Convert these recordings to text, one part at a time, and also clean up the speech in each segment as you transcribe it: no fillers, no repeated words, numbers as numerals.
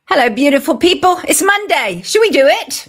Hello, beautiful people. It's Monday. Should we do it?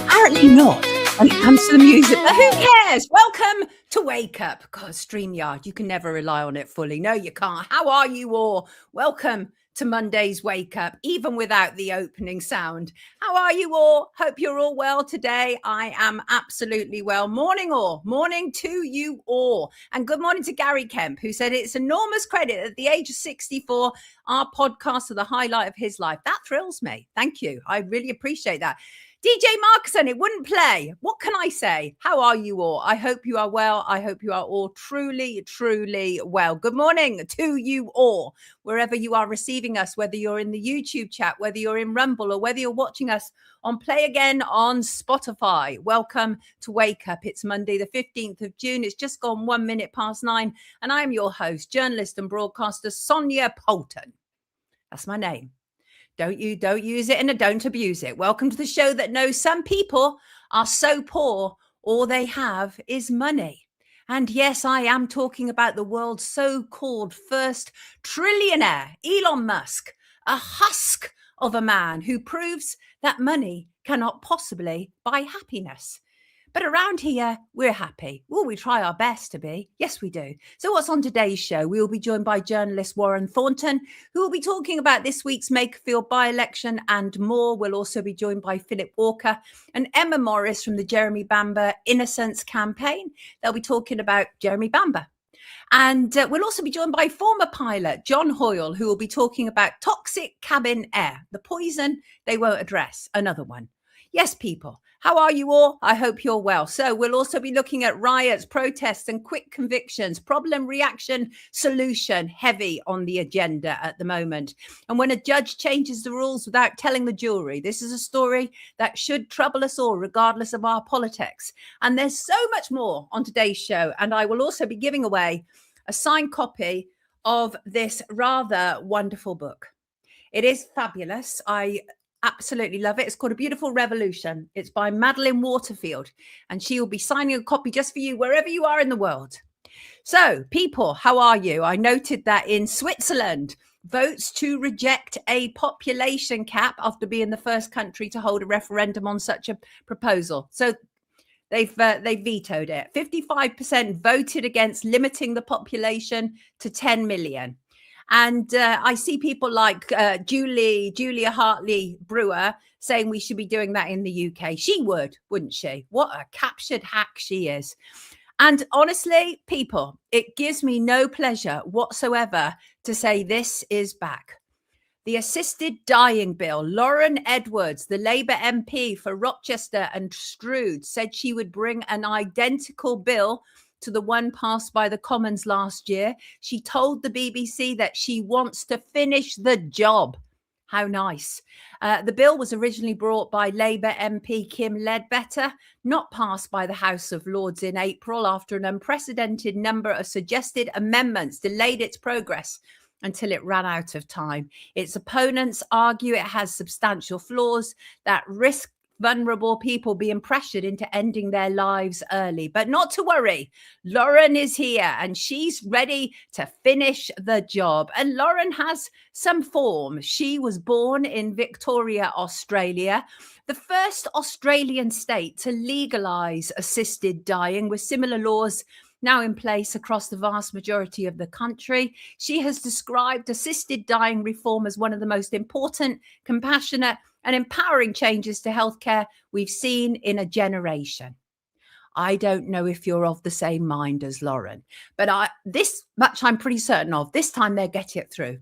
Apparently not when it comes to the music, but who cares? Welcome to Wake Up. God, StreamYard, you can never rely on it fully. No, you can't. How are you all? Welcome to Monday's Wake Up, even without the opening sound. How are you all? Hope you're all well today. I am absolutely well. Morning all. Morning to you all. And good morning to Gary Kemp, who said it's enormous credit at the age of 64, our podcasts are the highlight of his life. That thrills me. Thank you. I really appreciate that. DJ Markson, it wouldn't play. What can I say? How are you all? I hope you are well. I hope you are all truly, truly well. Good morning to you all, wherever you are receiving us, whether you're in the YouTube chat, whether you're in Rumble, or whether you're watching us on Play Again on Spotify. Welcome to Wake Up. It's Monday, the 15th of June. It's just gone 1 minute past 9. And I am your host, journalist and broadcaster Sonia Poulton. That's my name. Don't use it and don't abuse it. Welcome to the show that knows some people are so poor, all they have is money. And yes, I am talking about the world's so-called first trillionaire, Elon Musk, a husk of a man who proves that money cannot possibly buy happiness. But around here, we're happy. Well, we try our best to be. Yes, we do. So what's on today's show? We will be joined by journalist Warren Thornton, who will be talking about this week's Makerfield by-election and more. We'll also be joined by Philip Walker and Emma Morris from the Jeremy Bamber Innocence campaign. They'll be talking about Jeremy Bamber. And we'll also be joined by former pilot John Hoyle, who will be talking about toxic cabin air, the poison they won't address, another one. Yes, people. How are you all? I hope you're well. So we'll also be looking at riots, protests and quick convictions, problem, reaction, solution, heavy on the agenda at the moment. And when a judge changes the rules without telling the jury, this is a story that should trouble us all, regardless of our politics. And there's so much more on today's show. And I will also be giving away a signed copy of this rather wonderful book. It is fabulous. I absolutely love it. It's called A Beautiful Revolution. It's by Madeleine Waterfield, and she will be signing a copy just for you wherever you are in the world. So, people, how are you? I noted that in Switzerland, votes to reject a population cap after being the first country to hold a referendum on such a proposal. So they vetoed it. 55% voted against limiting the population to 10 million. And I see people like Julia Hartley Brewer saying we should be doing that in the UK. She would, wouldn't she? What a captured hack she is. And honestly, people, it gives me no pleasure whatsoever to say this is back. The assisted dying bill. Lauren Edwards, the Labour MP for Rochester and Stroud, said she would bring an identical bill to the one passed by the Commons last year. She told the BBC that she wants to finish the job. How nice. The bill was originally brought by Labour MP Kim Ledbetter, not passed by the House of Lords in April after an unprecedented number of suggested amendments delayed its progress until it ran out of time. Its opponents argue it has substantial flaws that risk vulnerable people being pressured into ending their lives early. But not to worry, Lauren is here and she's ready to finish the job. And Lauren has some form. She was born in Victoria, Australia, the first Australian state to legalise assisted dying, with similar laws now in place across the vast majority of the country. She has described assisted dying reform as one of the most important, compassionate and empowering changes to healthcare we've seen in a generation. I don't know if you're of the same mind as Lauren, but this much I'm pretty certain of. This time they'll get it through.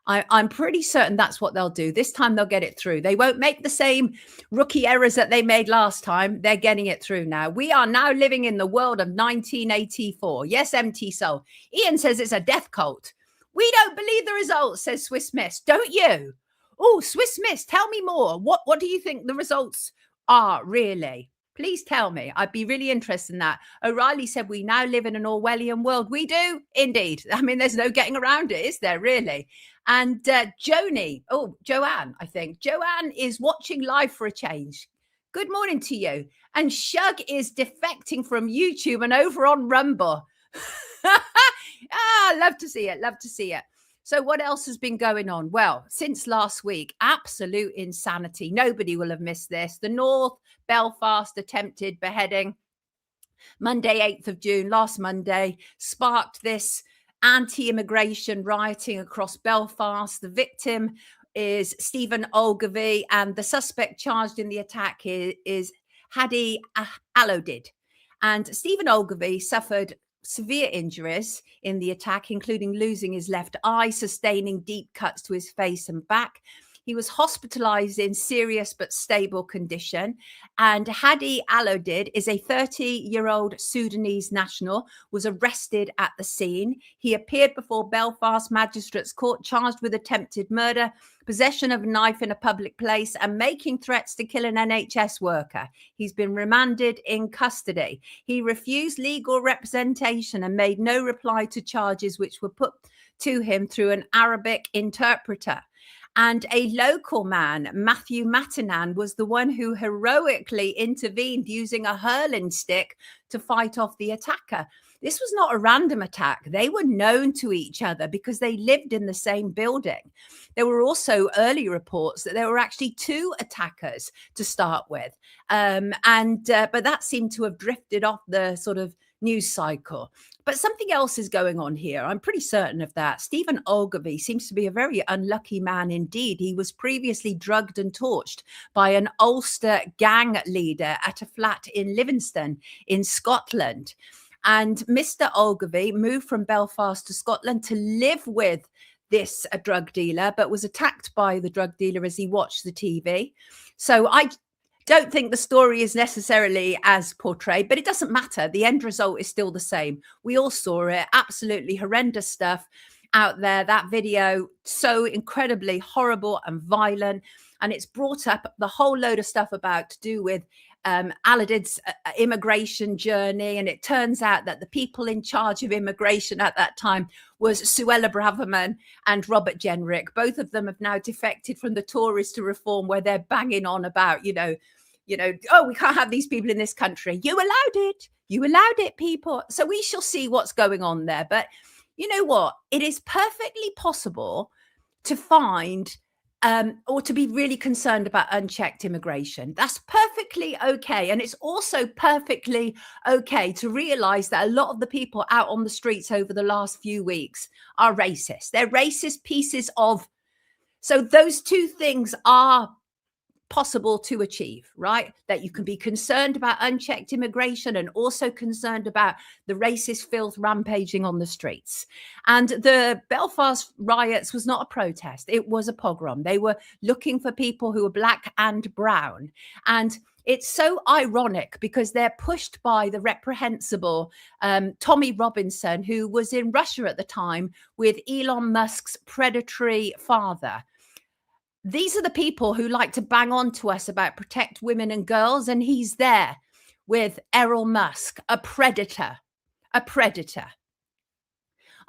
I'm pretty certain that's what they'll do. This time they'll get it through. They won't make the same rookie errors that they made last time. They're getting it through now. We are now living in the world of 1984. Yes, MT Soul. Ian says it's a death cult. We don't believe the results, says Swiss Miss. Don't you? Oh, Swiss Miss, tell me more. What do you think the results are really? Please tell me. I'd be really interested in that. O'Reilly said we now live in an Orwellian world. We do indeed. I mean, there's no getting around it, is there really? And Joanne, I think. Joanne is watching live for a change. Good morning to you. And Shug is defecting from YouTube and over on Rumble. Love to see it. Love to see it. So what else has been going on? Well, since last week, absolute insanity. Nobody will have missed this. The North Belfast attempted beheading, Monday, 8th of June, last Monday, sparked this anti-immigration rioting across Belfast. The victim is Stephen Ogilvie, and the suspect charged in the attack is Hadi Alodid. And Stephen Ogilvie suffered severe injuries in the attack, including losing his left eye, sustaining deep cuts to his face and back. He was hospitalized in serious but stable condition. And Hadi Alodid is a 30-year-old Sudanese national, was arrested at the scene. He appeared before Belfast Magistrates Court, charged with attempted murder, possession of a knife in a public place, and making threats to kill an NHS worker. He's been remanded in custody. He refused legal representation and made no reply to charges which were put to him through an Arabic interpreter. And a local man, Matthew Matinan, was the one who heroically intervened using a hurling stick to fight off the attacker. This was not a random attack. They were known to each other because they lived in the same building. There were also early reports that there were actually two attackers to start with. But that seemed to have drifted off the sort of news cycle. But something else is going on here. I'm pretty certain of that. Stephen Ogilvie seems to be a very unlucky man indeed. He was previously drugged and torched by an Ulster gang leader at a flat in Livingston in Scotland. And Mr. Ogilvie moved from Belfast to Scotland to live with this drug dealer, but was attacked by the drug dealer as he watched the TV. So I don't think the story is necessarily as portrayed, but it doesn't matter. The end result is still the same. We all saw it. Absolutely horrendous stuff out there. That video, so incredibly horrible and violent. And it's brought up the whole load of stuff about to do with Alodid's immigration journey. And it turns out that the people in charge of immigration at that time was Suella Braverman and Robert Jenrick. Both of them have now defected from the Tories to Reform, where they're banging on about, oh, we can't have these people in this country. You allowed it, people. So we shall see what's going on there. But you know what? It is perfectly possible to find or to be really concerned about unchecked immigration. That's perfectly okay. And it's also perfectly okay to realize that a lot of the people out on the streets over the last few weeks are racist. They're racist pieces of. So those two things are possible to achieve, right? That you can be concerned about unchecked immigration and also concerned about the racist filth rampaging on the streets. And the Belfast riots was not a protest. It was a pogrom. They were looking for people who were black and brown. And it's so ironic because they're pushed by the reprehensible Tommy Robinson, who was in Russia at the time with Elon Musk's predatory father. These are the people who like to bang on to us about protect women and girls. And he's there with Elon Musk, a predator.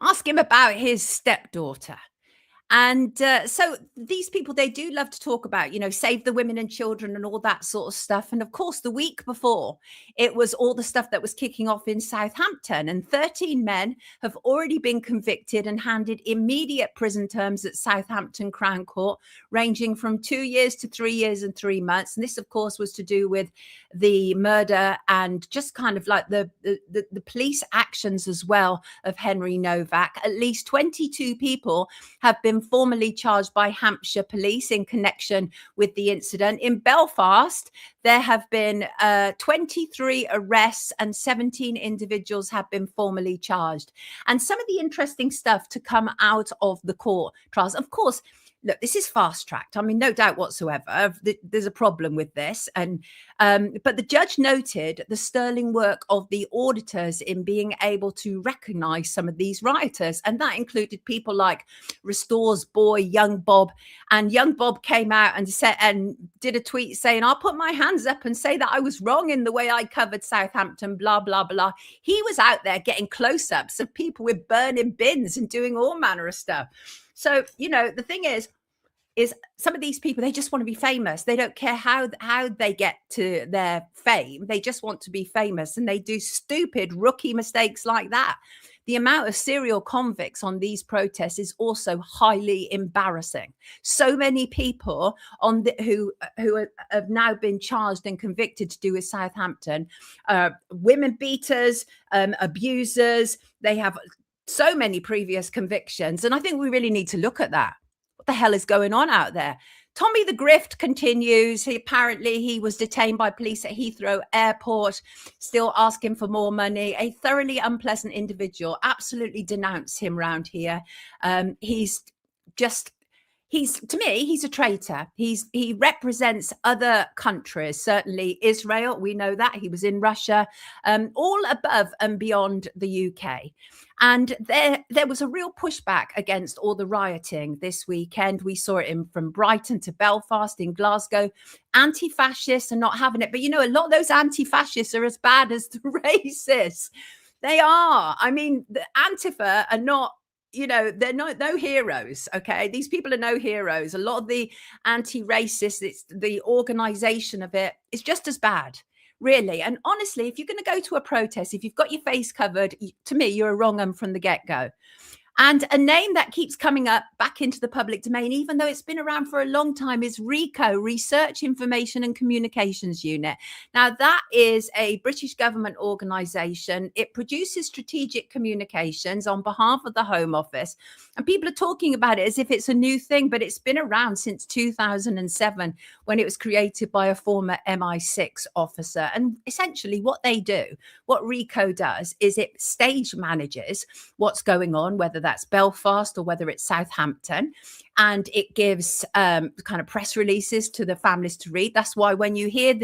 Ask him about his stepdaughter. And so these people, they do love to talk about, save the women and children and all that sort of stuff. And of course, the week before, it was all the stuff that was kicking off in Southampton. And 13 men have already been convicted and handed immediate prison terms at Southampton Crown Court, ranging from 2 years to 3 years and 3 months. And this, of course, was to do with the murder and just kind of like the police actions as well of Henry Novak. At least 22 people have been formally charged by Hampshire police in connection with the incident. In Belfast, there have been 23 arrests and 17 individuals have been formally charged. And some of the interesting stuff to come out of the court trials, of course, look, this is fast tracked. I mean, no doubt whatsoever. There's a problem with this. But the judge noted the sterling work of the auditors in being able to recognize some of these rioters. And that included people like Restore's boy, Young Bob. And Young Bob came out and said and did a tweet saying, I'll put my hands up and say that I was wrong in the way I covered Southampton, blah, blah, blah. He was out there getting close-ups of people with burning bins and doing all manner of stuff. So, the thing is some of these people, they just want to be famous. They don't care how they get to their fame. They just want to be famous, and they do stupid rookie mistakes like that. the amount of serial convicts on these protests is also highly embarrassing. So many people who have now been charged and convicted to do with Southampton, women beaters, abusers. They have so many previous convictions, and I think we really need to look at that. What the hell is going on out there? Tommy the Grift continues. He was detained by police at Heathrow Airport, still asking for more money. A thoroughly unpleasant individual. Absolutely denounce him round here. To me, he's a traitor. He represents other countries, certainly Israel. We know that. He was in Russia, all above and beyond the UK. And there was a real pushback against all the rioting this weekend. We saw it from Brighton to Belfast, in Glasgow. Anti-fascists are not having it. But, a lot of those anti-fascists are as bad as the racists. They are. I mean, the Antifa are not, they're no heroes. Okay. These people are no heroes. A lot of the anti-racists, it's the organization of it is just as bad, really. And honestly, if you're going to go to a protest, if you've got your face covered, to me, you're a wrong 'un from the get-go. And a name that keeps coming up back into the public domain, even though it's been around for a long time, is RICU, Research, Information and Communications Unit. Now, that is a British government organisation. It produces strategic communications on behalf of the Home Office. And people are talking about it as if it's a new thing, but it's been around since 2007, when it was created by a former MI6 officer. And essentially what they do, what RICU does, is it stage manages what's going on, whether that's Belfast or whether it's Southampton, and it gives kind of press releases to the families to read. That's why when you hear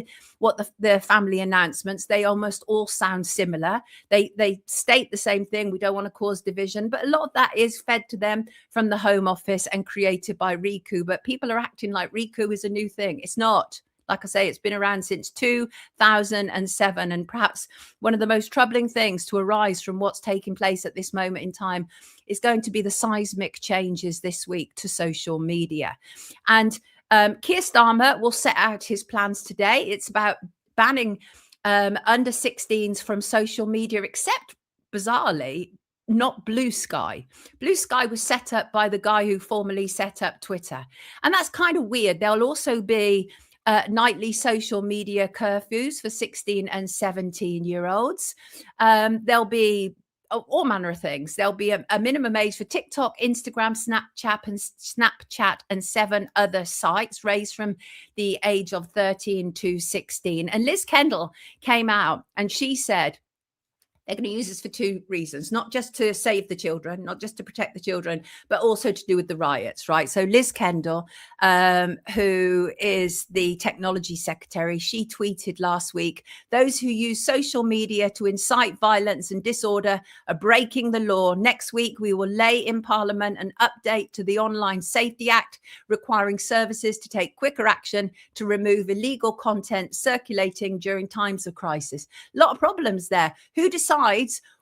the family announcements, they almost all sound similar. They state the same thing. We don't want to cause division, but a lot of that is fed to them from the Home Office and created by RICU. But people are acting like RICU is a new thing. It's not. Like I say, it's been around since 2007. And perhaps one of the most troubling things to arise from what's taking place at this moment in time is going to be the seismic changes this week to social media. And Keir Starmer will set out his plans today. It's about banning under 16s from social media, except bizarrely, not Blue Sky. Blue Sky was set up by the guy who formerly set up Twitter. And that's kind of weird. There'll also be nightly social media curfews for 16 and 17-year-olds. There'll be all manner of things. There'll be a minimum age for TikTok, Instagram, Snapchat, and 7 other sites, raised from the age of 13 to 16. And Liz Kendall came out and she said, they're going to use this for 2 reasons, not just to save the children, not just to protect the children, but also to do with the riots, right? So Liz Kendall, who is the technology secretary, she tweeted last week, those who use social media to incite violence and disorder are breaking the law. Next week, we will lay in Parliament an update to the Online Safety Act, requiring services to take quicker action to remove illegal content circulating during times of crisis. A lot of problems there. Who decides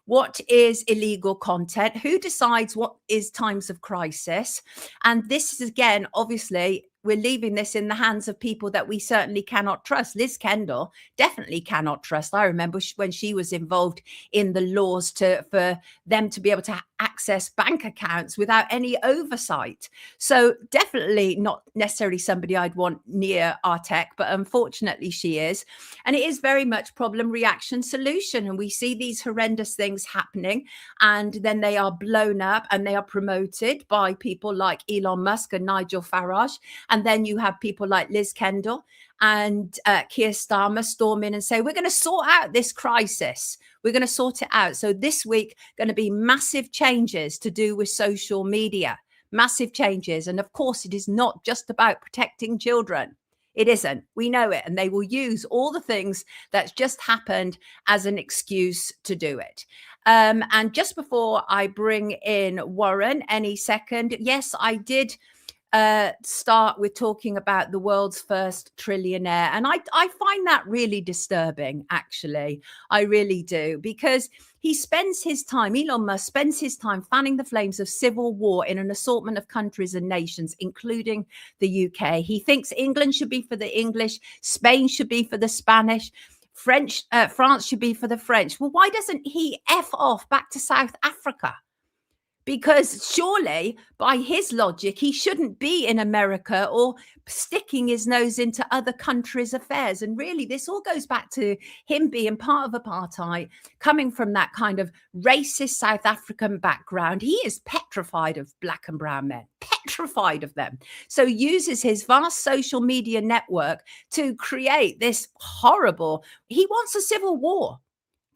what is illegal content? Who decides what is times of crisis? And this is, again, obviously, we're leaving this in the hands of people that we certainly cannot trust. Liz Kendall definitely cannot trust. I remember when she was involved in the laws for them to be able to access bank accounts without any oversight. So definitely not necessarily somebody I'd want near our tech, but unfortunately she is. And it is very much problem, reaction, solution. And we see these horrendous things happening, and then they are blown up and they are promoted by people like Elon Musk and Nigel Farage. And then you have people like Liz Kendall and Keir Starmer storm in and say, we're going to sort out this crisis. We're going to sort it out. So this week, going to be massive changes to do with social media, massive changes. And of course, it is not just about protecting children. It isn't. We know it. And they will use all the things that's just happened as an excuse to do it. And just before I bring in Warren any second, yes, I did start with talking about the world's first trillionaire. And I find that really disturbing, actually. I really do, because he spends his time, Elon Musk spends his time fanning the flames of civil war in an assortment of countries and nations, including the UK. He thinks England should be for the English, Spain should be for the Spanish. France should be for the French. Well, why doesn't he F off back to South Africa? Because surely, by his logic, he shouldn't be in America or sticking his nose into other countries' affairs. And really, this all goes back to him being part of apartheid, coming from that kind of racist South African background. He is petrified of black and brown men, petrified of them. So uses his vast social media network to create this horrible, he wants a civil war.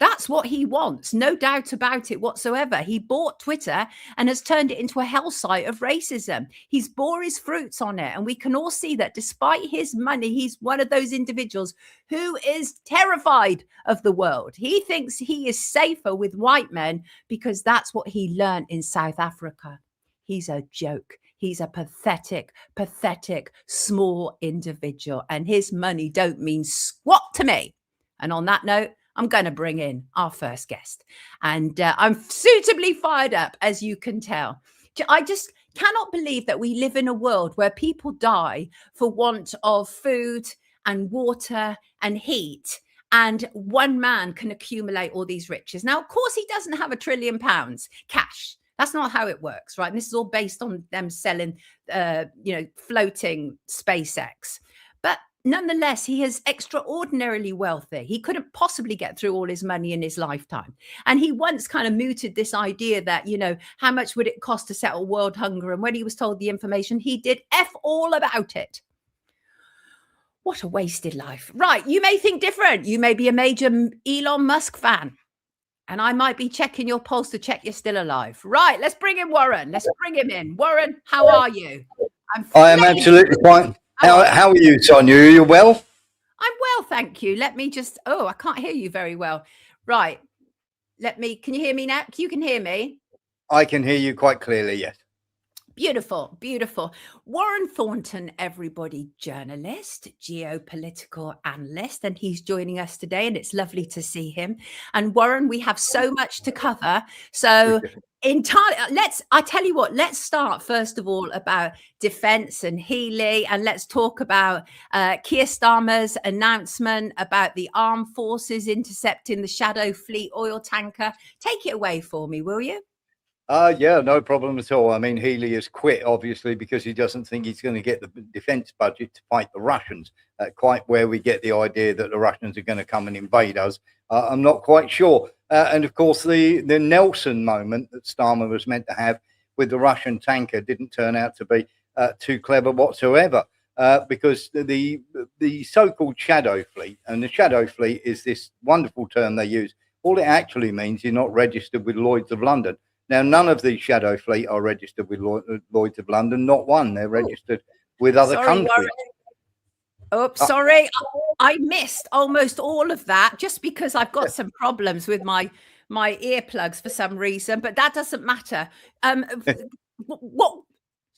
That's what he wants, no doubt about it whatsoever. He bought Twitter and has turned it into a hell site of racism. He's bore his fruits on it. And we can all see that despite his money, he's one of those individuals who is terrified of the world. He thinks he is safer with white men because that's what he learned in South Africa. He's a joke. He's a pathetic, small individual. And his money don't mean squat to me. And on that note, I'm going to bring in our first guest. And I'm suitably fired up, as you can tell. I just cannot believe that we live in a world where people die for want of food and water and heat. And one man can accumulate all these riches. Now, of course, he doesn't have £1 trillion cash. That's not how it works, right? And this is all based on them selling, floating SpaceX. But nonetheless, he is extraordinarily wealthy. He couldn't possibly get through all his money in his lifetime. And he once kind of mooted this idea that, how much would it cost to settle world hunger? And when he was told the information, he did F all about it. What a wasted life. Right. You may think different. You may be a major Elon Musk fan. And I might be checking your pulse to check you're still alive. Right. Let's bring in Warren. Let's bring him in. Warren, how are you? I am absolutely fine. How are you, Sonia? Are you well? I'm well, thank you. Let me just, I can't hear you very well. Right. Can you hear me now? You can hear me? I can hear you quite clearly, yes. Beautiful, beautiful. Warren Thornton, everybody, journalist, geopolitical analyst, and he's joining us today, and it's lovely to see him. And Warren, we have so much to cover. So I tell you what, let's start first of all about defense and Healy, and let's talk about Keir Starmer's announcement about the armed forces intercepting the Shadow Fleet oil tanker. Take it away for me, will you? Yeah, no problem at all. I mean, Healy has quit, obviously, because he doesn't think he's going to get the defense budget to fight the Russians, quite where we get the idea that the Russians are going to come and invade us. I'm not quite sure. And of course, the Nelson moment that Starmer was meant to have with the Russian tanker didn't turn out to be too clever whatsoever, because the so-called Shadow Fleet, and the Shadow Fleet is this wonderful term they use. All it actually means you're not registered with Lloyd's of London. Now, none of the Shadow Fleet are registered with Lloyd's of London, not one. They're registered with other countries. Warren. Oh, sorry. I missed almost all of that just because I've got some problems with my earplugs for some reason, but that doesn't matter.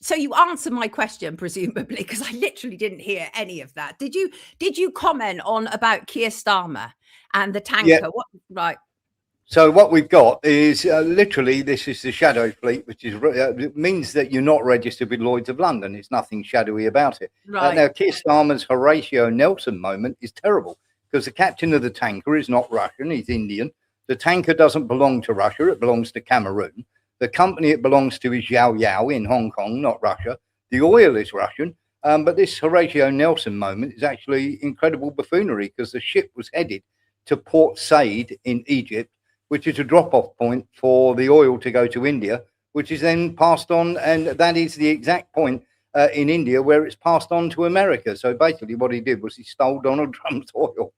So you answered my question, presumably, because I literally didn't hear any of that. Did you comment on about Keir Starmer and the tanker? Yeah. Right. So what we've got is literally this is the Shadow Fleet, which is means that you're not registered with Lloyd's of London. It's nothing shadowy about it. Right. Now, Keir Starmer's Horatio Nelson moment is terrible because the captain of the tanker is not Russian. He's Indian. The tanker doesn't belong to Russia. It belongs to Cameroon. The company it belongs to is Yao in Hong Kong, not Russia. The oil is Russian. But this Horatio Nelson moment is actually incredible buffoonery because the ship was headed to Port Said in Egypt, which is a drop-off point for the oil to go to India, which is then passed on. And that is the exact point in India where it's passed on to America. So basically what he did was he stole Donald Trump's oil.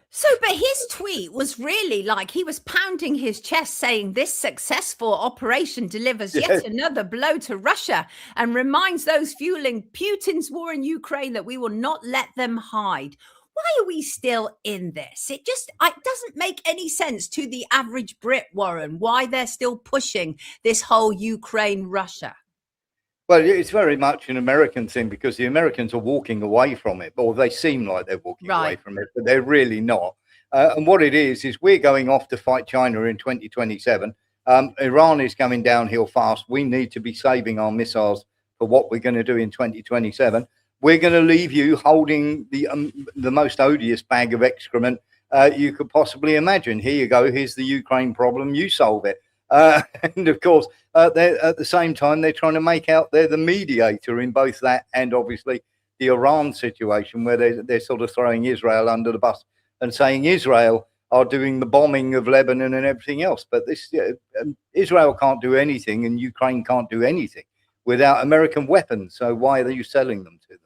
So, but his tweet was really like he was pounding his chest saying this successful operation delivers yet another blow to Russia and reminds those fueling Putin's war in Ukraine that we will not let them hide. Why are we still in this? It doesn't make any sense to the average Brit, Warren, why they're still pushing this whole Ukraine-Russia. Well, it's very much an American thing because the Americans are walking away from it, or they seem like they're walking away from it, but they're really not. And what it is we're going off to fight China in 2027. Iran is coming downhill fast. We need to be saving our missiles for what we're going to do in 2027. we're going to leave you holding the most odious bag of excrement you could possibly imagine. Here you go. Here's the Ukraine problem. You solve it. And of course, they're, at the same time, they're trying to make out they're the mediator in both that and obviously the Iran situation, where they're sort of throwing Israel under the bus and saying Israel are doing the bombing of Lebanon and everything else. But this Israel can't do anything and Ukraine can't do anything without American weapons. So why are you selling them to them?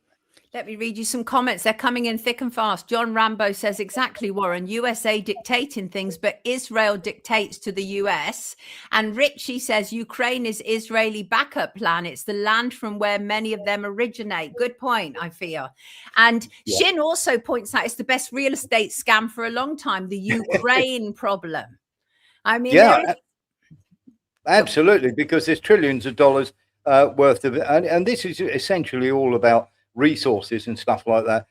Let me read you some comments. They're coming in thick and fast. John Rambo says, exactly, Warren. USA dictating things, but Israel dictates to the US. And Richie says, Ukraine is Israeli backup plan. It's the land from where many of them originate. Good point, I feel. And Shin also points out it's the best real estate scam for a long time, the Ukraine problem. I mean, absolutely, because there's trillions of dollars worth of it. And this is essentially all about resources and stuff like that.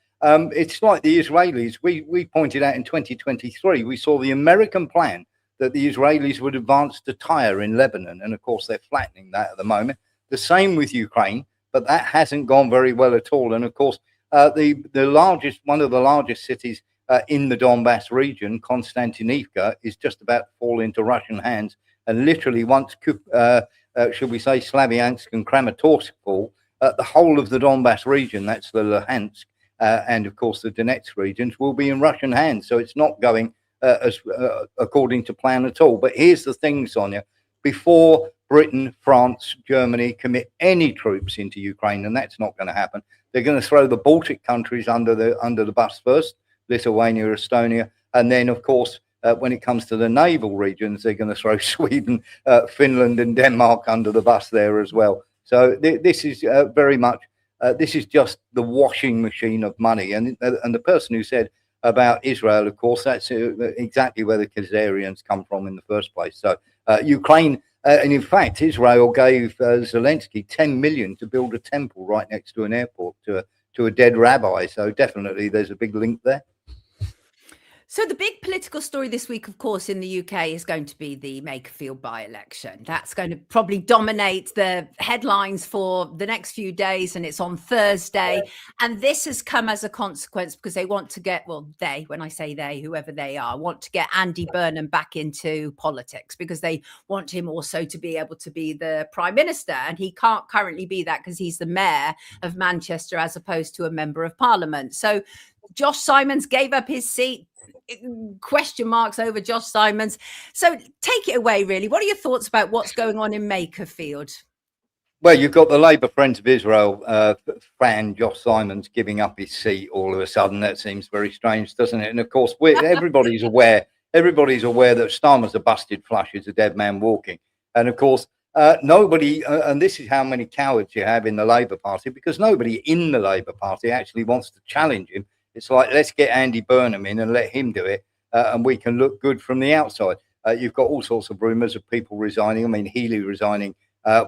It's like the Israelis. We pointed out in 2023, we saw the American plan that the Israelis would advance to Tyre in Lebanon. And of course, they're flattening that at the moment. The same with Ukraine, but that hasn't gone very well at all. And of course, one of the largest cities in the Donbass region, Konstantinivka, is just about to fall into Russian hands. And literally once, should we say, Slavyansk and Kramatorsk fall, the whole of the Donbass region, that's the Luhansk and of course the Donetsk regions, will be in Russian hands. So it's not going according to plan at all. But here's the thing, Sonia, before Britain, France, Germany commit any troops into Ukraine, and that's not going to happen, they're going to throw the Baltic countries under the bus first, Lithuania, Estonia, and then of course when it comes to the naval regions, they're going to throw Sweden, Finland and Denmark under the bus there as well. So this is very much, this is just the washing machine of money. And the person who said about Israel, of course, that's exactly where the Khazarians come from in the first place. So Ukraine, and in fact, Israel gave Zelensky 10 million to build a temple right next to an airport to a dead rabbi. So definitely there's a big link there. So the big political story this week, of course, in the UK is going to be the Makerfield by-election. That's going to probably dominate the headlines for the next few days, and it's on Thursday. And this has come as a consequence because they want to get, well, when I say they, whoever they are, want to get Andy Burnham back into politics because they want him also to be able to be the Prime Minister. And he can't currently be that because he's the Mayor of Manchester as opposed to a Member of Parliament. So Josh Simons gave up his seat. Question marks over Josh Simons. So take it away, really. What are your thoughts about what's going on in Makerfield? Well, you've got the Labour Friends of Israel fan, Josh Simons, giving up his seat all of a sudden. That seems very strange, doesn't it? And of course, everybody's aware that Starmer's a busted flush, is a dead man walking. And of course, nobody, and this is how many cowards you have in the Labour Party, because nobody in the Labour Party actually wants to challenge him. It's like, let's get Andy Burnham in and let him do it, and we can look good from the outside. You've got all sorts of rumours of people resigning. I mean, Healy resigning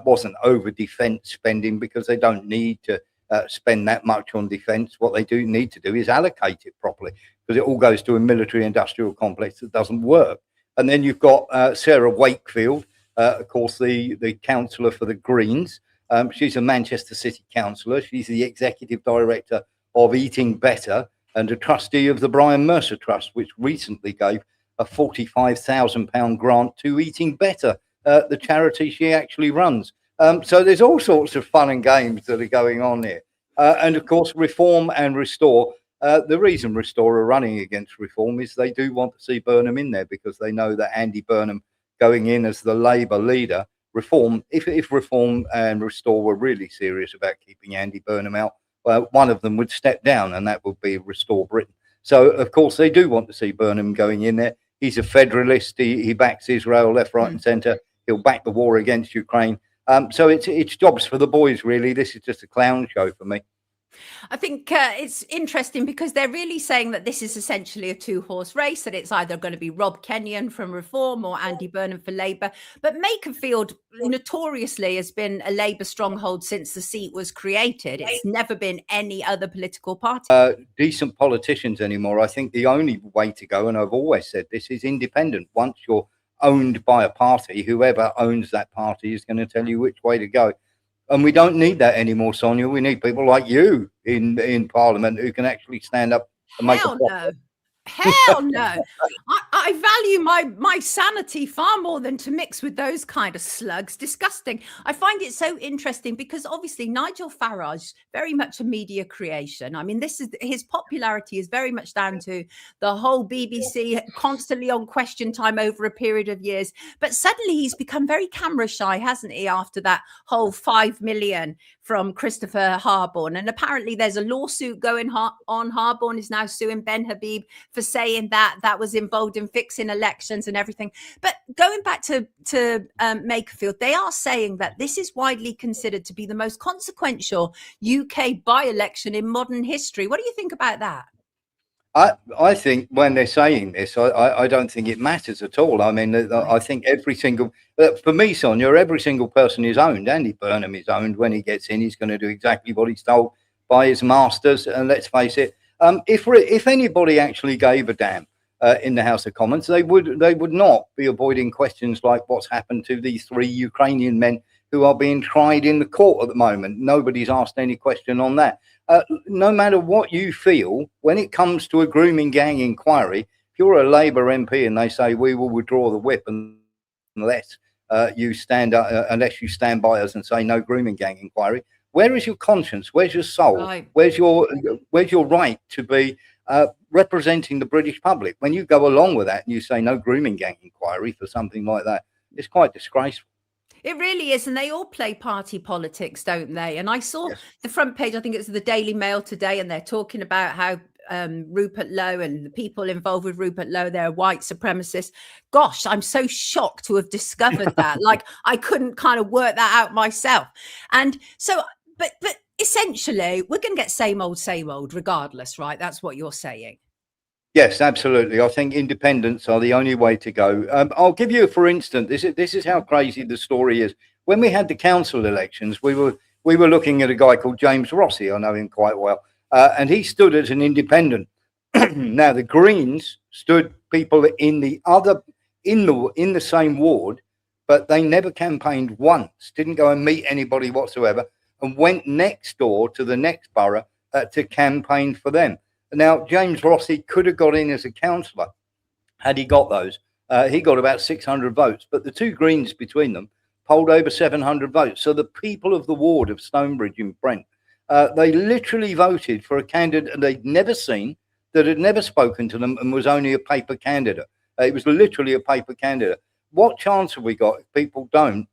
wasn't over defence spending because they don't need to spend that much on defence. What they do need to do is allocate it properly, because it all goes to a military industrial complex that doesn't work. And then you've got Sarah Wakefield, of course, the councillor for the Greens. She's a Manchester City councillor. She's the executive director of Eating Better and a trustee of the Brian Mercer Trust, which recently gave a £45,000 grant to Eating Better, the charity she actually runs. So there's all sorts of fun and games that are going on here. And of course, Reform and Restore. The reason Restore are running against Reform is they do want to see Burnham in there, because they know that Andy Burnham going in as the Labour leader, Reform, if Reform and Restore were really serious about keeping Andy Burnham out, one of them would step down, and that would be Restore Britain. So, of course, they do want to see Burnham going in there. He's a federalist. He backs Israel left, right, and centre. He'll back the war against Ukraine. So it's jobs for the boys, really. This is just a clown show for me. I think it's interesting because they're really saying that this is essentially a two-horse race, that it's either going to be Rob Kenyon from Reform or Andy Burnham for Labour. But Makerfield notoriously has been a Labour stronghold since the seat was created. It's never been any other political party. Decent politicians anymore. I think the only way to go, and I've always said this, is independent. Once you're owned by a party, whoever owns that party is going to tell you which way to go. And we don't need that anymore, Sonia. We need people like you in Parliament who can actually stand up and make a Hell profit. no. Hell no. I value my sanity far more than to mix with those kind of slugs. Disgusting. I find it so interesting because obviously Nigel Farage, very much a media creation. I mean, his popularity is very much down to the whole BBC constantly on Question Time over a period of years. But suddenly he's become very camera shy, hasn't he, after that whole 5 million from Christopher Harborne. And apparently there's a lawsuit going on. Harborne is now suing Ben Habib for saying that was involved in fixing elections and everything. But going back to Makerfield, they are saying that this is widely considered to be the most consequential UK by-election in modern history. What do you think about that? I think when they're saying this, I don't think it matters at all. I mean, I think every single, for me, Sonia, every single person is owned. Andy Burnham is owned. When he gets in, he's going to do exactly what he's told by his masters. And let's face it, if anybody actually gave a damn in the House of Commons, they would not be avoiding questions like what's happened to these 3 Ukrainian men who are being tried in the court at the moment. Nobody's asked any question on that. No matter what you feel, when it comes to a grooming gang inquiry, if you're a Labour MP and they say we will withdraw the whip unless you stand by us and say no grooming gang inquiry, where is your conscience? Where's your soul? Right. Where's your right to be representing the British public? When you go along with that and you say no grooming gang inquiry for something like that, it's quite disgraceful. It really is. And they all play party politics, don't they? And I saw the front page, I think it's the Daily Mail today, and they're talking about how Rupert Lowe and the people involved with Rupert Lowe, they're white supremacists. Gosh, I'm so shocked to have discovered that. Like, I couldn't kind of work that out myself. And so, but essentially, we're going to get same old, regardless, right? That's what you're saying. Yes, absolutely. I think independents are the only way to go. I'll give you, for instance, this is how crazy the story is. When we had the council elections, we were looking at a guy called James Rossi. I know him quite well, and he stood as an independent. Now the Greens stood people in the same ward, but they never campaigned once. Didn't go and meet anybody whatsoever, and went next door to the next borough to campaign for them. Now, James Rossi could have got in as a councillor had he got those. He got about 600 votes, but the two Greens between them polled over 700 votes. So the people of the ward of Stonebridge in Brent, they literally voted for a candidate they'd never seen, that had never spoken to them, and was only a paper candidate. It was literally a paper candidate. What chance have we got if people don't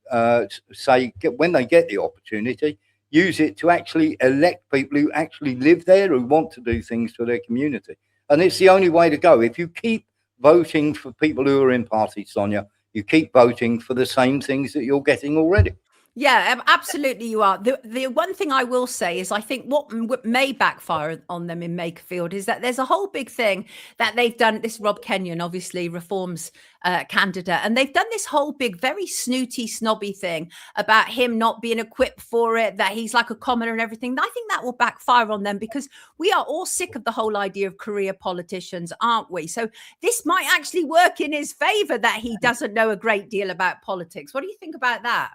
say, when they get the opportunity, use it to actually elect people who actually live there, who want to do things for their community? And it's the only way to go. If you keep voting for people who are in parties, Sonia, you keep voting for the same things that you're getting already. Yeah, absolutely you are. The one thing I will say is I think what may backfire on them in Makerfield is that there's a whole big thing that they've done. This Rob Kenyon, obviously Reform's candidate, and they've done this whole big, very snooty, snobby thing about him not being equipped for it, that he's like a commoner and everything. I think that will backfire on them because we are all sick of the whole idea of career politicians, aren't we? So this might actually work in his favor that he doesn't know a great deal about politics. What do you think about that?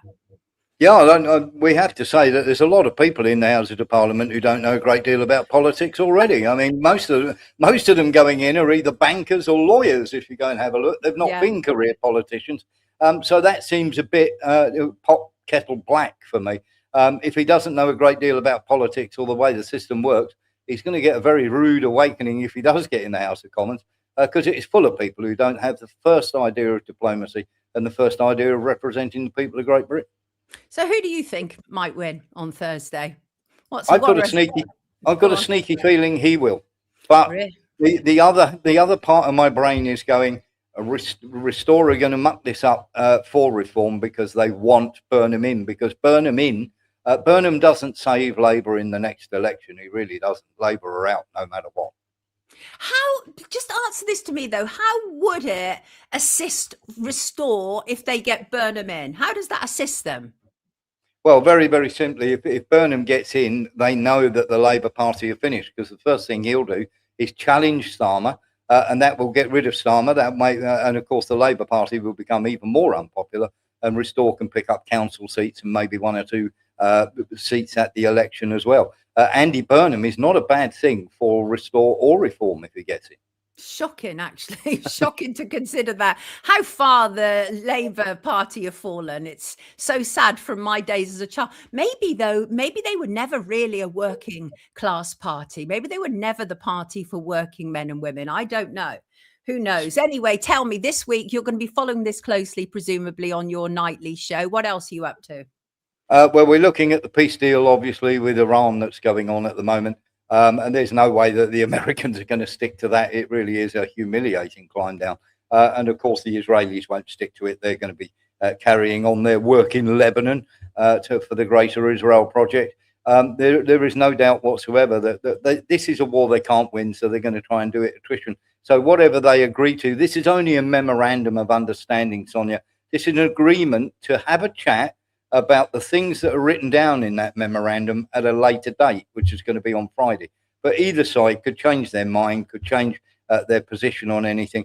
Yeah, we have to say that there's a lot of people in the Houses of Parliament who don't know a great deal about politics already. I mean, most of them going in are either bankers or lawyers. If you go and have a look, they've not been career politicians. So that seems a bit pot kettle black for me. If he doesn't know a great deal about politics or the way the system works, he's going to get a very rude awakening if he does get in the House of Commons, because it is full of people who don't have the first idea of diplomacy and the first idea of representing the people of Great Britain. So who do you think might win on Thursday? I've got a sneaky feeling he will. But really? the other part of my brain is going, Restore are going to muck this up for Reform because they want Burnham in, because Burnham doesn't save Labour in the next election. He really doesn't. Labour are out no matter what. Just answer this to me though, how would it assist Restore if they get Burnham in? How does that assist them? Well, very, very simply, if Burnham gets in, they know that the Labour Party are finished, because the first thing he'll do is challenge Starmer, and that will get rid of Starmer. And of course, the Labour Party will become even more unpopular, and Restore can pick up council seats and maybe one or two seats at the election as well. Andy Burnham is not a bad thing for Restore or Reform if he gets it. Shocking, actually. Shocking to consider that. How far the Labour Party have fallen. It's so sad from my days as a child. Maybe, though, maybe they were never really a working class party. Maybe they were never the party for working men and women. I don't know. Who knows? Anyway, tell me, this week you're going to be following this closely, presumably on your nightly show. What else are you up to? Well, we're looking at the peace deal, obviously, with Iran that's going on at the moment. And there's no way that the Americans are going to stick to that. It really is a humiliating climb down. And of course, the Israelis won't stick to it. They're going to be carrying on their work in Lebanon for the Greater Israel Project. There is no doubt whatsoever that this is a war they can't win, so they're going to try and do it attrition. So whatever they agree to, this is only a memorandum of understanding, Sonia. This is an agreement to have a chat about the things that are written down in that memorandum at a later date, which is going to be on Friday. But either side could change their mind, could change their position on anything.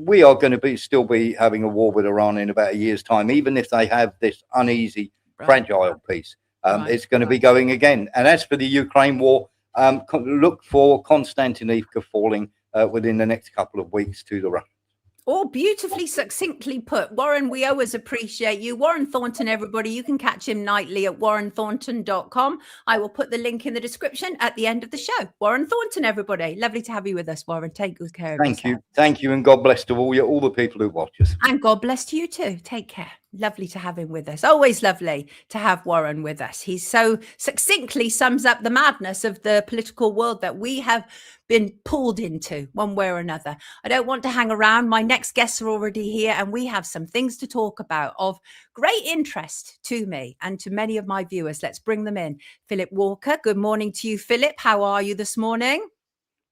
We are going to still be having a war with Iran in about a year's time, even if they have this uneasy, fragile peace. It's going to be going again. And as for the Ukraine war, look for Constantinople falling within the next couple of weeks to the Russians. All beautifully succinctly put. Warren, we always appreciate you. Warren Thornton, everybody. You can catch him nightly at warrenthornton.com. I will put the link in the description at the end of the show. Warren Thornton, everybody. Lovely to have you with us, Warren. Take good care of yourself. Thank you. And God bless to all the people who watch us. And God bless to you too. Take care. Lovely to have him with us. Always lovely to have Warren with us. He so succinctly sums up the madness of the political world that we have been pulled into one way or another. I don't want to hang around. My next guests are already here and we have some things to talk about of great interest to me and to many of my viewers. Let's bring them in. Philip Walker. Good morning to you, Philip. How are you this morning?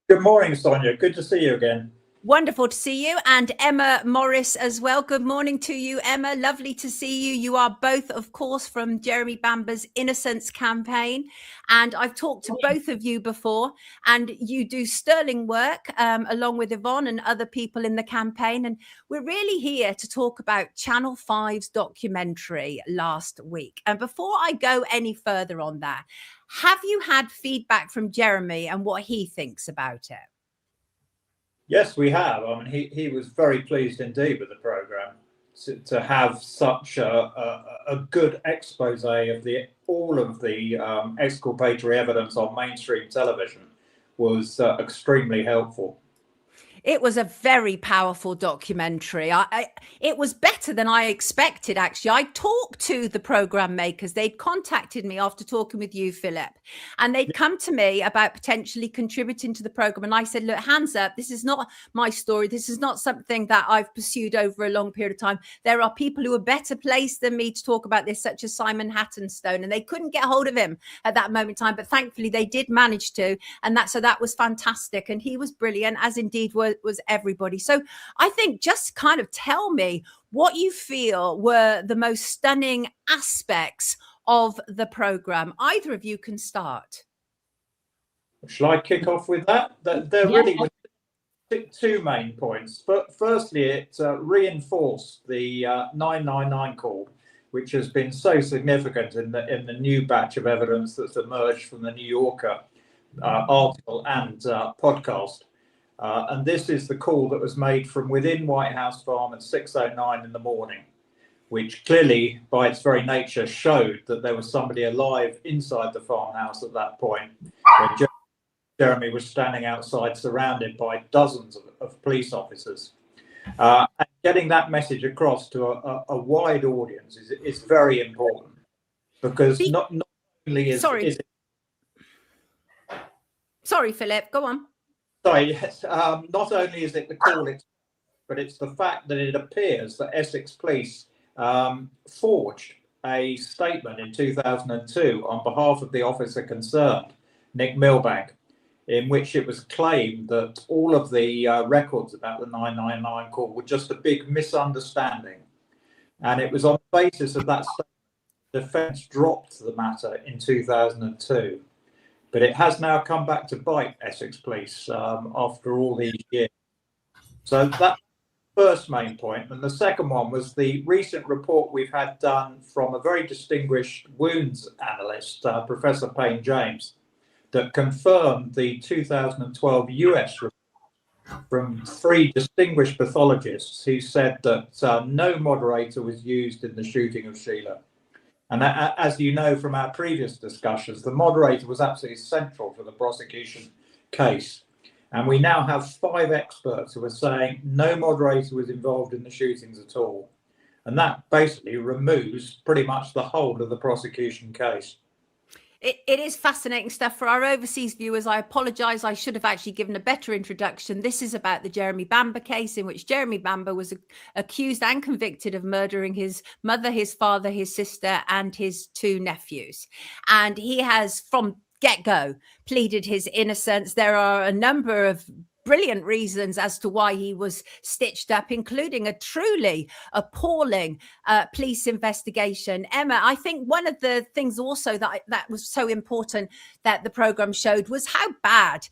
Good morning, Sonia. Good to see you again. Wonderful to see you. And Emma Morris as well. Good morning to you, Emma. Lovely to see you. You are both, of course, from Jeremy Bamber's Innocence campaign. And I've talked to both of you before. And you do sterling work along with Yvonne and other people in the campaign. And we're really here to talk about Channel 5's documentary last week. And before I go any further on that, have you had feedback from Jeremy and what he thinks about it? Yes, we have. I mean, he was very pleased indeed with the programme. To have such a good expose of all of the exculpatory evidence on mainstream television was extremely helpful. It was a very powerful documentary. It was better than I expected, actually. I talked to the program makers. They'd contacted me after talking with you, Philip, and they'd come to me about potentially contributing to the program. And I said, look, hands up, this is not my story. This is not something that I've pursued over a long period of time. There are people who are better placed than me to talk about this, such as Simon Hattonstone, and they couldn't get hold of him at that moment in time. But thankfully, they did manage to. And so that was fantastic. And he was brilliant, as indeed was everybody. So I think just kind of tell me what you feel were the most stunning aspects of the program. Either of you can start. Shall I kick off with that? There really were two main points. But firstly, it reinforced the 999 call, which has been so significant in the new batch of evidence that's emerged from the New Yorker article and podcast. And this is the call that was made from within White House Farm at 6:09 in the morning, which clearly, by its very nature, showed that there was somebody alive inside the farmhouse at that point, when Jeremy was standing outside surrounded by dozens of police officers. And getting that message across to a wide audience is very important, because not only is it... Sorry, Philip, go on. Sorry, yes. Not only is it the call, but it's the fact that it appears that Essex Police forged a statement in 2002 on behalf of the officer concerned, Nick Milbank, in which it was claimed that all of the records about the 999 call were just a big misunderstanding. And it was on the basis of that statement the defence dropped the matter in 2002. But it has now come back to bite Essex Police after all these years. So that's the first main point, and the second one was the recent report we've had done from a very distinguished wounds analyst, Professor Payne James, that confirmed the 2012 US report from 3 distinguished pathologists who said that no moderator was used in the shooting of Sheila. And as you know from our previous discussions, the moderator was absolutely central to the prosecution case. And we now have 5 experts who are saying no moderator was involved in the shootings at all. And that basically removes pretty much the whole of the prosecution case. It is fascinating stuff for our overseas viewers. I apologise. I should have actually given a better introduction. This is about the Jeremy Bamber case, in which Jeremy Bamber was accused and convicted of murdering his mother, his father, his sister, and his 2 nephews. And he has, from get-go, pleaded his innocence. There are a number of brilliant reasons as to why he was stitched up, including a truly appalling police investigation. Emma, I think one of the things also that was so important that the program showed was how bad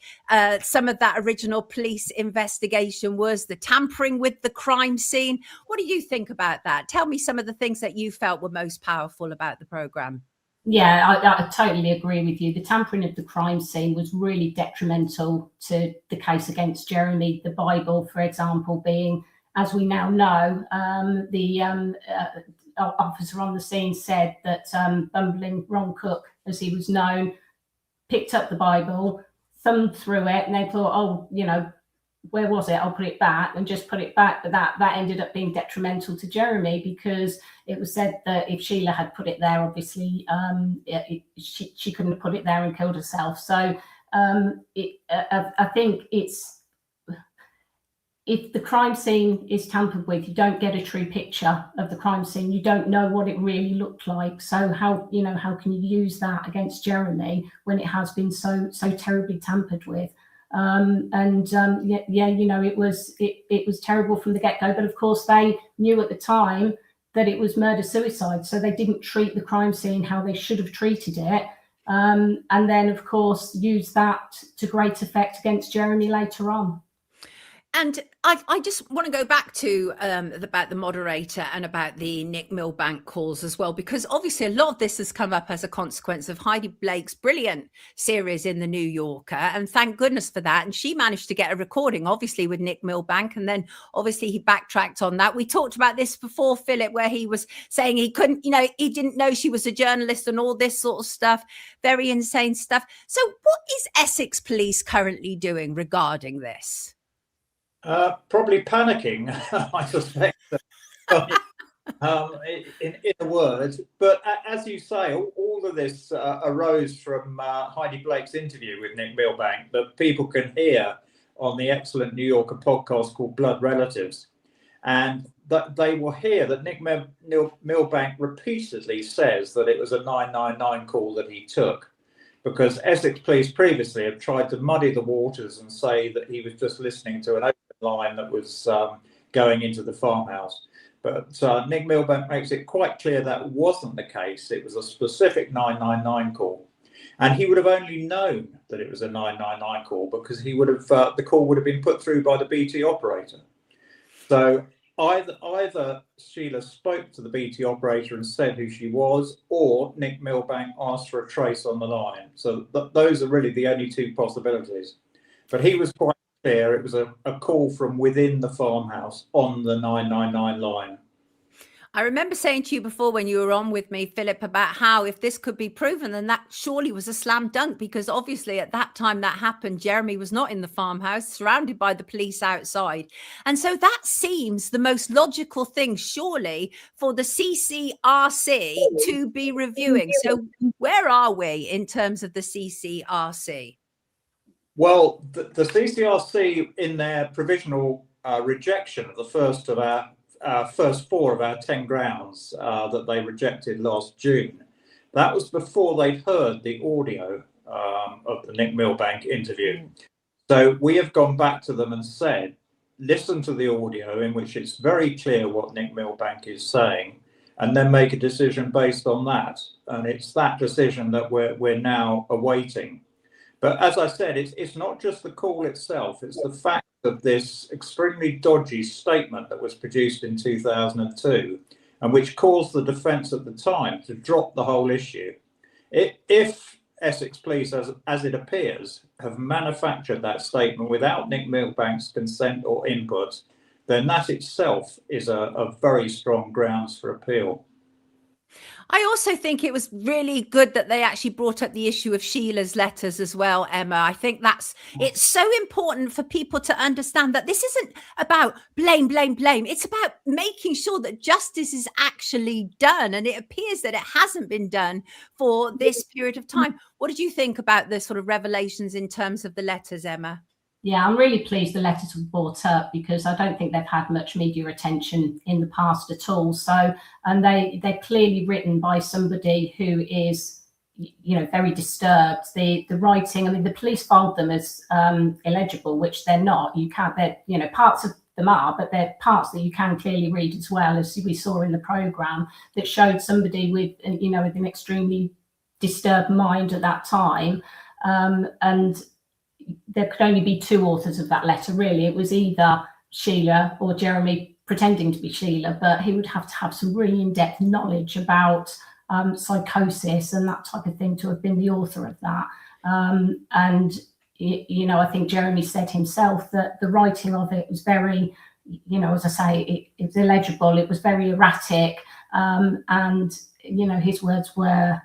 some of that original police investigation was, the tampering with the crime scene. What do you think about that? Tell me some of the things that you felt were most powerful about the program. Yeah, I totally agree with you. The tampering of the crime scene was really detrimental to the case against Jeremy. The Bible, for example, being, as we now know, the officer on the scene said that bumbling Ron Cook, as he was known, picked up the Bible, thumbed through it, and they thought, oh, you know, where was it? I'll put it back, and just put it back. But that ended up being detrimental to Jeremy, because it was said that if Sheila had put it there, obviously she couldn't have put it there and killed herself. So I think it's, if the crime scene is tampered with, you don't get a true picture of the crime scene. You don't know what it really looked like. So how can you use that against Jeremy when it has been so terribly tampered with? It was terrible from the get-go, but of course they knew at the time that it was murder-suicide, so they didn't treat the crime scene how they should have treated it, and then of course use that to great effect against Jeremy later on. And I just want to go back to about the moderator and about the Nick Milbank calls as well, because obviously a lot of this has come up as a consequence of Heidi Blake's brilliant series in the New Yorker, and thank goodness for that. And she managed to get a recording, obviously, with Nick Milbank, and then obviously he backtracked on that. We talked about this before, Philip, where he was saying he couldn't, he didn't know she was a journalist and all this sort of stuff, very insane stuff. So what is Essex Police currently doing regarding this? Probably panicking, I suspect, in a word. But as you say, all of this arose from Heidi Blake's interview with Nick Milbank that people can hear on the excellent New Yorker podcast called Blood Relatives. And that they will hear that Nick Milbank repeatedly says that it was a 999 call that he took, because Essex Police previously have tried to muddy the waters and say that he was just listening to an open line that was going into the farmhouse. But Nick Milbank makes it quite clear that wasn't the case. It was a specific 999 call. And he would have only known that it was a 999 call because he would have the call would have been put through by the BT operator. So either Sheila spoke to the BT operator and said who she was, or Nick Milbank asked for a trace on the line. So those are really the only 2 possibilities. But he was quite clear it was a call from within the farmhouse on the 999 line. I remember saying to you before when you were on with me, Philip, about how if this could be proven, then that surely was a slam dunk, because obviously at that time that happened, Jeremy was not in the farmhouse, surrounded by the police outside. And so that seems the most logical thing, surely, for the CCRC to be reviewing. So where are we in terms of the CCRC? Well, the CCRC, in their provisional rejection of the first of our first 4 of our 10 grounds that they rejected last June, that was before they'd heard the audio of the Nick Milbank interview. So we have gone back to them and said, listen to the audio in which it's very clear what Nick Milbank is saying, and then make a decision based on that. And it's that decision that we're now awaiting. But as I said, it's not just the call itself, it's the fact of this extremely dodgy statement that was produced in 2002 and which caused the defence at the time to drop the whole issue. If Essex Police, as it appears, have manufactured that statement without Nick Milbank's consent or input, then that itself is a very strong grounds for appeal. I also think it was really good that they actually brought up the issue of Sheila's letters as well, Emma. I think it's so important for people to understand that this isn't about blame. It's about making sure that justice is actually done. And it appears that it hasn't been done for this period of time. What did you think about the sort of revelations in terms of the letters, Emma? Yeah, I'm really pleased the letters were brought up because I don't think they've had much media attention in the past at all. So, and they're clearly written by somebody who is, very disturbed. The writing, I mean, the police filed them as illegible, which they're not. You can't, they're, parts of them are, but they're parts that you can clearly read as well, as we saw in the programme, that showed somebody with, with an extremely disturbed mind at that time. And there could only be two authors of that letter, really. It was either Sheila or Jeremy pretending to be Sheila, but he would have to have some really in-depth knowledge about psychosis and that type of thing to have been the author of that. And I think Jeremy said himself that the writing of it was very, as I say, it was illegible, it was very erratic, and his words were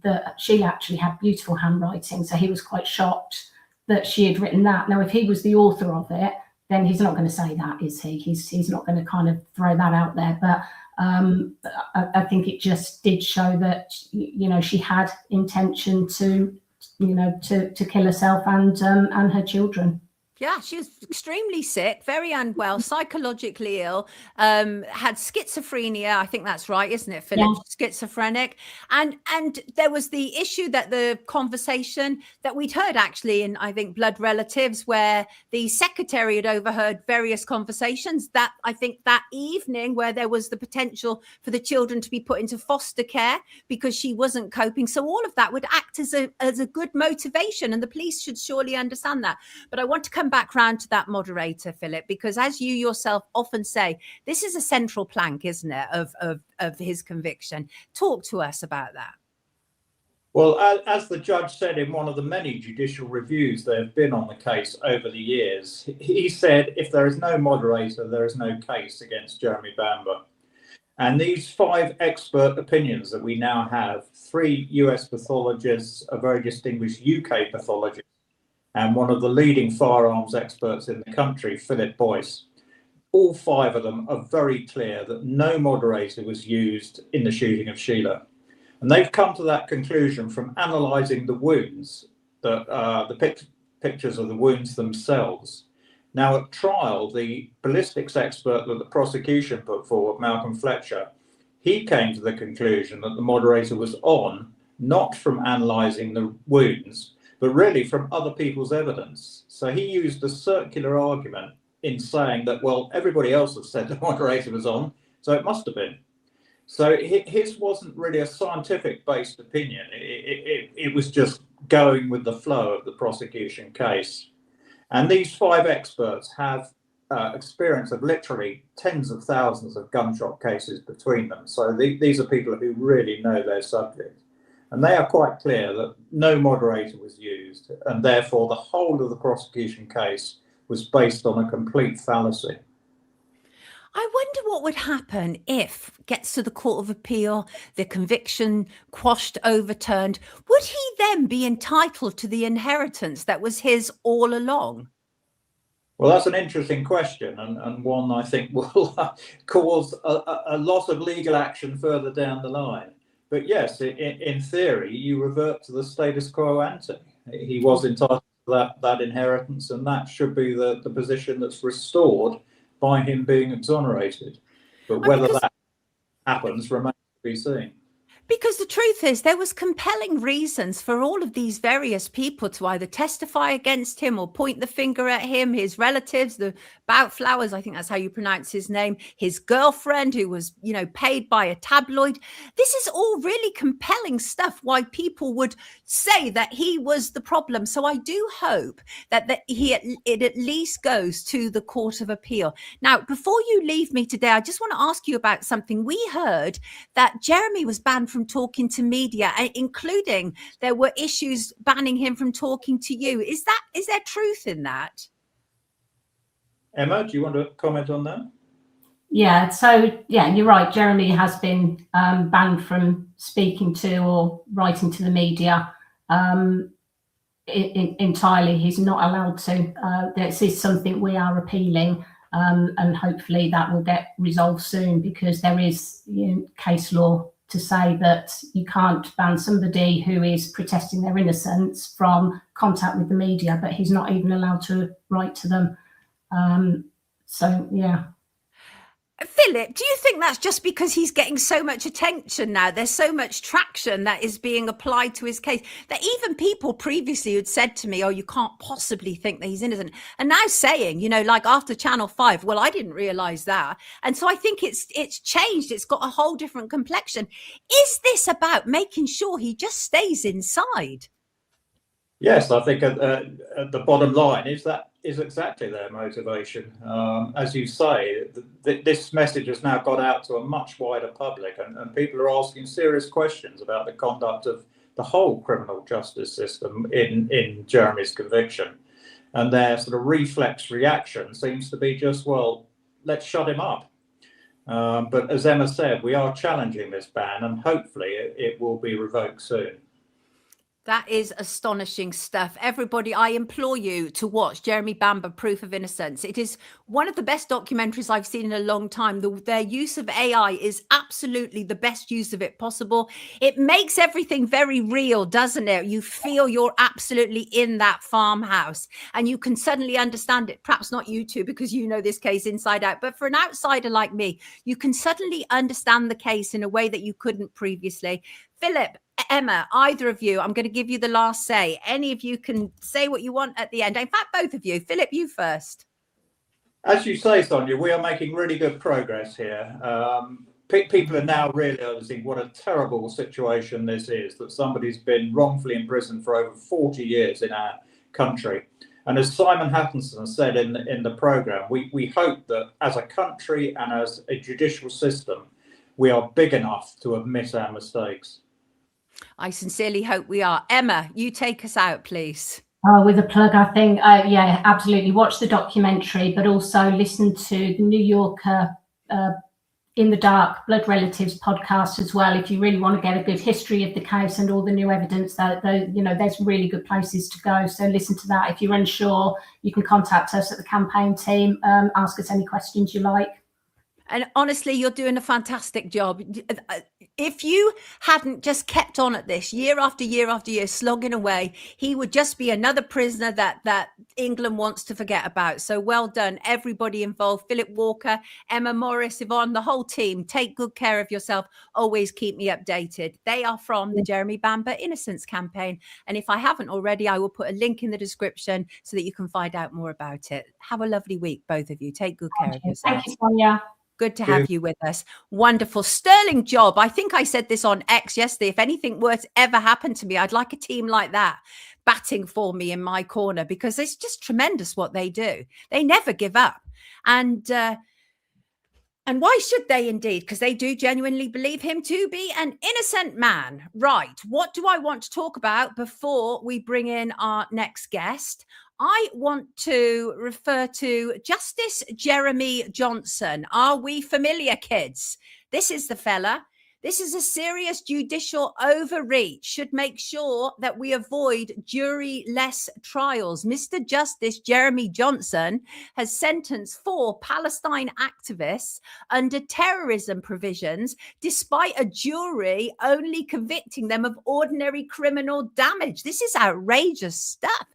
that Sheila actually had beautiful handwriting, so he was quite shocked that she had written that. Now, if he was the author of it, then he's not going to say that, is he? He's not going to kind of throw that out there. But I think it just did show that, she had intention to kill herself and her children. Yeah, she was extremely sick, very unwell, psychologically ill, had schizophrenia. I think that's right, isn't it, Philip? Yeah. Schizophrenic. And there was the issue that the conversation that we'd heard actually in, I think, Blood Relatives, where the secretary had overheard various conversations that I think that evening where there was the potential for the children to be put into foster care because she wasn't coping. So all of that would act as a good motivation, and the police should surely understand that. But I want to come back round to that moderator, Philip, because as you yourself often say, this is a central plank, isn't it, of his conviction. Talk to us about that. Well, as the judge said in one of the many judicial reviews there have been on the case over the years, he said, if there is no moderator, there is no case against Jeremy Bamber. And these 5 expert opinions that we now have, 3 US pathologists, a very distinguished UK pathologist, and one of the leading firearms experts in the country, Philip Boyce. All 5 of them are very clear that no moderator was used in the shooting of Sheila. And they've come to that conclusion from analysing the wounds, the pictures of the wounds themselves. Now, at trial, the ballistics expert that the prosecution put forward, Malcolm Fletcher, he came to the conclusion that the moderator was on, not from analysing the wounds, but really from other people's evidence. So he used a circular argument in saying that, well, everybody else has said the moderator was on, so it must have been. So his wasn't really a scientific-based opinion. It was just going with the flow of the prosecution case. And these 5 experts have experience of literally tens of thousands of gunshot cases between them. So these are people who really know their subject. And they are quite clear that no moderator was used, and therefore the whole of the prosecution case was based on a complete fallacy. I wonder what would happen if it gets to the Court of Appeal, the conviction quashed, overturned. Would he then be entitled to the inheritance that was his all along? Well, that's an interesting question, and one I think will cause a lot of legal action further down the line. But yes, in theory, you revert to the status quo ante. He was entitled to that inheritance, and that should be the position that's restored by him being exonerated. But whether that happens remains to be seen. Because the truth is, there was compelling reasons for all of these various people to either testify against him or point the finger at him, his relatives, the Boutflowers, I think that's how you pronounce his name, his girlfriend who was, paid by a tabloid. This is all really compelling stuff why people would say that he was the problem. So I do hope that it at least goes to the Court of Appeal. Now, before you leave me today, I just want to ask you about something. We heard that Jeremy was banned from talking to media, including there were issues banning him from talking to you. Is there truth in that? Emma, do you want to comment on that? Yeah, so you're right. Jeremy has been banned from speaking to or writing to the media entirely. He's not allowed to. This is something we are appealing, and hopefully that will get resolved soon, because there is case law to say that you can't ban somebody who is protesting their innocence from contact with the media, but he's not even allowed to write to them. Philip, do you think that's just because he's getting so much attention now? There's so much traction that is being applied to his case that even people previously who'd said to me, oh, you can't possibly think that he's innocent, and now saying, like after Channel 5, well, I didn't realize that. And so I think it's changed. It's got a whole different complexion. Is this about making sure he just stays inside? Yes, I think at the bottom line is exactly their motivation. As you say, this message has now got out to a much wider public, and people are asking serious questions about the conduct of the whole criminal justice system in Jeremy's conviction. And their sort of reflex reaction seems to be just, well, let's shut him up. But as Emma said, we are challenging this ban, and hopefully it will be revoked soon. That is astonishing stuff. Everybody, I implore you to watch Jeremy Bamber, Proof of Innocence. It is one of the best documentaries I've seen in a long time. Their use of AI is absolutely the best use of it possible. It makes everything very real, doesn't it? You feel you're absolutely in that farmhouse and you can suddenly understand it. Perhaps not you two, because you know this case inside out, but for an outsider like me, you can suddenly understand the case in a way that you couldn't previously. Philip, Emma, either of you, I'm going to give you the last say. Any of you can say what you want at the end. In fact, both of you. Philip, you first. As you say, Sonia, we are making really good progress here. People are now realizing what a terrible situation this is, that somebody's been wrongfully imprisoned for over 40 years in our country. And as Simon Hattenson said in the program, we hope that as a country and as a judicial system, we are big enough to admit our mistakes. I sincerely hope we are. Emma, you take us out, please. With a plug, I think, absolutely. Watch the documentary, but also listen to the New Yorker In the Dark Blood Relatives podcast as well. If you really want to get a good history of the case and all the new evidence, there's really good places to go. So listen to that. If you're unsure, you can contact us at the campaign team. Ask us any questions you like. And honestly, you're doing a fantastic job. If you hadn't just kept on at this year after year after year, slogging away, he would just be another prisoner that England wants to forget about. So well done, everybody involved. Philip Walker, Emma Morris, Yvonne, the whole team. Take good care of yourself. Always keep me updated. They are from the Jeremy Bamber Innocence Campaign. And if I haven't already, I will put a link in the description so that you can find out more about it. Have a lovely week, both of you. Take good care of yourself. Thank you, Sonia. Good to have you with us. Wonderful. Sterling job. I think I said this on X yesterday. If anything were to ever happen to me, I'd like a team like that batting for me in my corner, because it's just tremendous what they do. They never give up. And why should they indeed? Because they do genuinely believe him to be an innocent man. Right. What do I want to talk about before we bring in our next guest? I want to refer to Justice Jeremy Johnson. Are we familiar, kids? This is the fella. This is a serious judicial overreach. Should make sure that we avoid jury-less trials. Mr. Justice Jeremy Johnson has sentenced 4 Palestine activists under terrorism provisions, despite a jury only convicting them of ordinary criminal damage. This is outrageous stuff.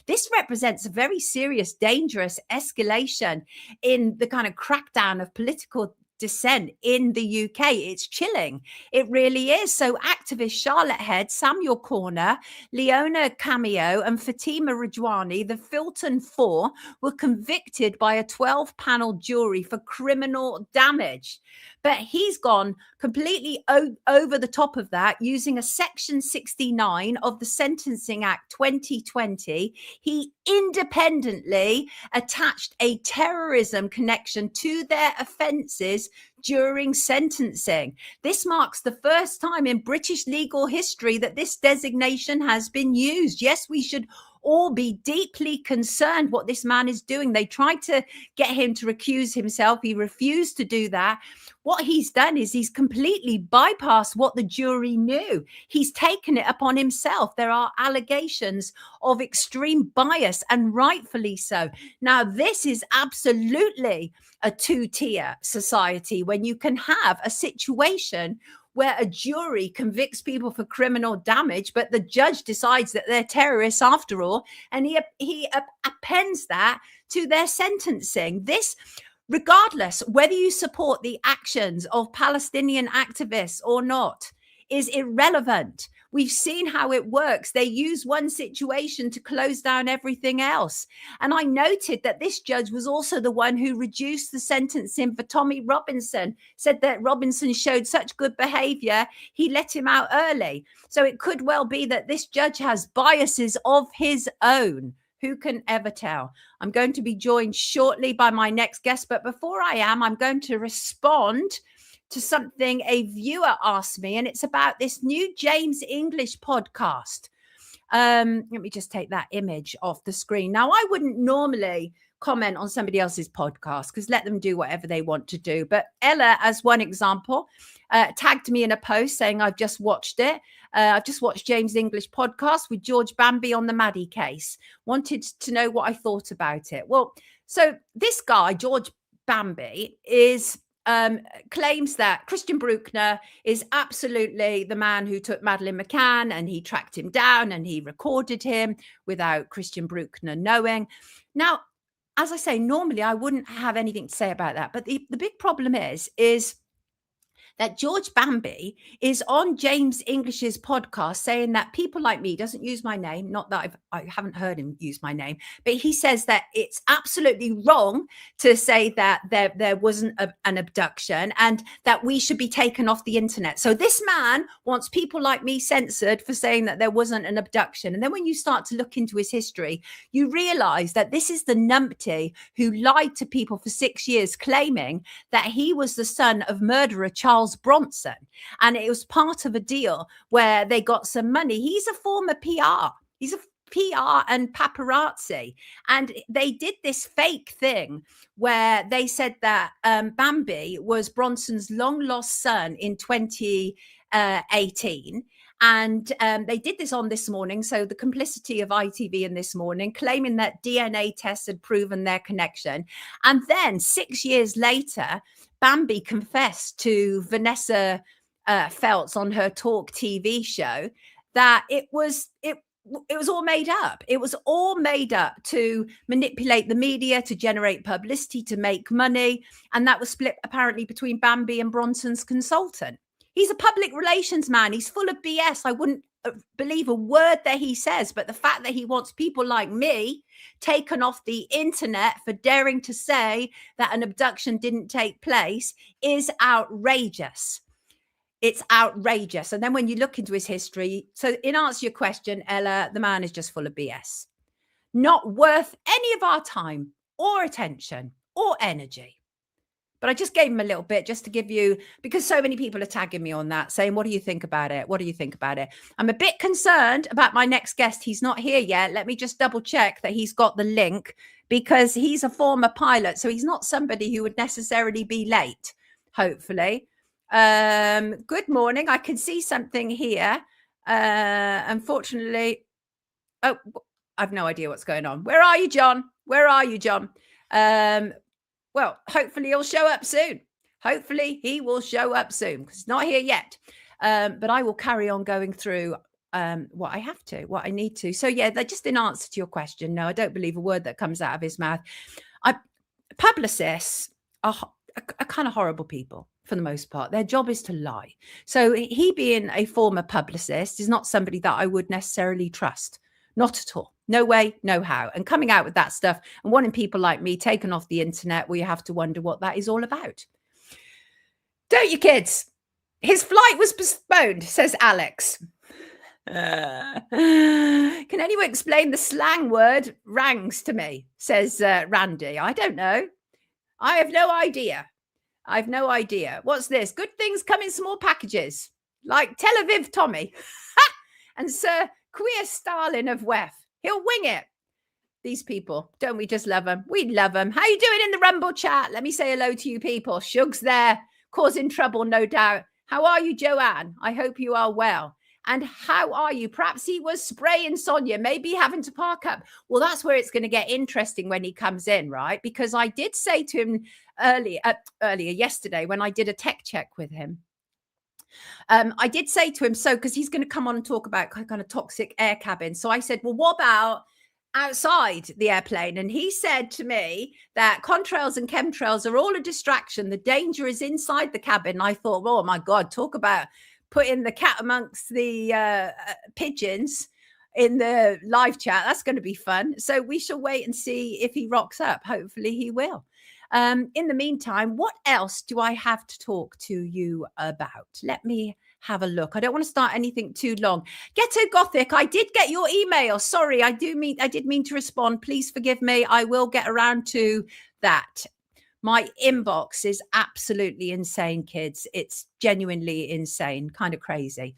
This represents a very serious, dangerous escalation in the kind of crackdown of political dissent in the UK. It's chilling. It really is. So activist Charlotte Head, Samuel Corner, Leona Cameo and Fatima Rajwani, the Filton Four, were convicted by a 12-panel jury for criminal damage. But he's gone completely over the top of that using a Section 69 of the Sentencing Act 2020. He independently attached a terrorism connection to their offences during sentencing. This marks the first time in British legal history that this designation has been used. Yes, we should all be deeply concerned what this man is doing. They tried to get him to recuse himself. He refused to do that. What he's done is he's completely bypassed what the jury knew. He's taken it upon himself. There are allegations of extreme bias, and rightfully so. Now, this is absolutely a two-tier society when you can have a situation where a jury convicts people for criminal damage, but the judge decides that they're terrorists after all, and he appends that to their sentencing. This, regardless whether you support the actions of Palestinian activists or not, is irrelevant. We've seen how it works. They use one situation to close down everything else. And I noted that this judge was also the one who reduced the sentencing for Tommy Robinson, said that Robinson showed such good behavior, he let him out early. So it could well be that this judge has biases of his own. Who can ever tell? I'm going to be joined shortly by my next guest. But before I am, I'm going to respond to something a viewer asked me, and it's about this new James English podcast. Let me just take that image off the screen. Now, I wouldn't normally comment on somebody else's podcast because let them do whatever they want to do. But Ella, as one example, tagged me in a post saying, I've just watched it. I've just watched James English podcast with George Bamber on the Maddie case. Wanted to know what I thought about it. Well, so this guy, George Bamber, is claims that Christian Brueckner is absolutely the man who took Madeleine McCann, and he tracked him down and he recorded him without Christian Brueckner knowing. Now, as I say, normally I wouldn't have anything to say about that. But the big problem is that George Bamber is on James English's podcast saying that people like me, doesn't use my name, not that I haven't heard him use my name, but he says that it's absolutely wrong to say that there wasn't an abduction and that we should be taken off the internet. So this man wants people like me censored for saying that there wasn't an abduction. And then when you start to look into his history, you realize that this is the numpty who lied to people for 6 years, claiming that he was the son of murderer Charles Bronson, and it was part of a deal where they got some money. He's a former PR. He's a PR and paparazzi, and they did this fake thing where they said that Bamber was Bronson's long lost son in 2018. And they did this on This Morning. So the complicity of ITV in This Morning, claiming that DNA tests had proven their connection. And then 6 years later, Bamber confessed to Vanessa Feltz on her Talk TV show that it was all made up. It was all made up to manipulate the media, to generate publicity, to make money. And that was split apparently between Bamber and Bronson's consultant. He's a public relations man. He's full of BS. I wouldn't believe a word that he says, but the fact that he wants people like me taken off the internet for daring to say that an abduction didn't take place is outrageous. It's outrageous. And then when you look into his history, so in answer to your question, Ella, the man is just full of BS. Not worth any of our time or attention or energy. But I just gave him a little bit just to give you, because so many people are tagging me on that, saying, what do you think about it? What do you think about it? I'm a bit concerned about my next guest. He's not here yet. Let me just double check that he's got the link, because he's a former pilot. So he's not somebody who would necessarily be late, hopefully. Good morning. I can see something here. Unfortunately, oh, I've no idea what's going on. Where are you, John? Where are you, John? Well, hopefully he'll show up soon. Hopefully he will show up soon, because he's not here yet. But I will carry on going through what I have to, what I need to. So, yeah, just in answer to your question, no, I don't believe a word that comes out of his mouth. Publicists are are kind of horrible people for the most part. Their job is to lie. So he, being a former publicist, is not somebody that I would necessarily trust. Not at all. No way, no how. And coming out with that stuff and wanting people like me taken off the internet, where you have to wonder what that is all about. Don't you, kids? His flight was postponed, says Alex. Can anyone explain the slang word rangs to me, says Randy. I don't know. I have no idea. I've no idea. What's this? Good things come in small packages, like Tel Aviv Tommy and Sir Queer Stalin of WEF. He'll wing it. These people, don't we just love them? We love them. How you doing in the Rumble chat? Let me say hello to you people. Shug's there, causing trouble, no doubt. How are you, Joanne? I hope you are well. And how are you? Perhaps he was spraying Sonia, maybe having to park up. Well, that's where it's going to get interesting when he comes in, right? Because I did say to him earlier yesterday when I did a tech check with him, I did say to him, so because he's going to come on and talk about kind of toxic air cabin. So I said, well, what about outside the airplane? And he said to me that contrails and chemtrails are all a distraction. The danger is inside the cabin. I thought, oh my God, talk about putting the cat amongst the pigeons in the live chat. That's going to be fun. So we shall wait and see if he rocks up. Hopefully he will. In the meantime, what else do I have to talk to you about? Let me have a look. I don't want to start anything too long. Ghetto Gothic, I did get your email. Sorry, I did mean to respond. Please forgive me. I will get around to that. My inbox is absolutely insane, kids. It's genuinely insane, kind of crazy.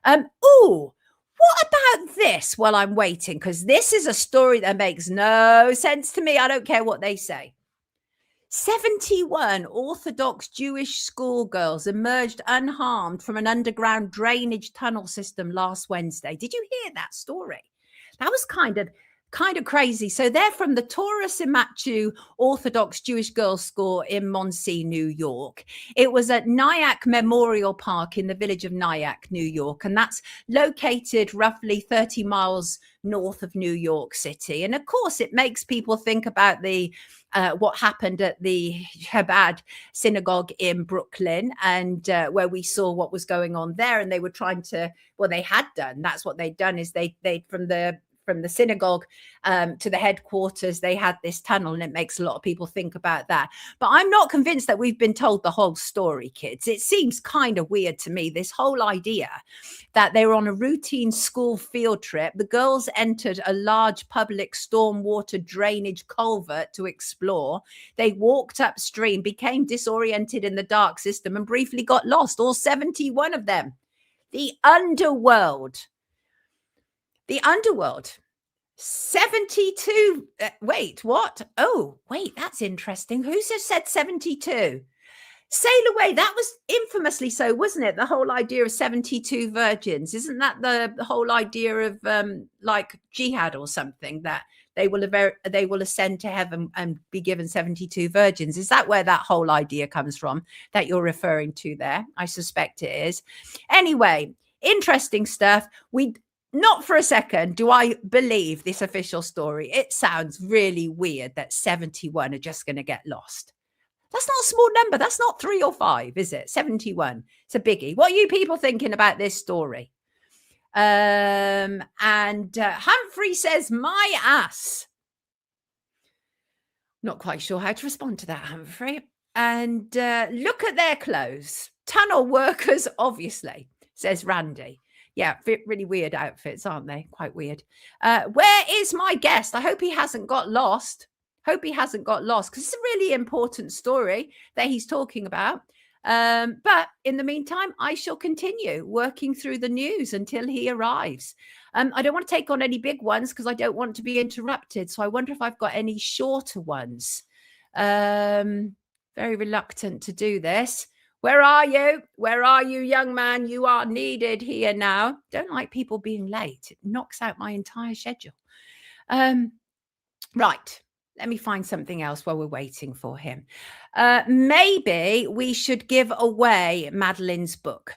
Oh, what about this while I'm waiting? Because this is a story that makes no sense to me. I don't care what they say. 71 Orthodox Jewish schoolgirls emerged unharmed from an underground drainage tunnel system last Wednesday. Did you hear that story? That was kind of crazy. So they're from the Torah Simatchu Orthodox Jewish Girls' School in Monsey, New York. It was at Nyack Memorial Park in the village of Nyack, New York, and that's located roughly 30 miles north of New York City. And of course, it makes people think about the what happened at the Chabad synagogue in Brooklyn, and where we saw what was going on there. And they were trying to, well, they had done, that's what they'd done, is they from the synagogue to the headquarters, they had this tunnel, and it makes a lot of people think about that. But I'm not convinced that we've been told the whole story, kids. It seems kind of weird to me, this whole idea that they were on a routine school field trip. The girls entered a large public stormwater drainage culvert to explore. They walked upstream, became disoriented in the dark system, and briefly got lost, all 71 of them. The underworld. 72. Wait, what? Oh, wait, that's interesting. Who said 72? Sail Away. That was infamously so, wasn't it? The whole idea of 72 virgins. Isn't that the whole idea of like jihad or something, that they will ascend to heaven and be given 72 virgins? Is that where that whole idea comes from that you're referring to there? I suspect it is. Anyway, interesting stuff. Not for a second do I believe this official story. It sounds really weird that 71 are just going to get lost. That's not a small number. That's not 3 or 5, is it? 71. It's a biggie. What are you people thinking about this story? And Humphrey says, my ass. Not quite sure how to respond to that, Humphrey. And look at their clothes. Tunnel workers, obviously, says Randy. Yeah, really weird outfits, aren't they? Quite weird. Where is my guest? I hope he hasn't got lost. Because it's a really important story that he's talking about. But in the meantime, I shall continue working through the news until he arrives. I don't want to take on any big ones because I don't want to be interrupted. So I wonder if I've got any shorter ones. Very reluctant to do this. Where are you? Where are you, young man? You are needed here now. Don't like people being late. It knocks out my entire schedule. Right. let me find something else while we're waiting for him. Maybe we should give away Madeleine's book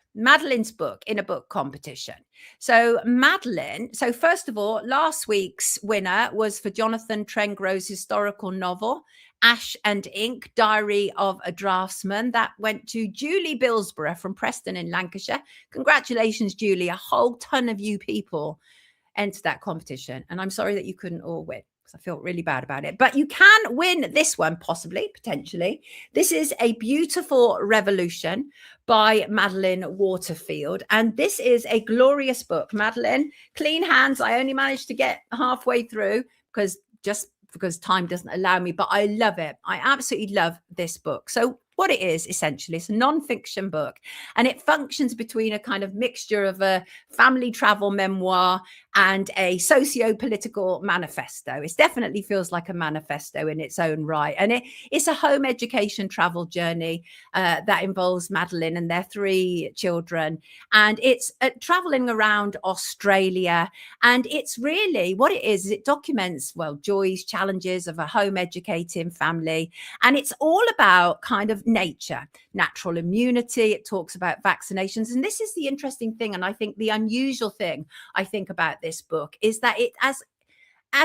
in a book competition. So Madeleine, so first of all, last week's winner was for Jonathan Trengro's historical novel, Ash and Ink, Diary of a Draftsman. That went to Julie Billsborough from Preston in Lancashire. Congratulations, Julie. A whole ton of you people entered that competition. And I'm sorry that you couldn't all win, because I feel really bad about it. But you can win this one, possibly, potentially. This is A Beautiful Revolution by Madeleine Waterfield. And this is a glorious book. Madeleine, clean hands. I only managed to get halfway through because time doesn't allow me, but I love it. I absolutely love this book. So what it is, essentially, it's a non-fiction book, and it functions between a kind of mixture of a family travel memoir and a socio-political manifesto. It definitely feels like a manifesto in its own right. And it's a home education travel journey that involves Madeleine and their 3 children. And it's traveling around Australia. And it's really what it is it documents, well, joys, challenges of a home educating family. And it's all about kind of nature, natural immunity. It talks about vaccinations. And this is the interesting thing. And I think the unusual thing I think about this book is that it, as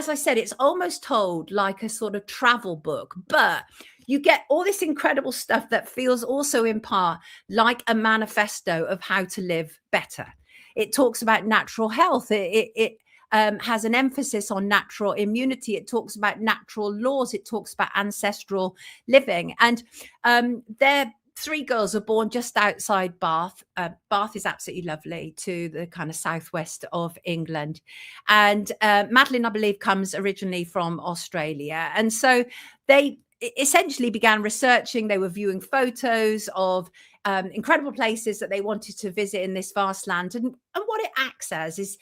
I said, it's almost told like a sort of travel book, but you get all this incredible stuff that feels also in part like a manifesto of how to live better. It talks about natural health. It has an emphasis on natural immunity. It talks about natural laws. It talks about ancestral living. And their 3 girls were born just outside Bath. Bath is absolutely lovely, to the kind of southwest of England. And Madeleine, I believe, comes originally from Australia. And so they essentially began researching. They were viewing photos of incredible places that they wanted to visit in this vast land. And what it acts as is,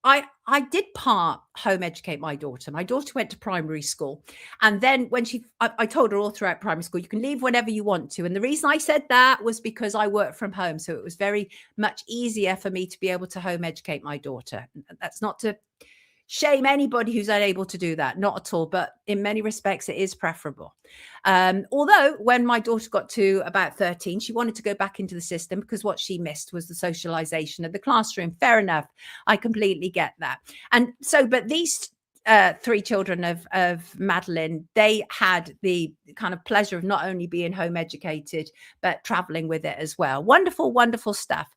I did part home educate my daughter. My daughter went to primary school. And then when I told her all throughout primary school, you can leave whenever you want to. And the reason I said that was because I work from home. So it was very much easier for me to be able to home educate my daughter. That's not to shame anybody who's unable to do that, not at all. But in many respects, it is preferable. Although when my daughter got to about 13, she wanted to go back into the system because what she missed was the socialization of the classroom. Fair enough. I completely get that. And so, but these 3 children of Madeleine, they had the kind of pleasure of not only being home educated, but traveling with it as well. Wonderful, wonderful stuff.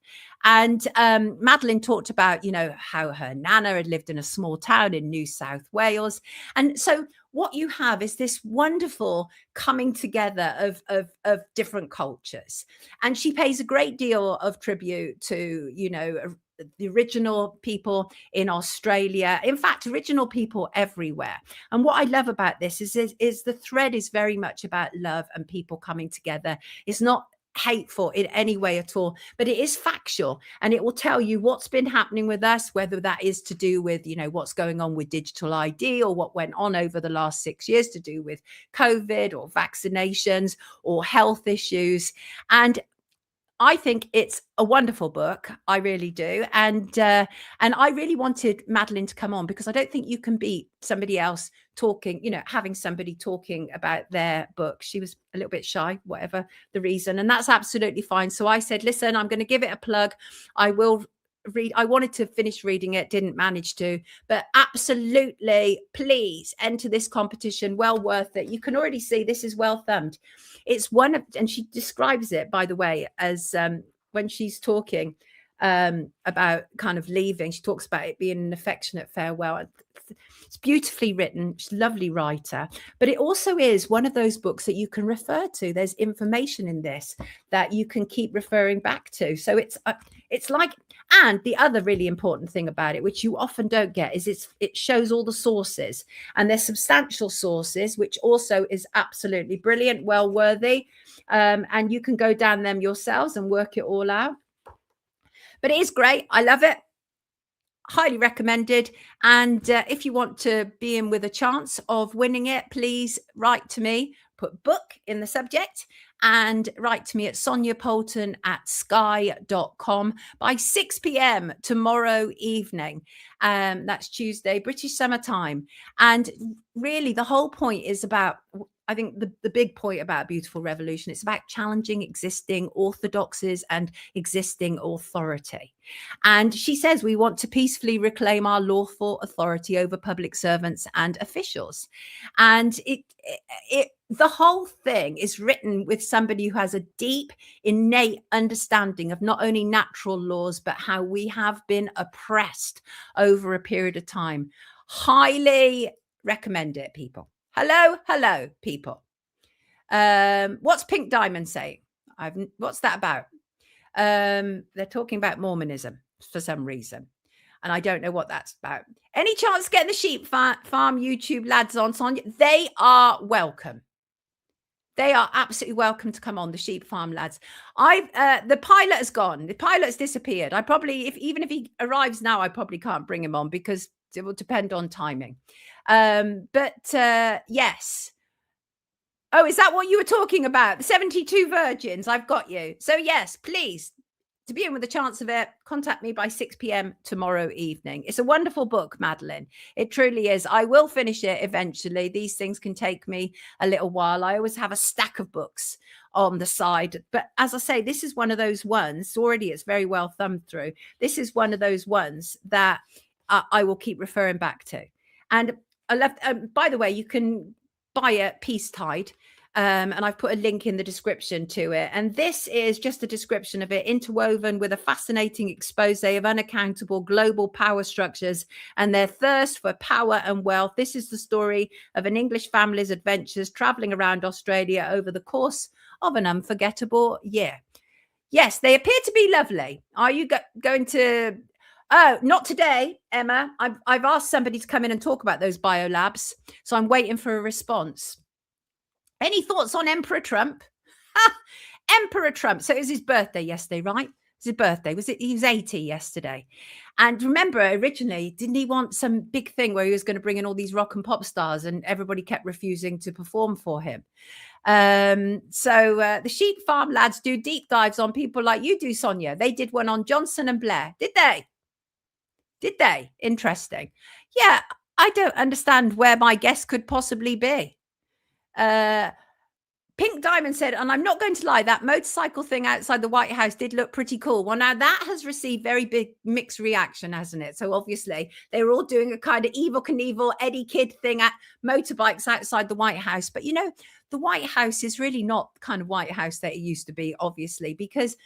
And Madeleine talked about, how her nana had lived in a small town in New South Wales. And so what you have is this wonderful coming together of different cultures. And she pays a great deal of tribute to, the original people in Australia, in fact, original people everywhere. And what I love about this is the thread is very much about love and people coming together. It's not hateful in any way at all, but it is factual, and it will tell you what's been happening with us, whether that is to do with what's going on with digital ID, or what went on over the last 6 years to do with COVID or vaccinations or health issues. And I think it's a wonderful book. I really do. And I really wanted Madeleine to come on because I don't think you can beat somebody else talking, having somebody talking about their book. She was a little bit shy, whatever the reason, and that's absolutely fine. So I said, listen, I'm going to give it a plug. I will read. I wanted to finish reading it, didn't manage to, but absolutely, please enter this competition. Well worth it. You can already see this is well thumbed. It's one of, and she describes it, by the way, as when she's talking about kind of leaving, she talks about it being an affectionate farewell. It's beautifully written. She's a lovely writer, but it also is one of those books that you can refer to. There's information in this that you can keep referring back to. So it's like, and the other really important thing about it, which you often don't get, is it shows all the sources, and there's substantial sources, which also is absolutely brilliant, well worthy. And you can go down them yourselves and work it all out. But it is great. I love it. Highly recommended. And if you want to be in with a chance of winning it, please write to me, put book in the subject, and write to me at soniapoulton@sky.com by 6 p.m. tomorrow evening. That's Tuesday, British summertime. And really, the whole point is about, I think the big point about Beautiful Revolution, it's about challenging existing orthodoxies and existing authority. And she says we want to peacefully reclaim our lawful authority over public servants and officials. And the whole thing is written with somebody who has a deep, innate understanding of not only natural laws, but how we have been oppressed over a period of time. Highly recommend it, people. Hello, people. What's Pink Diamond saying? What's that about? They're talking about Mormonism for some reason, and I don't know what that's about. Any chance getting the sheep farm YouTube lads on, Sonia? They are welcome. They are absolutely welcome to come on, the sheep farm lads. The pilot has gone. The pilot's disappeared. Even if he arrives now, I probably can't bring him on because it will depend on timing. Yes. Oh, is that what you were talking about? The 72 virgins. I've got you. So yes, please, to be in with a chance of it, contact me by 6 p.m. tomorrow evening. It's a wonderful book, Madeleine. It truly is. I will finish it eventually. These things can take me a little while. I always have a stack of books on the side. But as I say, this is one of those ones, already it's very well thumbed through. This is one of those ones that I will keep referring back to. And I left, by the way, you can buy it Peace Tide. And I've put a link in the description to it. And this is just a description of it, interwoven with a fascinating expose of unaccountable global power structures and their thirst for power and wealth. This is the story of an English family's adventures traveling around Australia over the course of an unforgettable year. Yes, they appear to be lovely. Are you going to... Oh, not today, Emma. I've asked somebody to come in and talk about those biolabs. So I'm waiting for a response. Any thoughts on Emperor Trump? Emperor Trump. So it was his birthday yesterday, right? It was his birthday. He was 80 yesterday. And remember, originally, didn't he want some big thing where he was going to bring in all these rock and pop stars and everybody kept refusing to perform for him? The sheep farm lads do deep dives on people like you do, Sonia. They did one on Johnson and Blair. Did they? Interesting. Yeah, I don't understand where my guess could possibly be. Pink Diamond said, and I'm not going to lie, that motorcycle thing outside the White House did look pretty cool. Well, now that has received very big mixed reaction, hasn't it? So obviously they were all doing a kind of Evel Knievel, Eddie Kidd thing at motorbikes outside the White House. But, you know, the White House is really not the kind of White House that it used to be, obviously, because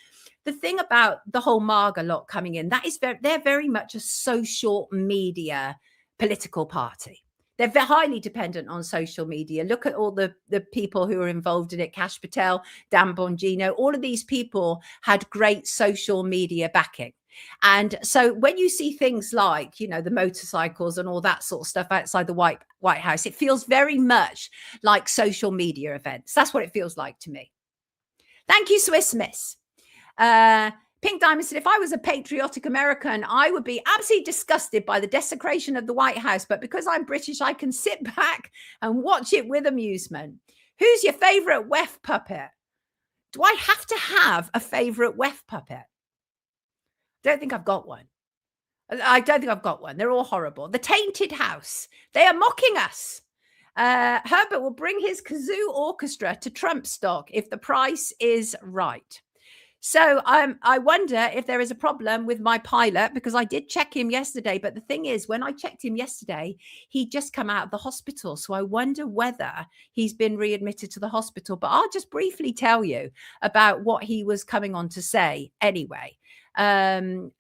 the thing about the whole MAGA lot coming in, they're very much a social media political party. They're highly dependent on social media. Look at all the people who are involved in it. Kash Patel, Dan Bongino, all of these people had great social media backing. And so when you see things like, you know, the motorcycles and all that sort of stuff outside the White House, it feels very much like social media events. That's what it feels like to me. Thank you, Swiss Miss. Pink Diamond said, if I was a patriotic American, I would be absolutely disgusted by the desecration of the White House. But because I'm British, I can sit back and watch it with amusement. Who's your favorite WEF puppet? Do I have to have a favorite WEF puppet? Don't think I've got one. I don't think I've got one. They're all horrible. The Tainted House. They are mocking us. Herbert will bring his kazoo orchestra to Trump stock if the price is right. So I wonder if there is a problem with my pilot, because I did check him yesterday. But the thing is, when I checked him yesterday, he'd just come out of the hospital. So I wonder whether he's been readmitted to the hospital. But I'll just briefly tell you about what he was coming on to say anyway. Hopefully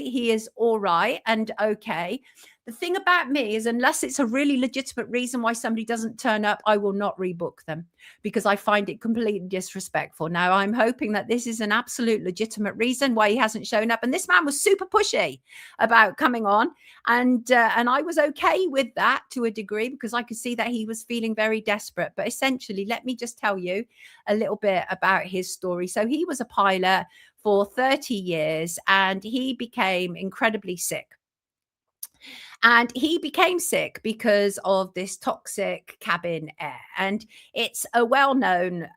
he is all right and okay. The thing about me is, unless it's a really legitimate reason why somebody doesn't turn up, I will not rebook them because I find it completely disrespectful. Now, I'm hoping that this is an absolute legitimate reason why he hasn't shown up. And this man was super pushy about coming on. And I was okay with that to a degree because I could see that he was feeling very desperate. But essentially, let me just tell you a little bit about his story. So he was a pilot for 30 years and he became incredibly sick. And he became sick because of this toxic cabin air. And it's a well-known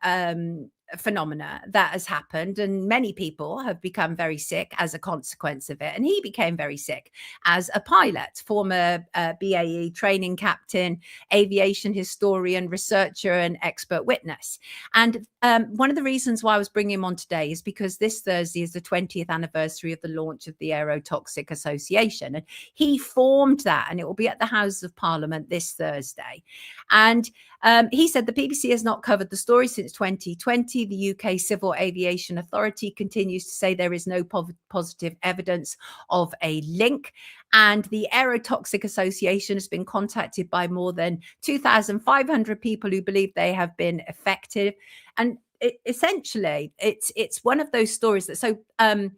phenomena that has happened, and many people have become very sick as a consequence of it. And he became very sick as a pilot, former BAE training captain, aviation historian, researcher, and expert witness. And one of the reasons why I was bringing him on today is because this Thursday is the 20th anniversary of the launch of the Aerotoxic Association, and he formed that, and it will be at the Houses of Parliament this Thursday. And he said the BBC has not covered the story since 2020. The UK Civil Aviation Authority continues to say there is no positive evidence of a link. And the Aerotoxic Association has been contacted by more than 2,500 people who believe they have been affected. And essentially, it's one of those stories that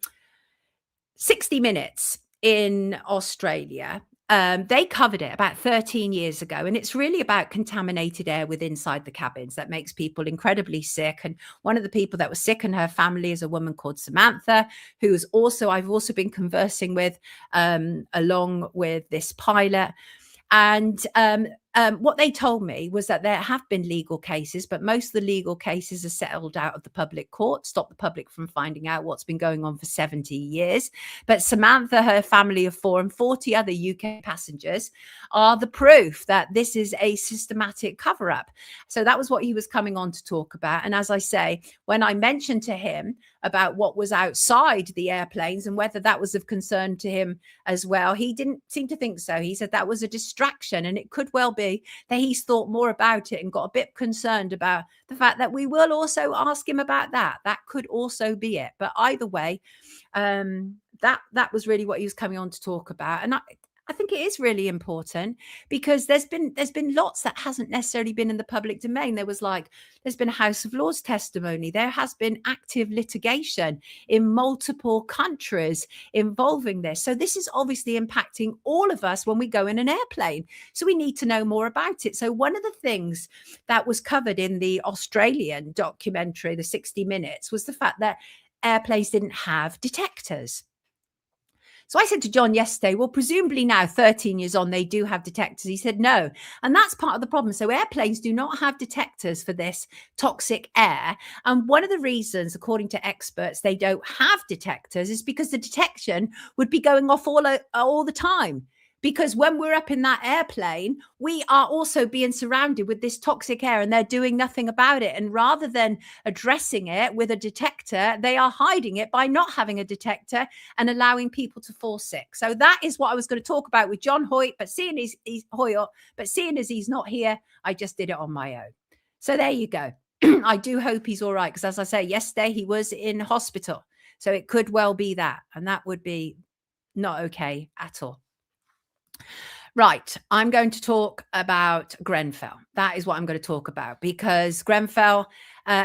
60 Minutes in Australia, they covered it about 13 years ago, and it's really about contaminated air inside the cabins that makes people incredibly sick. And one of the people that was sick and her family is a woman called Samantha, who's I've also been conversing with along with this pilot. And what they told me was that there have been legal cases, but most of the legal cases are settled out of the public court, stop the public from finding out what's been going on for 70 years. But Samantha, her family of 4, and 40 other UK passengers are the proof that this is a systematic cover-up. So that was what he was coming on to talk about. And as I say, when I mentioned to him about what was outside the airplanes and whether that was of concern to him as well, he didn't seem to think so. He said that was a distraction, and it could well be that he's thought more about it and got a bit concerned about the fact that we will also ask him about that. That could also be it. But either way, that was really what he was coming on to talk about. And I think it is really important because there's been lots that hasn't necessarily been in the public domain. There's been a House of Lords testimony. There has been active litigation in multiple countries involving this. So this is obviously impacting all of us when we go in an airplane. So we need to know more about it. So one of the things that was covered in the Australian documentary, the 60 Minutes, was the fact that airplanes didn't have detectors. So I said to John yesterday, well, presumably now 13 years on, they do have detectors. He said no. And that's part of the problem. So airplanes do not have detectors for this toxic air. And one of the reasons, according to experts, they don't have detectors is because the detection would be going off all the time. Because when we're up in that airplane, we are also being surrounded with this toxic air and they're doing nothing about it. And rather than addressing it with a detector, they are hiding it by not having a detector and allowing people to fall sick. So that is what I was going to talk about with John Hoyt. But seeing as he's not here, I just did it on my own. So there you go. I do hope he's all right. Because as I say, yesterday he was in hospital. So it could well be that. And that would be not okay at all. Right, I'm going to talk about Grenfell. That is what I'm going to talk about because Grenfell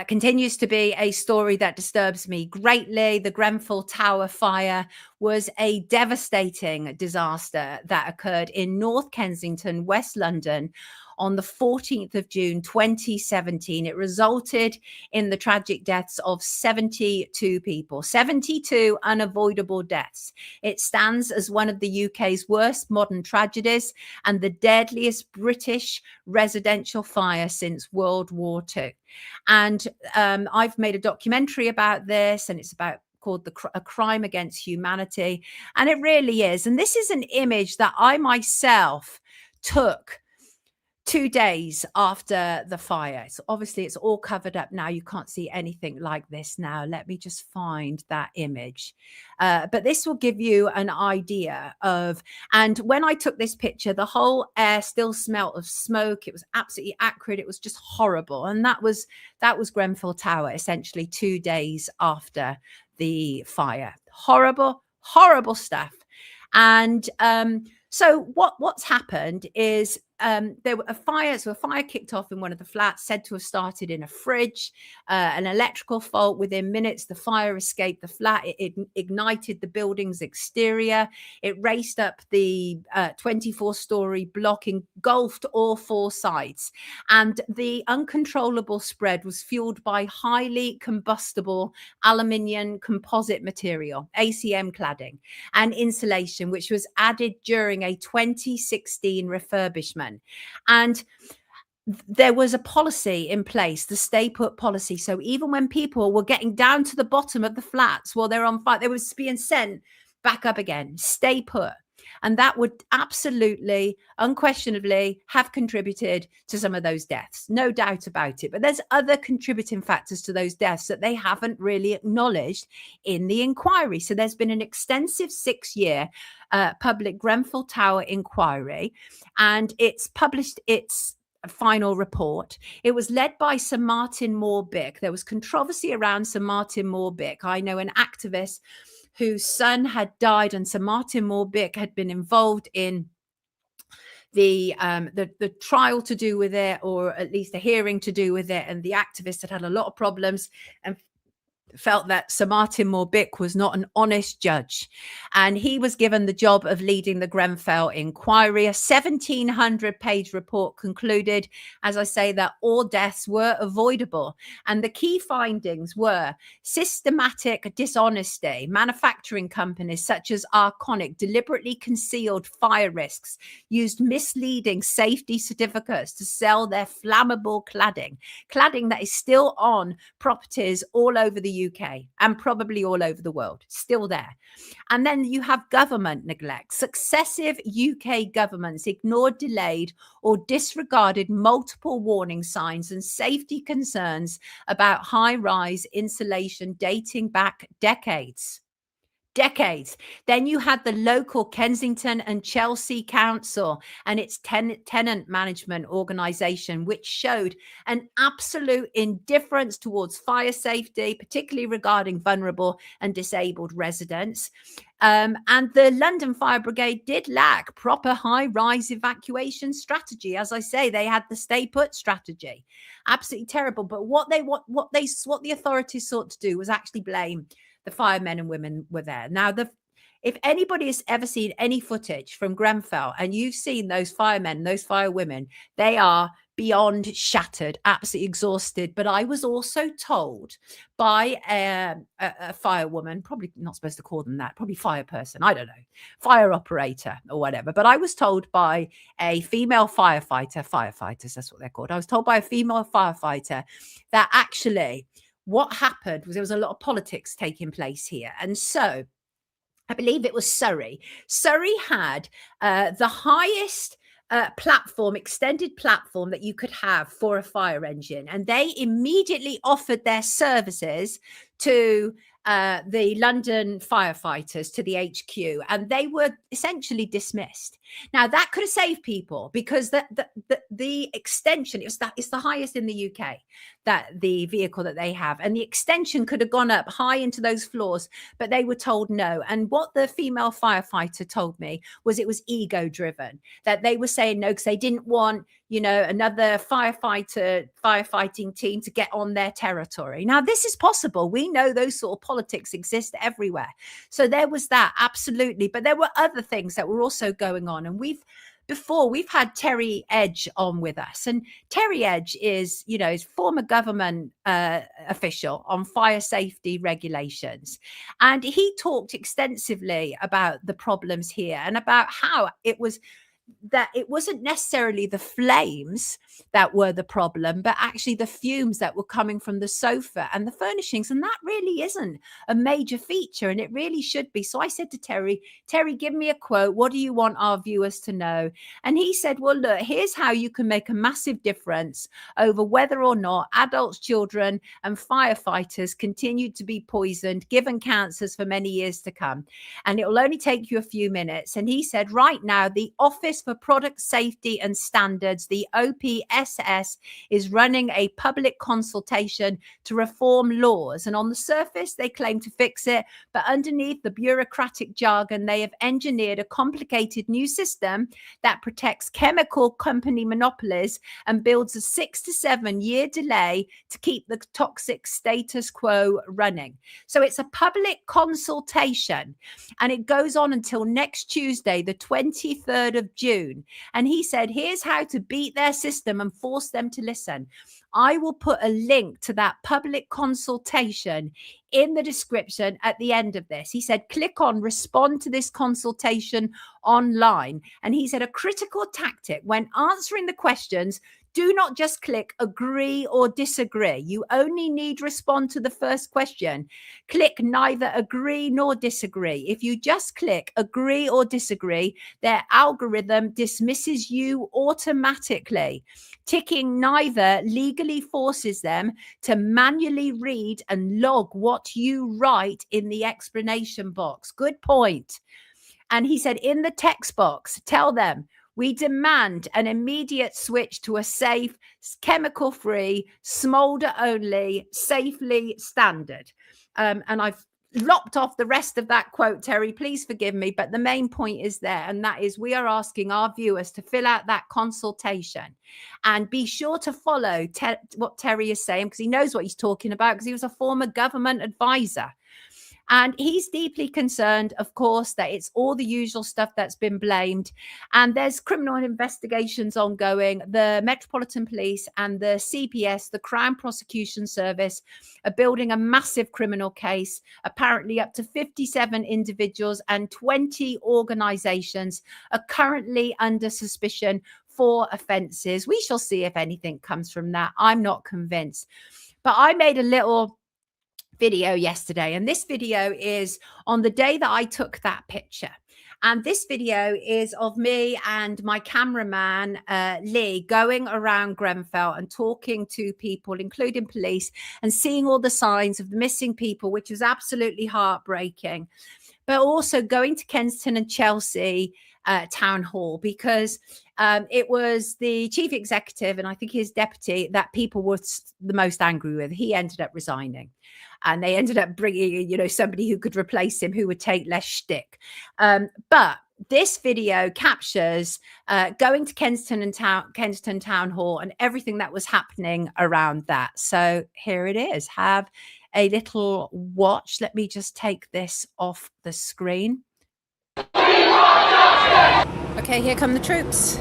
continues to be a story that disturbs me greatly. The Grenfell Tower fire was a devastating disaster that occurred in North Kensington, West London, on the 14th of June, 2017. It resulted in the tragic deaths of 72 people, 72 unavoidable deaths. It stands as one of the UK's worst modern tragedies and the deadliest British residential fire since World War II. And I've made a documentary about this, and it's called A Crime Against Humanity. And it really is. And this is an image that I myself took 2 days after the fire. So obviously it's all covered up now. You can't see anything like this now. Let me just find that image. But this will give you an idea of, and when I took this picture, the whole air still smelled of smoke. It was absolutely acrid. It was just horrible. And that was Grenfell Tower, essentially 2 days after the fire. Horrible, horrible stuff. And so what's happened is there were a fire. So a fire kicked off in one of the flats, said to have started in a fridge, an electrical fault. Within minutes, the fire escaped the flat. It ignited the building's exterior. It raced up the 24-story block, engulfed all 4 sides. And the uncontrollable spread was fueled by highly combustible aluminium composite material, ACM cladding, and insulation, which was added during a 2016 refurbishment. And there was a policy in place, the stay put policy. So even when people were getting down to the bottom of the flats while they're on fire, they was being sent back up again, stay put. And that would absolutely, unquestionably have contributed to some of those deaths. No doubt about it. But there's other contributing factors to those deaths that they haven't really acknowledged in the inquiry. So there's been an extensive 6-year public Grenfell Tower inquiry, and it's published its final report. It was led by Sir Martin Moore-Bick. There was controversy around Sir Martin Moore-Bick. I know an activist whose son had died, and Sir Martin Moore-Bick had been involved in the trial to do with it, or at least a hearing to do with it. And the activist had a lot of problems and felt that Sir Martin Moore-Bick was not an honest judge. And he was given the job of leading the Grenfell inquiry. A 1,700-page report concluded, as I say, that all deaths were avoidable. And the key findings were systematic dishonesty. Manufacturing companies such as Arconic deliberately concealed fire risks, used misleading safety certificates to sell their flammable cladding that is still on properties all over the UK and probably all over the world, still there. And then you have government neglect. Successive UK governments ignored, delayed, or disregarded multiple warning signs and safety concerns about high-rise insulation dating back decades. Then you had the local Kensington and Chelsea Council and its tenant management organisation, which showed an absolute indifference towards fire safety, particularly regarding vulnerable and disabled residents. And the London Fire Brigade did lack proper high-rise evacuation strategy. As I say, they had the stay put strategy. Absolutely terrible. But what the authorities sought to do was actually blame the firemen and women were there. Now, if anybody has ever seen any footage from Grenfell and you've seen those firemen, those firewomen, they are beyond shattered, absolutely exhausted. But I was also told by a firewoman, probably not supposed to call them that, probably fire person, I don't know, fire operator or whatever. But I was told by a female firefighters, that's what they're called. I was told by a female firefighter that actually what happened was there was a lot of politics taking place here. And so I believe it was Surrey. Surrey had the highest extended platform that you could have for a fire engine. And they immediately offered their services to the London firefighters, to the HQ, and they were essentially dismissed. Now that could have saved people, because the extension, it's the highest in the UK, that the vehicle that they have, and the extension could have gone up high into those floors, but they were told no. And what the female firefighter told me was it was ego driven, that they were saying no because they didn't want, another firefighting team to get on their territory. Now, this is possible. We know those sort of politics exist everywhere. So there was that, absolutely. But there were other things that were also going on. And we've had Terry Edge on with us. And Terry Edge is, former government official on fire safety regulations. And he talked extensively about the problems here and about how it wasn't necessarily the flames that were the problem, but actually the fumes that were coming from the sofa and the furnishings. And that really isn't a major feature, and it really should be. So I said to Terry, give me a quote. What do you want our viewers to know? And he said, well, look, here's how you can make a massive difference over whether or not adults, children, and firefighters continue to be poisoned, given cancers for many years to come. And it will only take you a few minutes. And he said, right now, the office Office for Product Safety and Standards, the OPSS, is running a public consultation to reform laws. And on the surface, they claim to fix it, but underneath the bureaucratic jargon, they have engineered a complicated new system that protects chemical company monopolies and builds a 6 to 7 year delay to keep the toxic status quo running. So it's a public consultation, and it goes on until next Tuesday, the 23rd of June. And he said, here's how to beat their system and force them to listen. I will put a link to that public consultation in the description at the end of this. He said, click on respond to this consultation online. And he said, a critical tactic when answering the questions, do not just click agree or disagree. You only need respond to the first question. Click neither agree nor disagree. If you just click agree or disagree, their algorithm dismisses you automatically. Ticking neither legally forces them to manually read and log what you write in the explanation box. Good point. And he said, in the text box, tell them, we demand an immediate switch to a safe, chemical-free, smolder-only, safely standard. And I've lopped off the rest of that quote, Terry. Please forgive me, but the main point is there, and that is we are asking our viewers to fill out that consultation and be sure to follow what Terry is saying, because he knows what he's talking about, because he was a former government advisor. And he's deeply concerned, of course, that it's all the usual stuff that's been blamed. And there's criminal investigations ongoing. The Metropolitan Police and the CPS, the Crown Prosecution Service, are building a massive criminal case. Apparently up to 57 individuals and 20 organizations are currently under suspicion for offences. We shall see if anything comes from that. I'm not convinced. But I made a little video yesterday, and this video is on the day that I took that picture. And this video is of me and my cameraman, Lee, going around Grenfell and talking to people, including police, and seeing all the signs of the missing people, which was absolutely heartbreaking. But also going to Kensington and Chelsea Town Hall, because it was the chief executive and I think his deputy that people were the most angry with. He ended up resigning. And they ended up bringing in, somebody who could replace him, who would take less shtick. But this video captures going to Kensington Town Hall and everything that was happening around that. So here it is. Have a little watch. Let me just take this off the screen. Okay, here come the troops.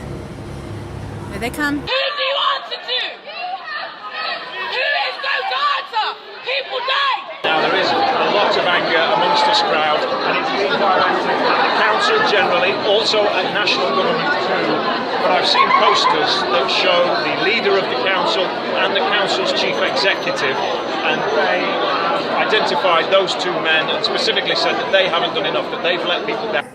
Here they come. Who do you answer to? Who is going to answer? People die. Now there is a lot of anger amongst this crowd, and it's being directed at the council generally, also at national government too. But I've seen posters that show the leader of the council and the council's chief executive, and they have identified those two men and specifically said that they haven't done enough, that they've let people down.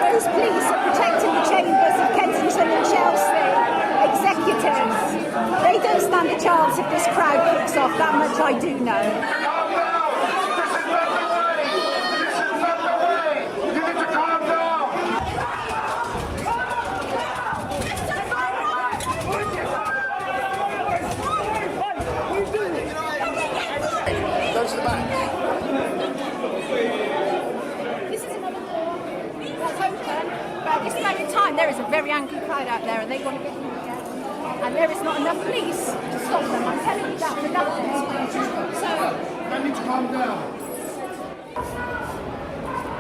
Those police are protecting the chambers of Kensington and Chelsea executives. They don't stand a chance if this crowd kicks off. That much I do know. There is a very angry crowd out there and they want to get in again. And there is not enough police to stop them. I'm telling you that for nothing. So, I need to calm down.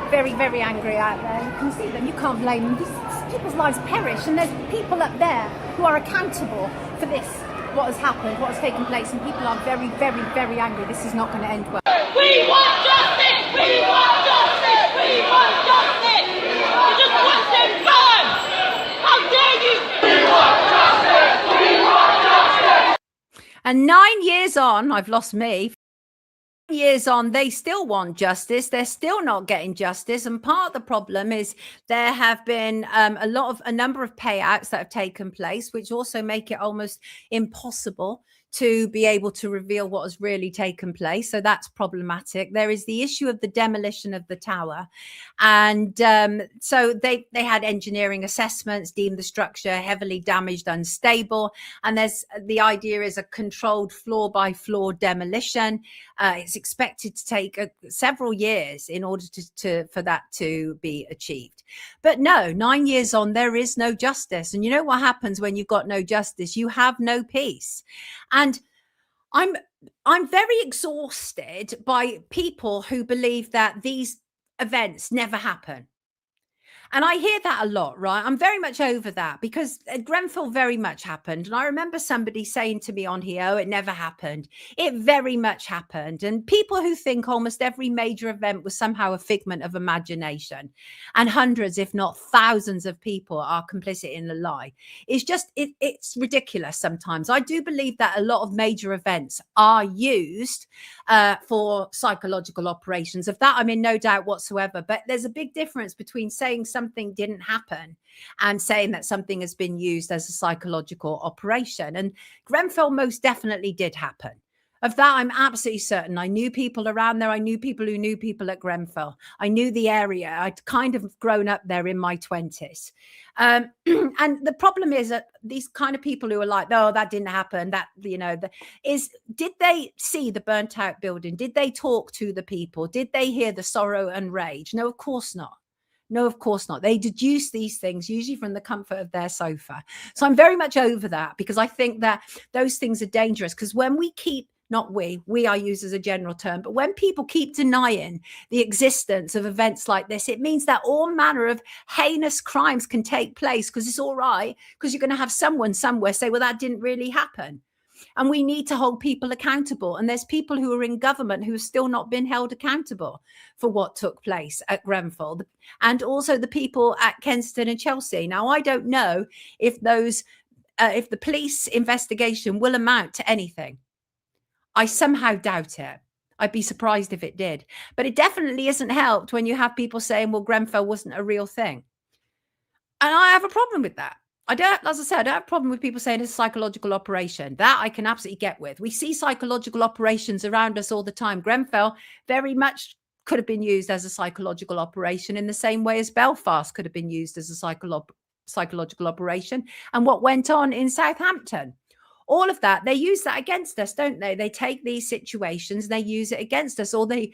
Very, very angry out there. You can see them. You can't blame them. These people's lives perish, and there's people up there who are accountable for this, what has happened, what has taken place, and people are very, very, very angry. This is not going to end well. We want justice! We want justice! We want justice! You just want them burned! How dare you! We want justice! We want justice! And 9 years on, I've lost me. Years on, they still want justice. They're still not getting justice, and part of the problem is there have been a number of payouts that have taken place, which also make it almost impossible to be able to reveal what has really taken place. So that's problematic. There is the issue of the demolition of the tower. And so they had engineering assessments, deemed the structure heavily damaged, unstable. And there's the idea is a controlled floor by floor demolition. It's expected to take several years in order for that to be achieved. But no, 9 years on, there is no justice. And you know what happens when you've got no justice? You have no peace. And I'm very exhausted by people who believe that these events never happen. And I hear that a lot, right? I'm very much over that, because Grenfell very much happened. And I remember somebody saying to me on here, oh, it never happened. It very much happened. And people who think almost every major event was somehow a figment of imagination, and hundreds, if not thousands of people are complicit in the lie. It's just, it's ridiculous sometimes. I do believe that a lot of major events are used for psychological operations. Of that, I'm in no doubt whatsoever. But there's a big difference between saying something didn't happen and saying that something has been used as a psychological operation. And Grenfell most definitely did happen. Of that, I'm absolutely certain. I knew people around there. I knew people who knew people at Grenfell. I knew the area. I'd kind of grown up there in my 20s. And the problem is that these kind of people who are like, oh, that didn't happen, that, you know, did they see the burnt out building? Did they talk to the people? Did they hear the sorrow and rage? No, of course not. No, of course not. They deduce these things usually from the comfort of their sofa. So I'm very much over that, because I think that those things are dangerous, because when we keep, not we are used as a general term, but when people keep denying the existence of events like this, it means that all manner of heinous crimes can take place, because it's all right, because you're going to have someone somewhere say, well, that didn't really happen. And we need to hold people accountable. And there's people who are in government who have still not been held accountable for what took place at Grenfell, and also the people at Kensington and Chelsea. Now, I don't know if if the police investigation will amount to anything. I somehow doubt it. I'd be surprised if it did. But it definitely isn't helped when you have people saying, well, Grenfell wasn't a real thing. And I have a problem with that. As I said, I don't have a problem with people saying it's a psychological operation. That I can absolutely get with. We see psychological operations around us all the time. Grenfell very much could have been used as a psychological operation, in the same way as Belfast could have been used as a psychological operation. And what went on in Southampton. All of that, they use that against us, don't they? They take these situations, they use it against us, or they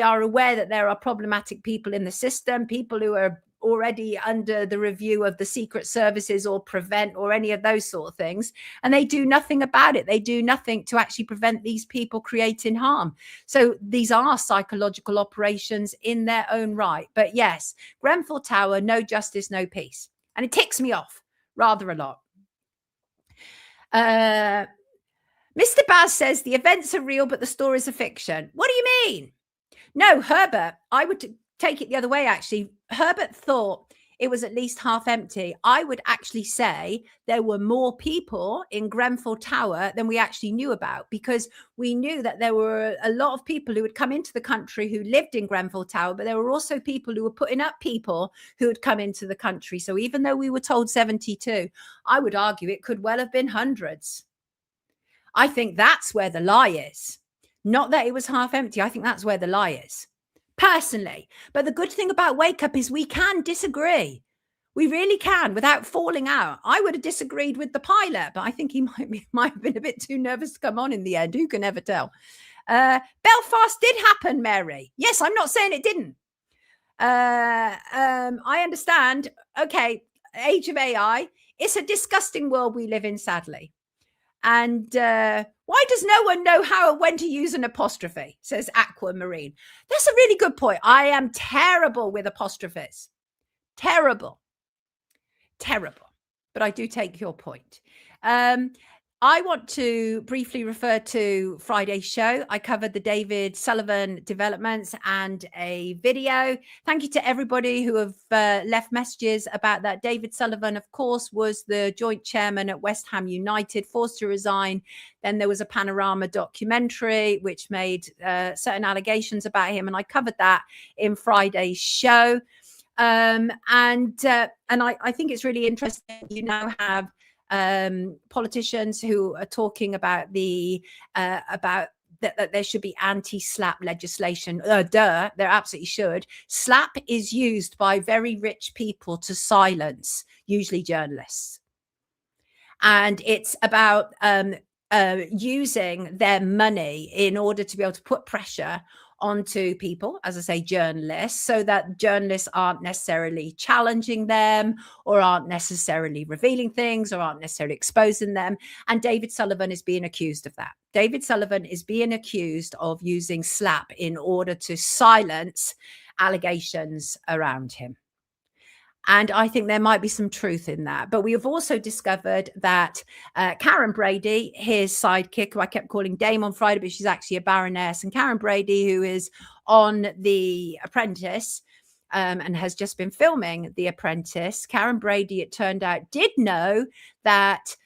are aware that there are problematic people in the system, people who are already under the review of the secret services or prevent or any of those sort of things, and they do nothing about it. They do nothing to actually prevent these people creating harm. So these are psychological operations in their own right. But yes, Grenfell Tower, no justice, no peace. And it ticks me off rather a lot. Mr. Baz says the events are real, but the stories are fiction. What do you mean? No, Herbert, I would take it the other way, actually. Herbert thought it was at least half empty. I would actually say there were more people in Grenfell Tower than we actually knew about, because we knew that there were a lot of people who had come into the country who lived in Grenfell Tower, but there were also people who were putting up people who had come into the country. So even though we were told 72, I would argue it could well have been hundreds. I think that's where the lie is. Not that it was half empty. I think that's where the lie is. Personally. But the good thing about Wake Up is we can disagree. We really can, without falling out. I would have disagreed with the pilot, but I think he might have been a bit too nervous to come on in the end. Who can ever tell? Belfast did happen, Mary. Yes, I'm not saying it didn't. I understand. Okay, age of AI. It's a disgusting world we live in, sadly. And why does no one know how or when to use an apostrophe, says Aquamarine. That's a really good point. I am terrible with apostrophes. Terrible. But I do take your point. I want to briefly refer to Friday's show. I covered the David Sullivan developments and a video. Thank you to everybody who have left messages about that. David Sullivan, of course, was the joint chairman at West Ham United, forced to resign. Then there was a Panorama documentary which made certain allegations about him, and I covered that in Friday's show. And I think it's really interesting. You now have politicians who are talking about that there should be anti-slap legislation. There absolutely should. Slap is used by very rich people to silence, usually journalists. And it's about using their money in order to be able to put pressure onto people, as I say, journalists, so that journalists aren't necessarily challenging them or aren't necessarily revealing things or aren't necessarily exposing them. And David Sullivan is being accused of that. David Sullivan is being accused of using slap in order to silence allegations around him. And I think there might be some truth in that. But we have also discovered that Karen Brady, his sidekick, who I kept calling Dame on Friday, but she's actually a Baroness, and Karen Brady, who is on The Apprentice and has just been filming The Apprentice. Karen Brady, it turned out, did know that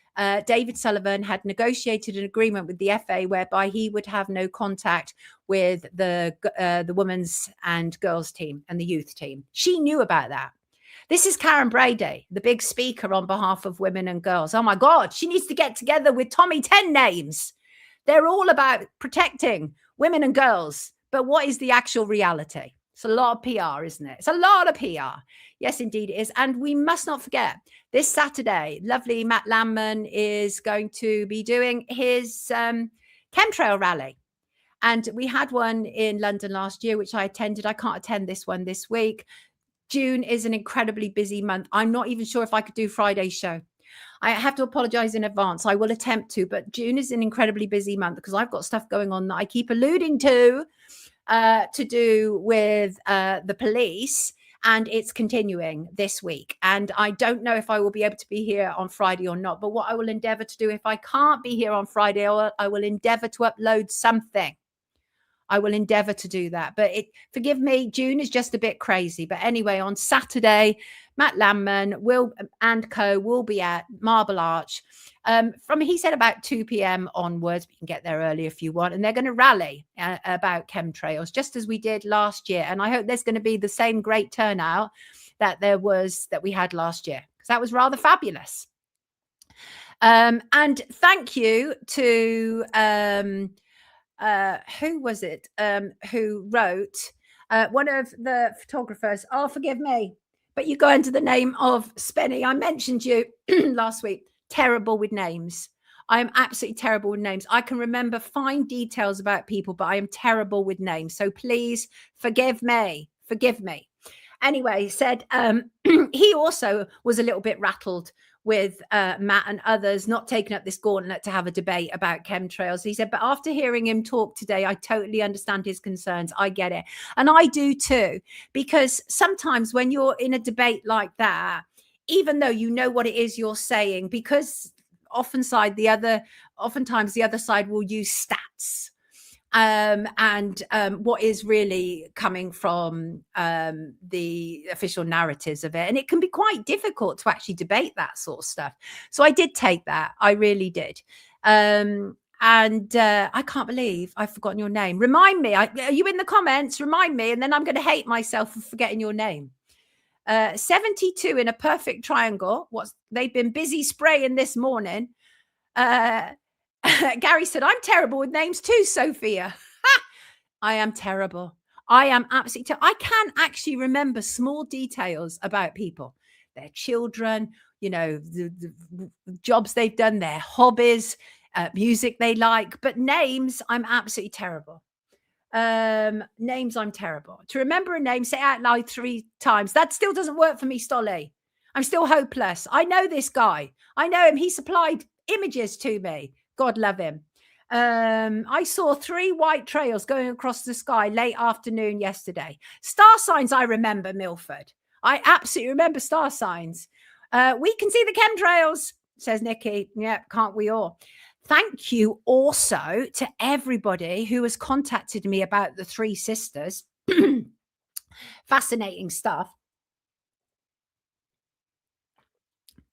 David Sullivan had negotiated an agreement with the FA whereby he would have no contact with the women's and girls team and the youth team. She knew about that. This is Karen Brady, the big speaker on behalf of women and girls. Oh my God, she needs to get together with Tommy 10 Names. They're all about protecting women and girls. But what is the actual reality? It's a lot of PR, isn't it? It's a lot of PR. Yes, indeed it is. And we must not forget, this Saturday, lovely Matt Landman is going to be doing his chemtrail rally. And we had one in London last year, which I attended. I can't attend this one this week. June is an incredibly busy month. I'm not even sure if I could do Friday's show. I have to apologize in advance. I will attempt to, but June is an incredibly busy month because I've got stuff going on that I keep alluding to do with the police, and it's continuing this week. And I don't know if I will be able to be here on Friday or not, but what I will endeavor to do, if I can't be here on Friday, I will endeavor to upload something. I will endeavor to do that. But forgive me, June is just a bit crazy. But anyway, on Saturday, Matt Landman and co will be at Marble Arch he said about 2 p.m. onwards. We can get there early if you want. And they're going to rally about chemtrails, just as we did last year. And I hope there's going to be the same great turnout that we had last year, because that was rather fabulous. And thank you to who was it who wrote, one of the photographers. Oh, forgive me, but you go under the name of Spenny. I mentioned you last week. Terrible with names. I am absolutely terrible with names. I can remember fine details about people, but I am terrible with names. So please forgive me. Forgive me. Anyway, he said he also was a little bit rattled with Matt and others not taking up this gauntlet to have a debate about chemtrails. He said, but after hearing him talk today, I totally understand his concerns. I get it. And I do too, because sometimes when you're in a debate like that, even though you know what it is you're saying, because oftentimes the other side will use stats and what is really coming from the official narratives of it. And it can be quite difficult to actually debate that sort of stuff. So I did take that. I really did. And I can't believe I've forgotten your name. Remind me. Are you in the comments? Remind me. And then I'm going to hate myself for forgetting your name. 72 in a perfect triangle. They've been busy spraying this morning. Gary said, I'm terrible with names too, Sophia. I am terrible. I am absolutely I can actually remember small details about people, their children, the jobs they've done, their hobbies, music they like, but names, I'm absolutely terrible. Names, I'm terrible. To remember a name, say it out loud 3 times. That still doesn't work for me, Stolly. I'm still hopeless. I know this guy. I know him. He supplied images to me. God love him. I saw 3 white trails going across the sky late afternoon yesterday. Star signs, I remember, Milford. I absolutely remember star signs. We can see the chemtrails, says Nikki. Yep, can't we all? Thank you also to everybody who has contacted me about the 3 sisters. Fascinating stuff.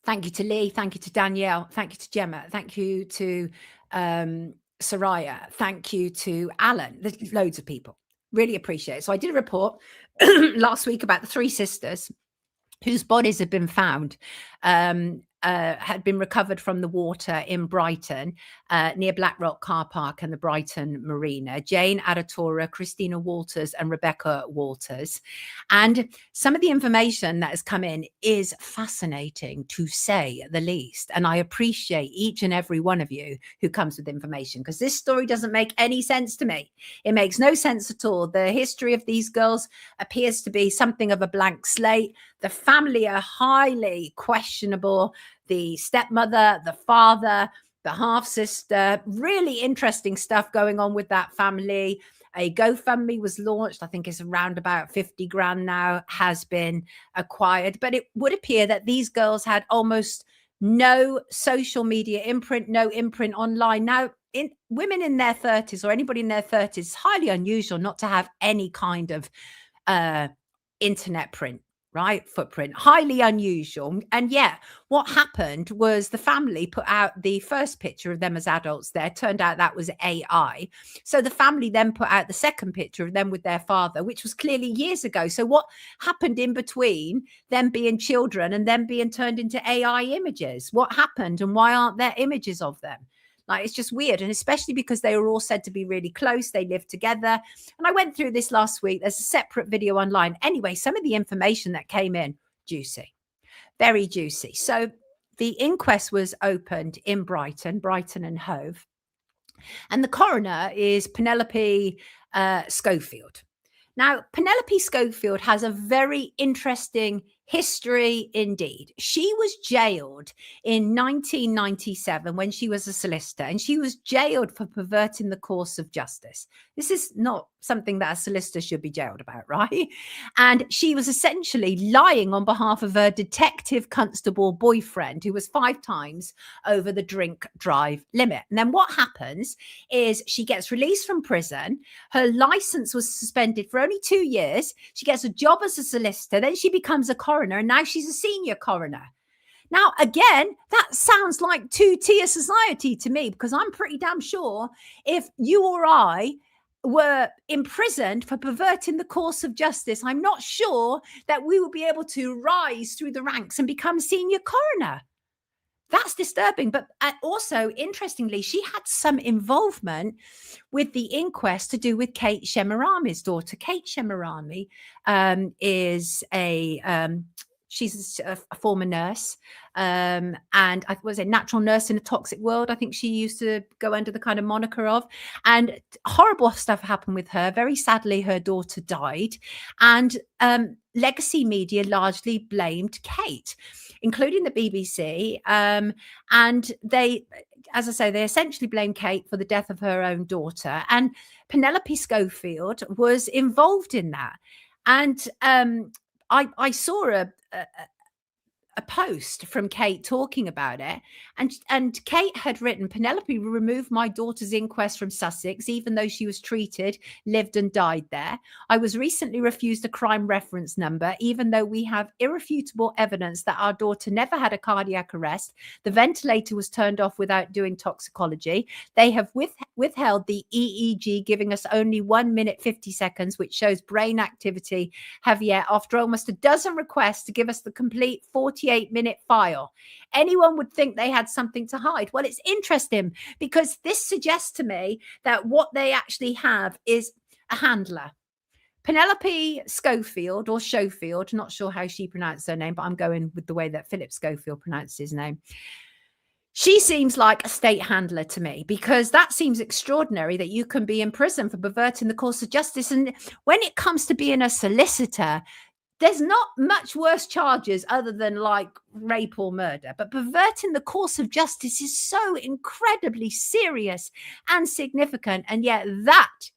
Thank you to Lee. Thank you to Danielle. Thank you to Gemma. Thank you to Soraya. Thank you to Alan. There's loads of people. Really appreciate it. So I did a report last week about the 3 sisters whose bodies have been found had been recovered from the water in Brighton, near Blackrock Car Park and the Brighton Marina. Jane Adetora, Christina Walters, and Rebecca Walters. And some of the information that has come in is fascinating, to say the least. And I appreciate each and every one of you who comes with information, because this story doesn't make any sense to me. It makes no sense at all. The history of these girls appears to be something of a blank slate. The family are highly questionable. The stepmother, the father, the half sister, really interesting stuff going on with that family. A GoFundMe was launched. I think it's around about 50 grand now, has been acquired. But it would appear that these girls had almost no social media imprint, no imprint online. Now, women in their 30s or anybody in their 30s, it's highly unusual not to have any kind of internet print, right? Footprint, highly unusual. And yet what happened was the family put out the first picture of them as adults there. Turned out that was AI. So the family then put out the second picture of them with their father, which was clearly years ago. So what happened in between them being children and them being turned into AI images? What happened, and why aren't there images of them? Like, it's just weird. And especially because they were all said to be really close. They lived together. And I went through this last week. There's a separate video online. Anyway, some of the information that came in, juicy, very juicy. So the inquest was opened in Brighton and Hove. And the coroner is Penelope Schofield. Now, Penelope Schofield has a very interesting history indeed. She was jailed in 1997 when she was a solicitor, and she was jailed for perverting the course of justice. This is not something that a solicitor should be jailed about, right? And she was essentially lying on behalf of her detective constable boyfriend, who was 5 times over the drink drive limit. And then what happens is she gets released from prison. Her license was suspended for only 2 years. She gets a job as a solicitor. Then she becomes a coroner, and now she's a senior coroner. Now, again, that sounds like 2-tier society to me, because I'm pretty damn sure if you or I were imprisoned for perverting the course of justice, I'm not sure that we will be able to rise through the ranks and become senior coroner. That's disturbing. But also, interestingly, she had some involvement with the inquest to do with Kate Shemirami's daughter. Kate Shemirami is she's a former nurse, and I was a natural nurse in a toxic world. I think she used to go under the kind of moniker of, and horrible stuff happened with her. Very sadly, her daughter died, and legacy media largely blamed Kate, including the BBC. And they, as I say, they essentially blamed Kate for the death of her own daughter. And Penelope Schofield was involved in that. And I saw a post from Kate talking about it, and Kate had written, Penelope removed my daughter's inquest from Sussex, even though she was treated, lived and died there. I was recently refused a crime reference number, even though we have irrefutable evidence that our daughter never had a cardiac arrest. The ventilator was turned off without doing toxicology. They have withheld the EEG, giving us only 1 minute 50 seconds, which shows brain activity, have yet, after almost a dozen requests, to give us the complete 48-minute file. Anyone would think they had something to hide. Well, it's interesting because this suggests to me that what they actually have is a handler. Penelope Schofield, or Schofield, not sure how she pronounced her name, but I'm going with the way that Philip Schofield pronounced his name. She seems like a state handler to me, because that seems extraordinary that you can be in prison for perverting the course of justice. And when it comes to being a solicitor, there's not much worse charges other than like rape or murder, but perverting the course of justice is so incredibly serious and significant. And yet that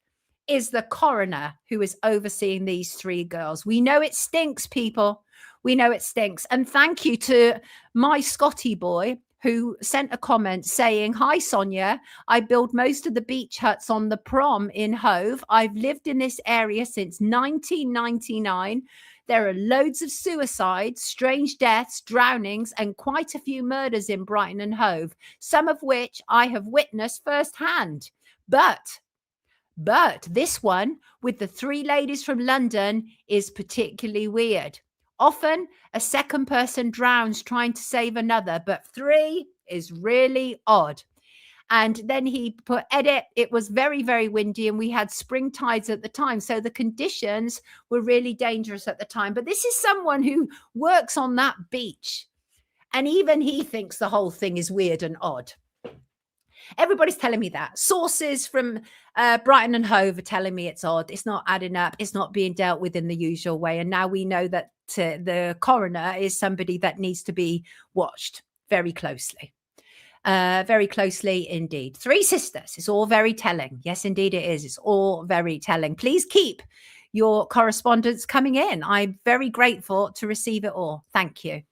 is the coroner who is overseeing these 3 girls. We know it stinks, people. We know it stinks. And thank you to my Scotty boy, who sent a comment saying, hi, Sonia, I build most of the beach huts on the prom in Hove. I've lived in this area since 1999. There are loads of suicides, strange deaths, drownings, and quite a few murders in Brighton and Hove, some of which I have witnessed firsthand. But this one with the 3 ladies from London is particularly weird. Often a second person drowns trying to save another, but 3 is really odd. And then he put edit. It was very, very windy and we had spring tides at the time. So the conditions were really dangerous at the time. But this is someone who works on that beach. And even he thinks the whole thing is weird and odd. Everybody's telling me that. Sources from Brighton and Hove are telling me it's odd. It's not adding up. It's not being dealt with in the usual way. And now we know that the coroner is somebody that needs to be watched very closely. Very closely indeed. 3 sisters. It's all very telling. Yes, indeed it is. It's all very telling. Please keep your correspondence coming in. I'm very grateful to receive it all. Thank you.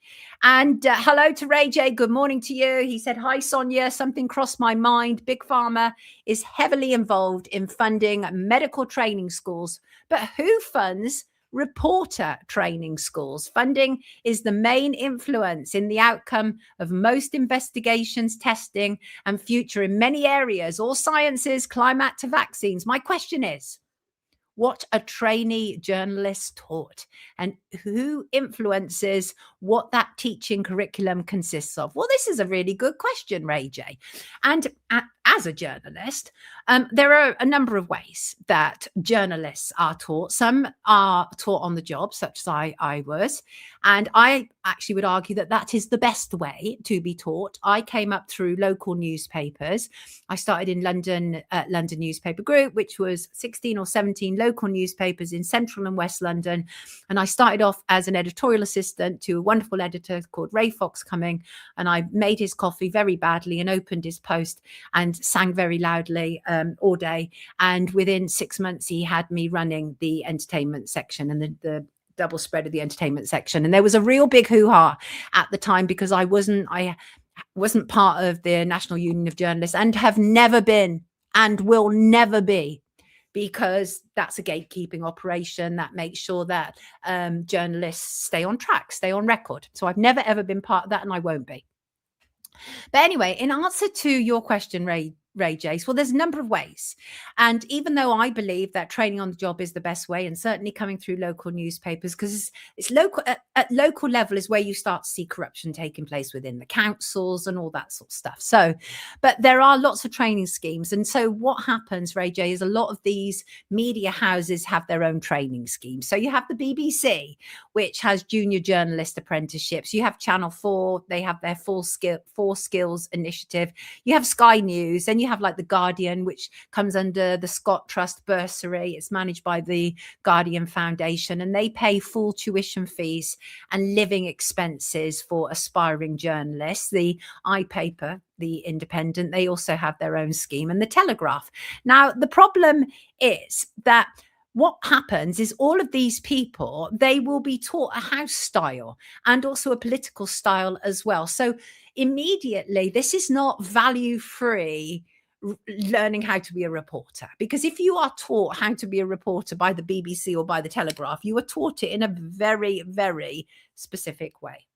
And hello to Ray J. Good morning to you. He said, hi, Sonia. Something crossed my mind. Big Pharma is heavily involved in funding medical training schools. But who funds reporter training schools? Funding is the main influence in the outcome of most investigations, testing, and future in many areas, all sciences, climate to vaccines. My question is, what a trainee journalist taught and who influences what that teaching curriculum consists of? Well, this is a really good question, Ray J. And as a journalist, there are a number of ways that journalists are taught. Some are taught on the job, such as I was. And I actually would argue that that is the best way to be taught. I came up through local newspapers. I started in London Newspaper Group, which was 16 or 17 local newspapers in central and west London. And I started off as an editorial assistant to a wonderful editor called Ray Fox Cumming. And I made his coffee very badly and opened his post and sang very loudly all day. And within 6 months, he had me running the entertainment section and the double spread of the entertainment section. And there was a real big hoo-ha at the time because I wasn't part of the National Union of Journalists and have never been and will never be, because that's a gatekeeping operation that makes sure that journalists stay on track, stay on record. So I've never, ever been part of that and I won't be. But anyway, in answer to your question, Ray Jace, well, there's a number of ways. And even though I believe that training on the job is the best way, and certainly coming through local newspapers, because it's local at local level is where you start to see corruption taking place within the councils and all that sort of stuff. So, but there are lots of training schemes. And so what happens, Ray J, is a lot of these media houses have their own training schemes. So you have the BBC, which has junior journalist apprenticeships. You have Channel 4, they have their four skills initiative. You have Sky News, and you have like the Guardian, which comes under the Scott Trust bursary. It's managed by the Guardian Foundation, and they pay full tuition fees and living expenses for aspiring journalists. The iPaper, the Independent, they also have their own scheme, and the Telegraph. Now, the problem is that what happens is all of these people, they will be taught a house style and also a political style as well. So immediately, this is not value-free learning how to be a reporter, because if you are taught how to be a reporter by the BBC or by the Telegraph, you are taught it in a very, very specific way.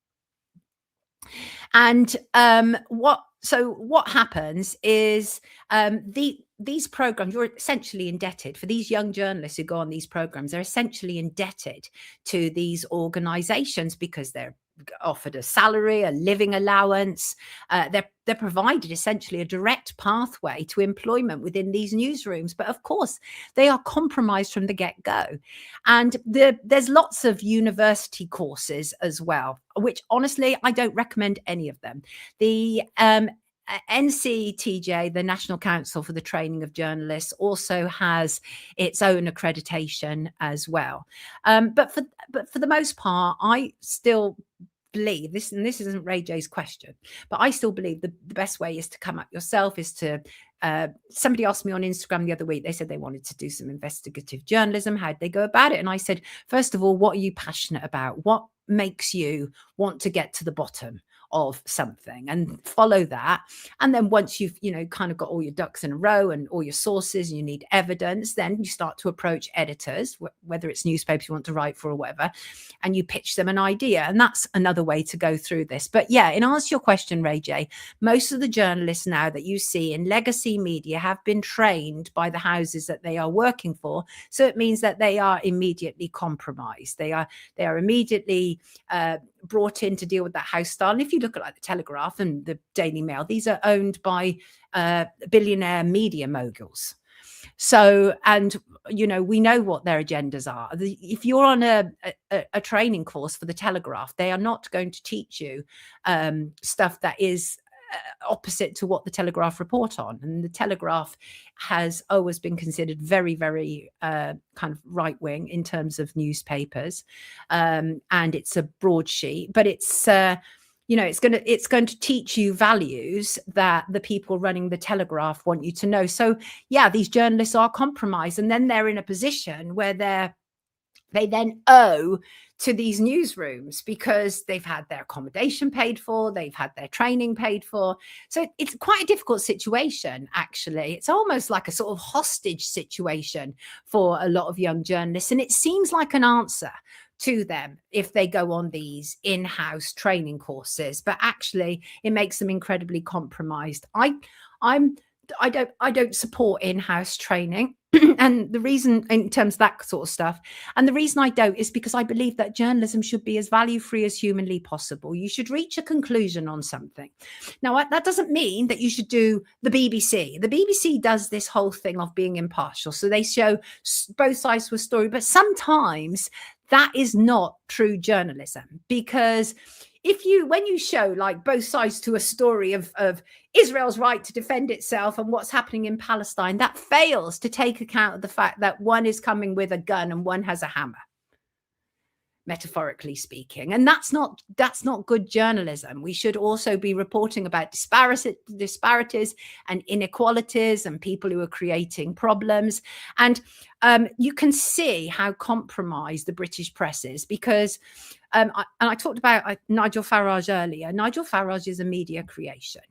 And what happens is these programs, you're essentially indebted for these young journalists who go on these programs. They're essentially indebted to these organizations because they're offered a salary, a living allowance. They're provided essentially a direct pathway to employment within these newsrooms. But of course, they are compromised from the get-go. And there's lots of university courses as well, which honestly, I don't recommend any of them. The NCTJ, the National Council for the Training of Journalists, also has its own accreditation as well. But for the most part, I still believe this, and this isn't Ray J's question, but I still believe the best way is to come up yourself, is to somebody asked me on Instagram the other week, they said they wanted to do some investigative journalism. How'd they go about it? And I said, first of all, what are you passionate about? What makes you want to get to the bottom of something and follow that. And then once you've, kind of got all your ducks in a row and all your sources and you need evidence, then you start to approach editors, whether it's newspapers you want to write for or whatever, and you pitch them an idea. And that's another way to go through this. But yeah, in answer to your question, Ray J, most of the journalists now that you see in legacy media have been trained by the houses that they are working for. So it means that they are immediately compromised. They are immediately brought in to deal with that house style. And if you look at like the Telegraph and the Daily Mail, these are owned by billionaire media moguls. So, and we know what their agendas are. If you're on a training course for the Telegraph, they are not going to teach you stuff that is opposite to what the Telegraph report on. And the Telegraph has always been considered very, very kind of right wing in terms of newspapers, and it's a broadsheet, but it's it's going to teach you values that the people running the Telegraph want you to know. So yeah, these journalists are compromised, and then they're in a position where they then owe to these newsrooms because they've had their accommodation paid for, they've had their training paid for. So it's quite a difficult situation, actually. It's almost like a sort of hostage situation for a lot of young journalists. And it seems like an answer to them if they go on these in-house training courses, but actually it makes them incredibly compromised. I don't support in-house training. And the reason, in terms of that sort of stuff, and the reason I don't is because I believe that journalism should be as value-free as humanly possible. You should reach a conclusion on something. Now, that doesn't mean that you should do the BBC. The BBC does this whole thing of being impartial. So they show both sides to a story, but sometimes that is not true journalism, because when you show like both sides to a story of Israel's right to defend itself and what's happening in Palestine, that fails to take account of the fact that one is coming with a gun and one has a hammer, metaphorically speaking. And that's not good journalism. We should also be reporting about disparities and inequalities and people who are creating problems. And you can see how compromised the British press is, because I talked about Nigel Farage earlier. Nigel Farage is a media creation.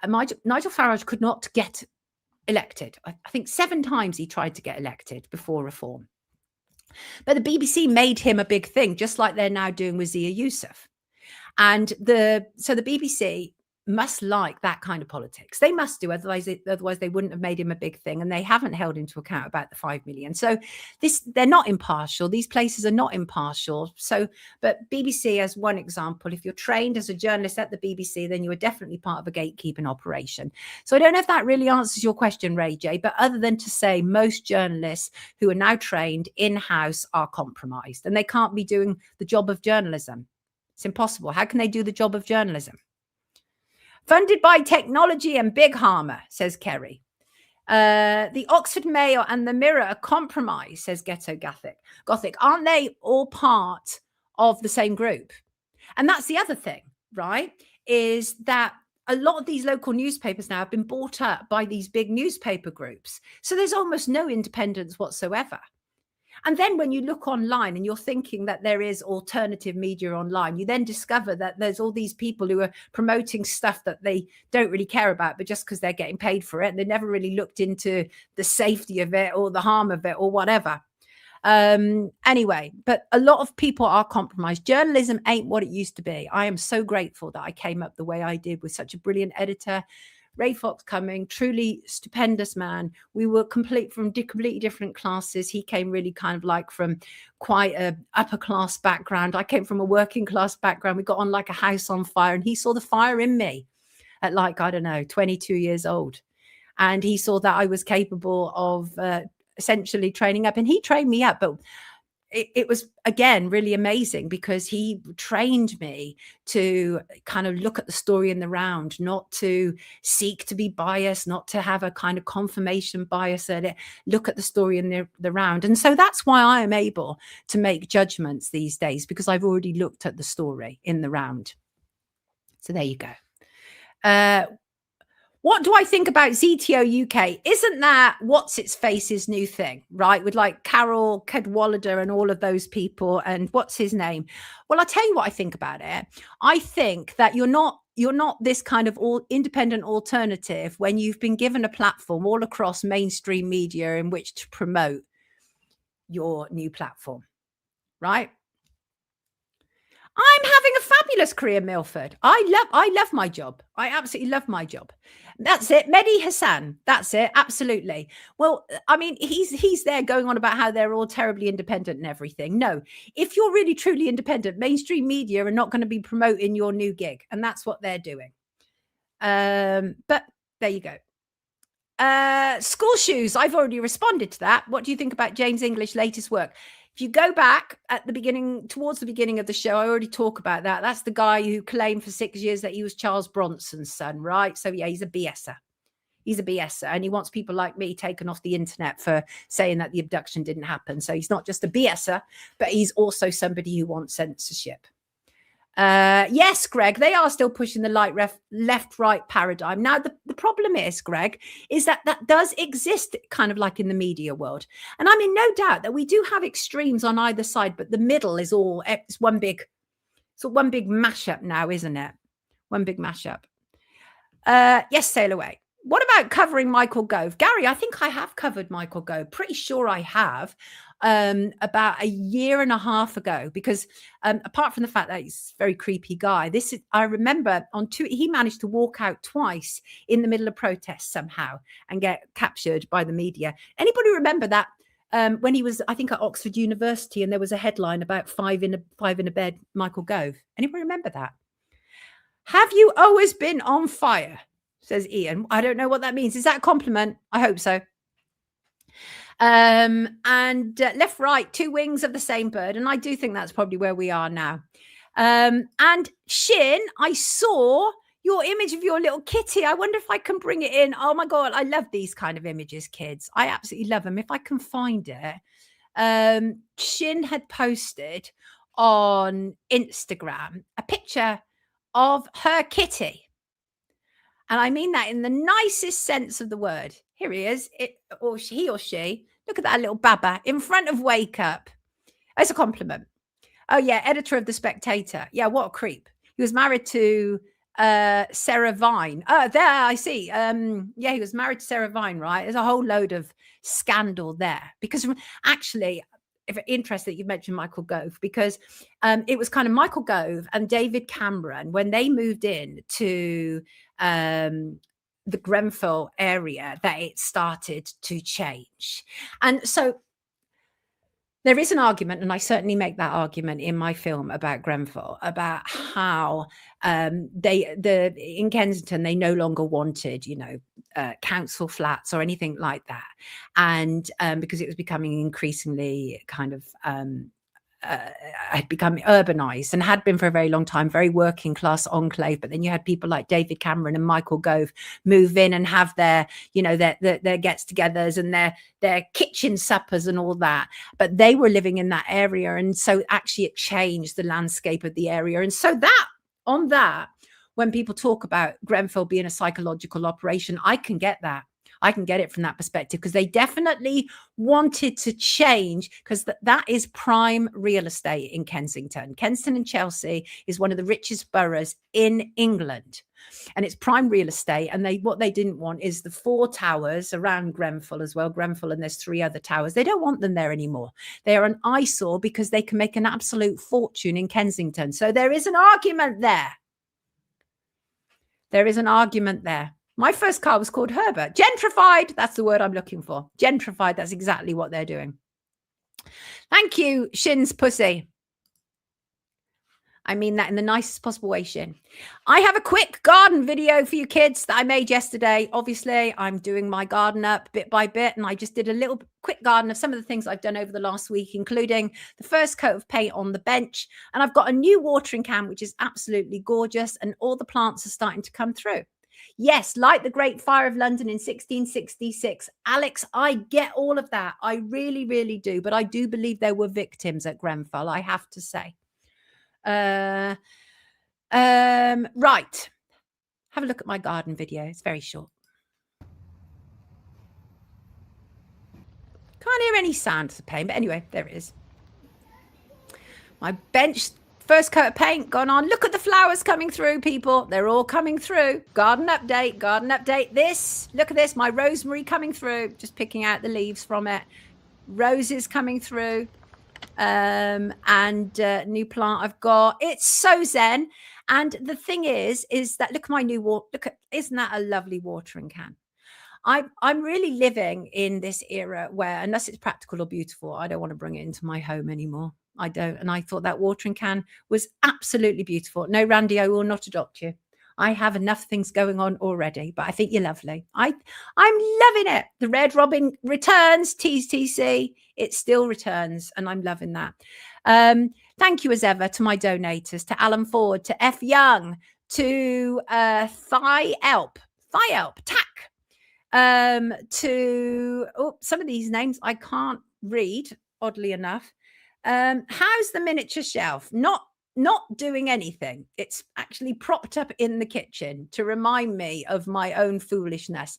Nigel Farage could not get elected. I think 7 times he tried to get elected before reform. But the BBC made him a big thing, just like they're now doing with Zia Youssef. And so the BBC must like that kind of politics. They must do, otherwise they wouldn't have made him a big thing, and they haven't held into account about the 5 million. So they're not impartial. These places are not impartial. So, but BBC as one example, if you're trained as a journalist at the BBC, then you are definitely part of a gatekeeping operation. So I don't know if that really answers your question, Ray J, but other than to say most journalists who are now trained in-house are compromised, and they can't be doing the job of journalism. It's impossible. How can they do the job of journalism? Funded by technology and big harmer, says Kerry. The Oxford Mail and the Mirror are compromised, says Ghetto Gothic. Aren't they all part of the same group? And that's the other thing, right? Is that a lot of these local newspapers now have been bought up by these big newspaper groups. So there's almost no independence whatsoever. And then when you look online and you're thinking that there is alternative media online, you then discover that there's all these people who are promoting stuff that they don't really care about, but just because they're getting paid for it, and they never really looked into the safety of it or the harm of it or whatever. Anyway, but a lot of people are compromised. Journalism ain't what it used to be. I am so grateful that I came up the way I did with such a brilliant editor, Ray Fox Cumming, truly stupendous man. We were completely different classes. He came really kind of like from quite a upper class background. I came from a working class background. We got on like a house on fire, and he saw the fire in me at like, I don't know, 22 years old. And he saw that I was capable of essentially training up, and he trained me up. But it was, again, really amazing because he trained me to kind of look at the story in the round, not to seek to be biased, not to have a kind of confirmation bias at it, look at the story in the round. And so that's why I am able to make judgments these days, because I've already looked at the story in the round. So there you go. What do I think about ZTO UK? Isn't that what's its face's new thing, right? With like Carol Cadwallader and all of those people, and what's his name? Well, I'll tell you what I think about it. I think that you're not this kind of all independent alternative when you've been given a platform all across mainstream media in which to promote your new platform, right? I'm having a fabulous career, Milford. I love my job. I absolutely love my job. That's it. Mehdi Hassan. That's it. Absolutely. Well, I mean, he's there going on about how they're all terribly independent and everything. No, if you're really truly independent, mainstream media are not going to be promoting your new gig. And that's what they're doing. But there you go. School shoes. I've already responded to that. What do you think about James English's latest work? If you go back at the beginning, towards the beginning of the show, I already talk about that. That's the guy who claimed for 6 years that he was Charles Bronson's son, right? So yeah, he's a BSer. He's a BSer, and he wants people like me taken off the internet for saying that the abduction didn't happen. So he's not just a BSer, but he's also somebody who wants censorship. Yes, Greg, they are still pushing the left-right paradigm. Now, the problem is, Greg, is that does exist kind of like in the media world. And I'm in no doubt that we do have extremes on either side, but the middle is it's one big mashup now, isn't it? One big mashup. Yes, sail away. What about covering Michael Gove? Gary, I think I have covered Michael Gove. Pretty sure I have. About a year and a half ago, because apart from the fact that he's a very creepy guy, I remember he managed to walk out twice in the middle of protests somehow and get captured by the media. Anybody remember that when he was, I think, at Oxford University, and there was a headline about five in a bed, Michael Gove? Anybody remember that? Have you always been on fire? Says Ian. I don't know what that means. Is that a compliment? I hope so. And left, right, two wings of the same bird. And I do think that's probably where we are now. And Shin, I saw your image of your little kitty. I wonder if I can bring it in. Oh my God, I love these kind of images, kids. I absolutely love them. If I can find it. Shin had posted on Instagram a picture of her kitty. And I mean that in the nicest sense of the word. Here he is, he or she. Look at that little baba in front of Wake Up. It's a compliment. Oh, yeah, editor of The Spectator. Yeah, what a creep. He was married to Sarah Vine. Oh, there, I see. Yeah, he was married to Sarah Vine, right? There's a whole load of scandal there. Because actually, if interested that you mentioned Michael Gove, because it was kind of Michael Gove and David Cameron when they moved in to the Grenfell area that it started to change. And so there is an argument, and I certainly make that argument in my film about Grenfell, about how in Kensington, they no longer wanted, council flats or anything like that. And because it was becoming increasingly kind of had become urbanized and had been for a very long time, very working class enclave. But then you had people like David Cameron and Michael Gove move in and have their gets-togethers and their kitchen suppers and all that. But they were living in that area, and so actually it changed the landscape of the area. And so when people talk about Grenfell being a psychological operation, I can get that. I can get it from that perspective, because they definitely wanted to change, because that is prime real estate in Kensington. Kensington and Chelsea is one of the richest boroughs in England, and it's prime real estate. And what they didn't want is the 4 towers around Grenfell as well. Grenfell, and there's 3 other towers. They don't want them there anymore. They are an eyesore because they can make an absolute fortune in Kensington. So there is an argument there. There is an argument there. My first car was called Herbert. Gentrified. That's the word I'm looking for. Gentrified. That's exactly what they're doing. Thank you, Shin's pussy. I mean that in the nicest possible way, Shin. I have a quick garden video for you kids that I made yesterday. Obviously, I'm doing my garden up bit by bit, and I just did a little quick garden of some of the things I've done over the last week, including the first coat of paint on the bench. And I've got a new watering can, which is absolutely gorgeous, and all the plants are starting to come through. Yes, like the Great Fire of London in 1666. Alex, I get all of that. I really, really do. But I do believe there were victims at Grenfell, I have to say. Right. Have a look at my garden video. It's very short. Can't hear any sound of the paint, but anyway, there it is. My bench, first coat of paint gone on. Look at the flowers coming through, people. They're all coming through. Garden update, garden update. This, look at this, my rosemary coming through. Just picking out the leaves from it. Roses coming through. And new plant I've got. It's so zen. And the thing is that look at my new water. Look at, isn't that a lovely watering can? I'm really living in this era where, unless it's practical or beautiful, I don't want to bring it into my home anymore. I don't. And I thought that watering can was absolutely beautiful. No, Randy, I will not adopt you. I have enough things going on already, but I think you're lovely. I'm loving it. The Red Robin returns, TC. It still returns, and I'm loving that. Thank you as ever to my donators, to Alan Ford, to F Young, to Thigh Elp, Tack, to some of these names I can't read, oddly enough. How's the miniature shelf? Not doing anything. It's actually propped up in the kitchen to remind me of my own foolishness.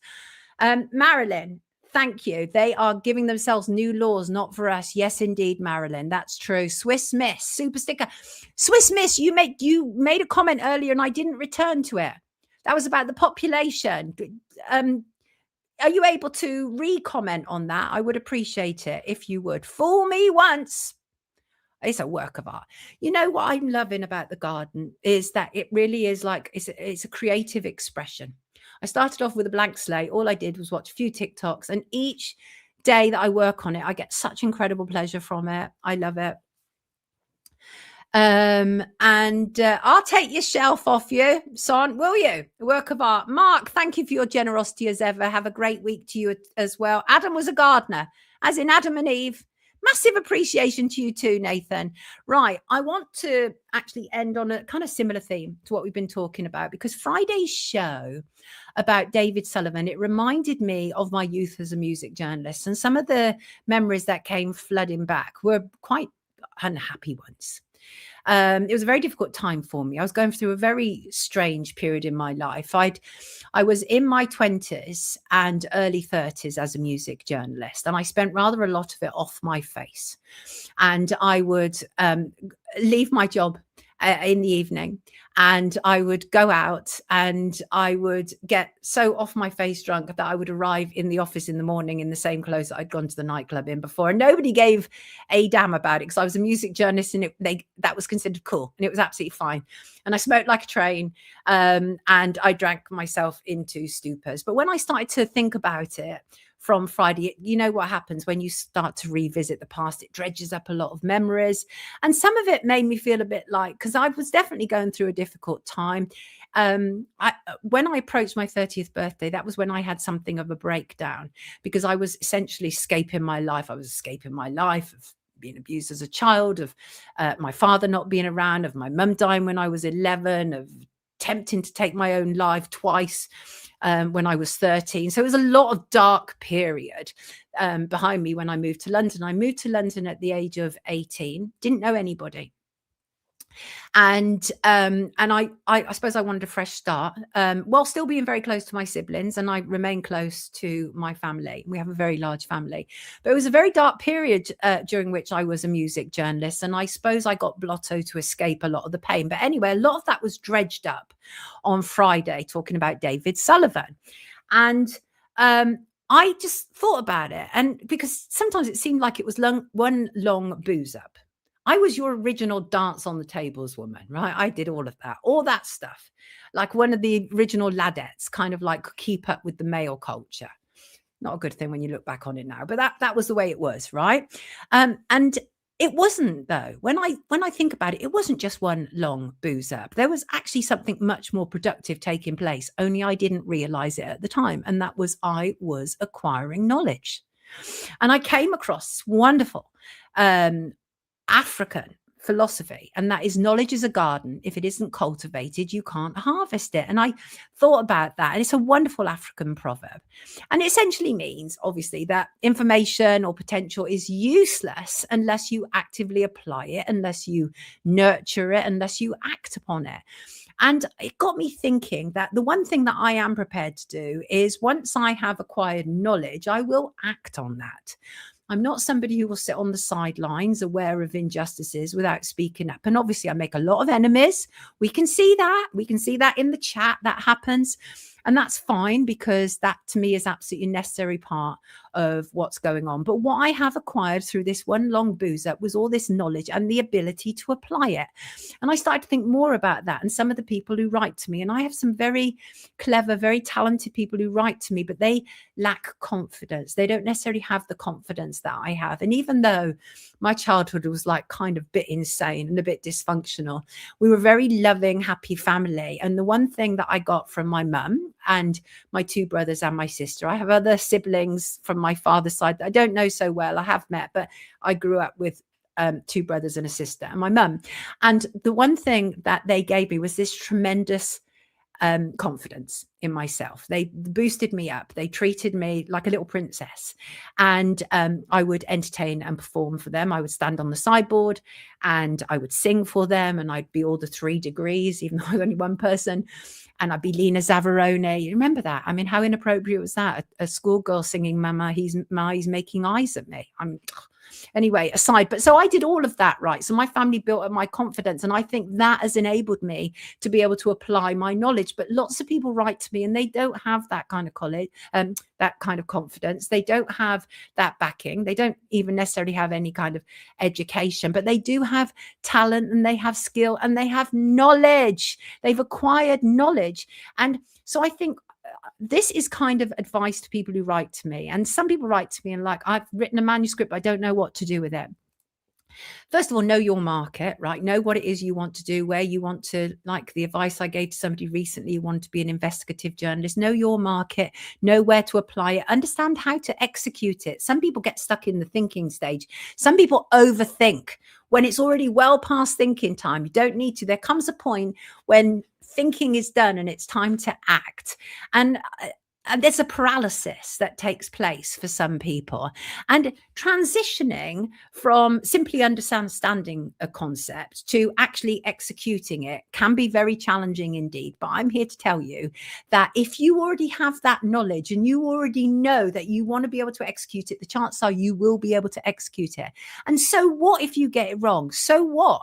Marilyn, thank you. They are giving themselves new laws, not for us. Yes, indeed, Marilyn. That's true. Swiss Miss, super sticker. Swiss Miss, you made a comment earlier and I didn't return to it. That was about the population. Are you able to re-comment on that? I would appreciate it if you would. Fool me once. It's a work of art. You know what I'm loving about the garden is that it really is like it's a creative expression. I started off with a blank slate. All I did was watch a few TikToks, and each day that I work on it, I get such incredible pleasure from it. I love it. I'll take your shelf off you, son, will you? A work of art. Mark, thank you for your generosity as ever. Have a great week to you as well. Adam was a gardener, as in Adam and Eve. Massive appreciation to you too, Nathan. Right, I want to actually end on a kind of similar theme to what we've been talking about, because Friday's show about David Sullivan, it reminded me of my youth as a music journalist, and some of the memories that came flooding back were quite unhappy ones. It was a very difficult time for me. I was going through a very strange period in my life. I was in my 20s and early 30s as a music journalist, and I spent rather a lot of it off my face. And I would leave my job in the evening, and I would go out and I would get so off my face drunk that I would arrive in the office in the morning in the same clothes that I'd gone to the nightclub in before. And nobody gave a damn about it because I was a music journalist, and that was considered cool, and it was absolutely fine. And I smoked like a train, and I drank myself into stupors. But when I started to think about it from Friday, you know what happens when you start to revisit the past? It dredges up a lot of memories, and some of it made me feel a bit like, because I was definitely going through a difficult time. When I approached my 30th birthday, that was when I had something of a breakdown, because I was essentially escaping my life. I was escaping my life of being abused as a child, of my father not being around, of my mum dying when I was 11, of attempting to take my own life twice when I was 13. So it was a lot of dark period behind me when I moved to London. I moved to London at the age of 18, didn't know anybody. And I suppose I wanted a fresh start, while still being very close to my siblings, and I remain close to my family. We have a very large family, but it was a very dark period during which I was a music journalist, and I suppose I got blotto to escape a lot of the pain. But anyway, a lot of that was dredged up on Friday, talking about David Sullivan. And I just thought about it, and because sometimes it seemed like it was one long booze up. I was your original dance on the tables woman, right? I did all of that, all that stuff, like one of the original ladettes, kind of like keep up with the male culture. Not a good thing when you look back on it now, but that was the way it was, right? And it wasn't, though. When I think about it, it wasn't just one long booze up. There was actually something much more productive taking place, only I didn't realize it at the time. And that was I was acquiring knowledge. And I came across wonderful African philosophy, and that is knowledge is a garden. If it isn't cultivated, you can't harvest it. And I thought about that, and it's a wonderful African proverb, and it essentially means, obviously, that information or potential is useless unless you actively apply it, unless you nurture it, unless you act upon it. And it got me thinking that the one thing that I am prepared to do is, once I have acquired knowledge, I will act on that. I'm not somebody who will sit on the sidelines aware of injustices without speaking up. And obviously I make a lot of enemies. We can see that. We can see that in the chat. That happens. And that's fine, because that to me is absolutely a necessary part of what's going on. But what I have acquired through this one long booze up was all this knowledge and the ability to apply it. And I started to think more about that and some of the people who write to me. And I have some very clever, very talented people who write to me, but they lack confidence. They don't necessarily have the confidence that I have. And even though my childhood was like kind of a bit insane and a bit dysfunctional, we were a very loving, happy family. And the one thing that I got from my mum and my two brothers and my sister, I have other siblings from my father's side that I don't know so well. I have met, but I grew up with two brothers and a sister and my mum. And the one thing that they gave me was this tremendous confidence in myself. They boosted me up. They treated me like a little princess. And I would entertain and perform for them. I would stand on the sideboard and I would sing for them. And I'd be all the 3 degrees, even though I was only one person. And I'd be Lena Zavarone. You remember that? I mean, how inappropriate was that? A schoolgirl singing Mama, he's making eyes at me. Anyway, aside, but so I did all of that, right? So my family built up my confidence, and I think that has enabled me to be able to apply my knowledge. But lots of people write to me and they don't have that kind of college, that kind of confidence. They don't have that backing. They don't even necessarily have any kind of education, but they do have talent and they have skill and they have knowledge. They've acquired knowledge. And so I think this is kind of advice to people who write to me. And some people write to me and like, I've written a manuscript, but I don't know what to do with it. First of all, know your market, right? Know what it is you want to do, where you want to, like the advice I gave to somebody recently who wanted to be an investigative journalist. Know your market, know where to apply it, understand how to execute it. Some people get stuck in the thinking stage. Some people overthink when it's already well past thinking time. You don't need to. There comes a point when thinking is done and it's time to act. And there's a paralysis that takes place for some people. And transitioning from simply understanding a concept to actually executing it can be very challenging indeed. But I'm here to tell you that if you already have that knowledge and you already know that you want to be able to execute it, the chances are you will be able to execute it. And so what if you get it wrong? So what?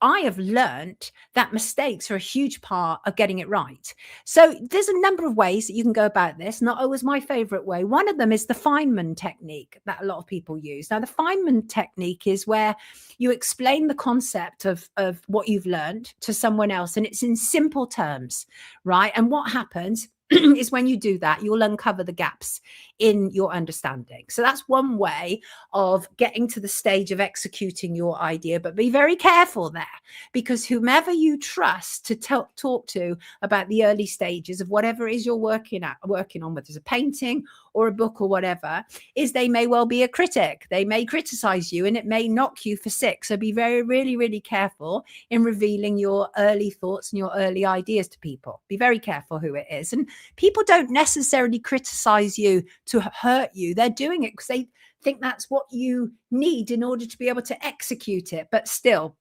I have learned that mistakes are a huge part of getting it right. So there's a number of ways that you can go about this. Not always my favorite way. One of them is the Feynman technique that a lot of people use. Now, the Feynman technique is where you explain the concept of what you've learned to someone else, and it's in simple terms, right? And what happens is when you do that, you'll uncover the gaps in your understanding. So that's one way of getting to the stage of executing your idea. But be very careful there, because whomever you trust to talk to about the early stages of whatever it is you're working on, whether it's a painting or a book or whatever, is they may well be a critic. They may criticize you and it may knock you for 6. So be really careful in revealing your early thoughts and your early ideas to people. Be very careful who it is. And people don't necessarily criticize you to hurt you. They're doing it because they think that's what you need in order to be able to execute it. But still,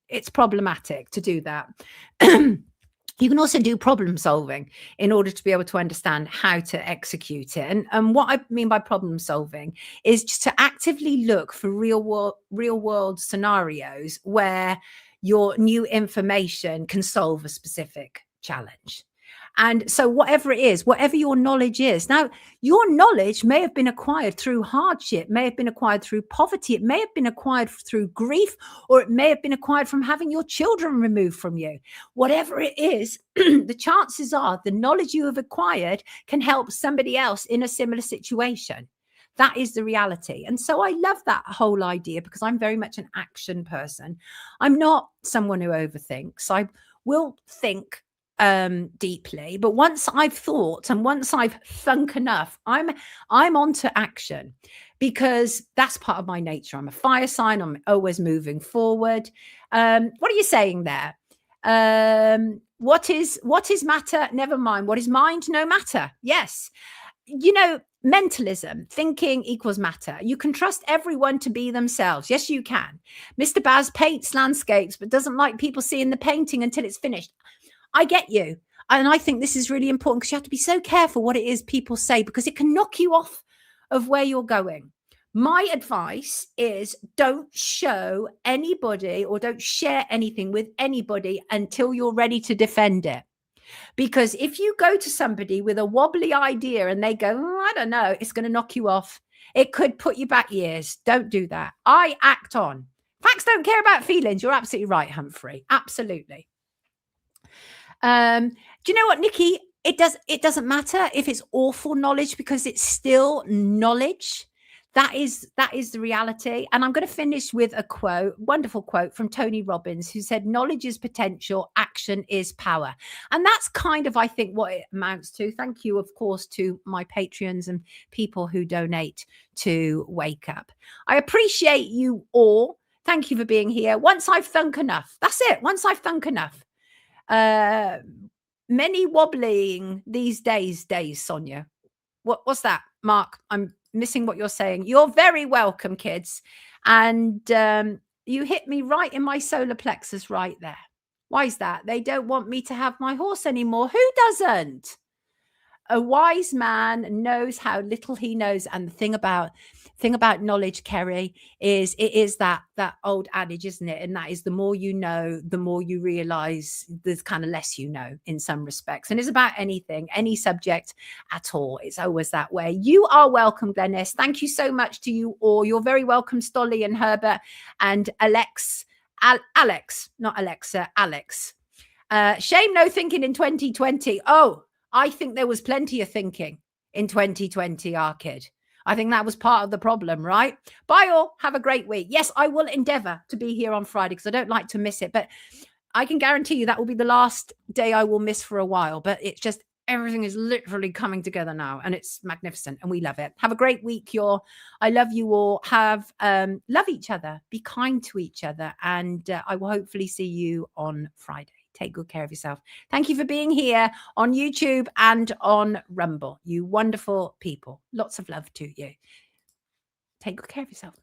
it's problematic to do that. You can also do problem solving in order to be able to understand how to execute it. And what I mean by problem solving is just to actively look for real world scenarios where your new information can solve a specific challenge. And so whatever it is, whatever your knowledge is, now your knowledge may have been acquired through hardship, may have been acquired through poverty, it may have been acquired through grief, or it may have been acquired from having your children removed from you. Whatever it is, the chances are the knowledge you have acquired can help somebody else in a similar situation. That is the reality. And so I love that whole idea because I'm very much an action person. I'm not someone who overthinks. I will think deeply, but once I've thought and once I've thunk enough, I'm on to action, because that's part of my nature. I'm a fire sign. I'm always moving forward. What are you saying there? What is matter? Never mind. What is mind? No matter. Yes. You know, mentalism, thinking equals matter. You can trust everyone to be themselves. Yes, you can. Mr. Baz paints landscapes, but doesn't like people seeing the painting until it's finished. I get you. And I think this is really important because you have to be so careful what it is people say, because it can knock you off of where you're going. My advice is don't show anybody or don't share anything with anybody until you're ready to defend it. Because if you go to somebody with a wobbly idea and they go, "Oh, I don't know," it's going to knock you off. It could put you back years. Don't do that. I act on. Facts don't care about feelings. You're absolutely right, Humphrey. Absolutely. Do you know what, Nikki? It doesn't matter if it's awful knowledge because it's still knowledge. That is the reality. And I'm going to finish with a quote, wonderful quote from Tony Robbins, who said, "Knowledge is potential, action is power." And that's kind of, I think, what it amounts to. Thank you, of course, to my Patreons and people who donate to Wake Up. I appreciate you all. Thank you for being here. Once I've thunk enough, that's it. Once I've thunk enough. Many wobbling these days, Sonia. What's that, Mark? I'm missing what you're saying. You're very welcome, kids. And you hit me right in my solar plexus right there. Why is that? They don't want me to have my horse anymore. Who doesn't? A wise man knows how little he knows. And the thing about knowledge, Kerry, is it is that old adage, isn't it? And that is, the more you know, the more you realize there's kind of less you know in some respects. And it's about anything, any subject at all. It's always that way. You are welcome, Glennis. Thank you so much to you all. You're very welcome, Stolly and Herbert and Alex, not Alexa, Alex. Shame no thinking in 2020. Oh, I think there was plenty of thinking in 2020, our kid. I think that was part of the problem, right? Bye all. Have a great week. Yes, I will endeavor to be here on Friday because I don't like to miss it. But I can guarantee you that will be the last day I will miss for a while. But it's just everything is literally coming together now. And it's magnificent. And we love it. Have a great week, y'all. I love you all. Have love each other. Be kind to each other. And I will hopefully see you on Friday. Take good care of yourself. Thank you for being here on YouTube and on Rumble. You wonderful people. Lots of love to you. Take good care of yourself.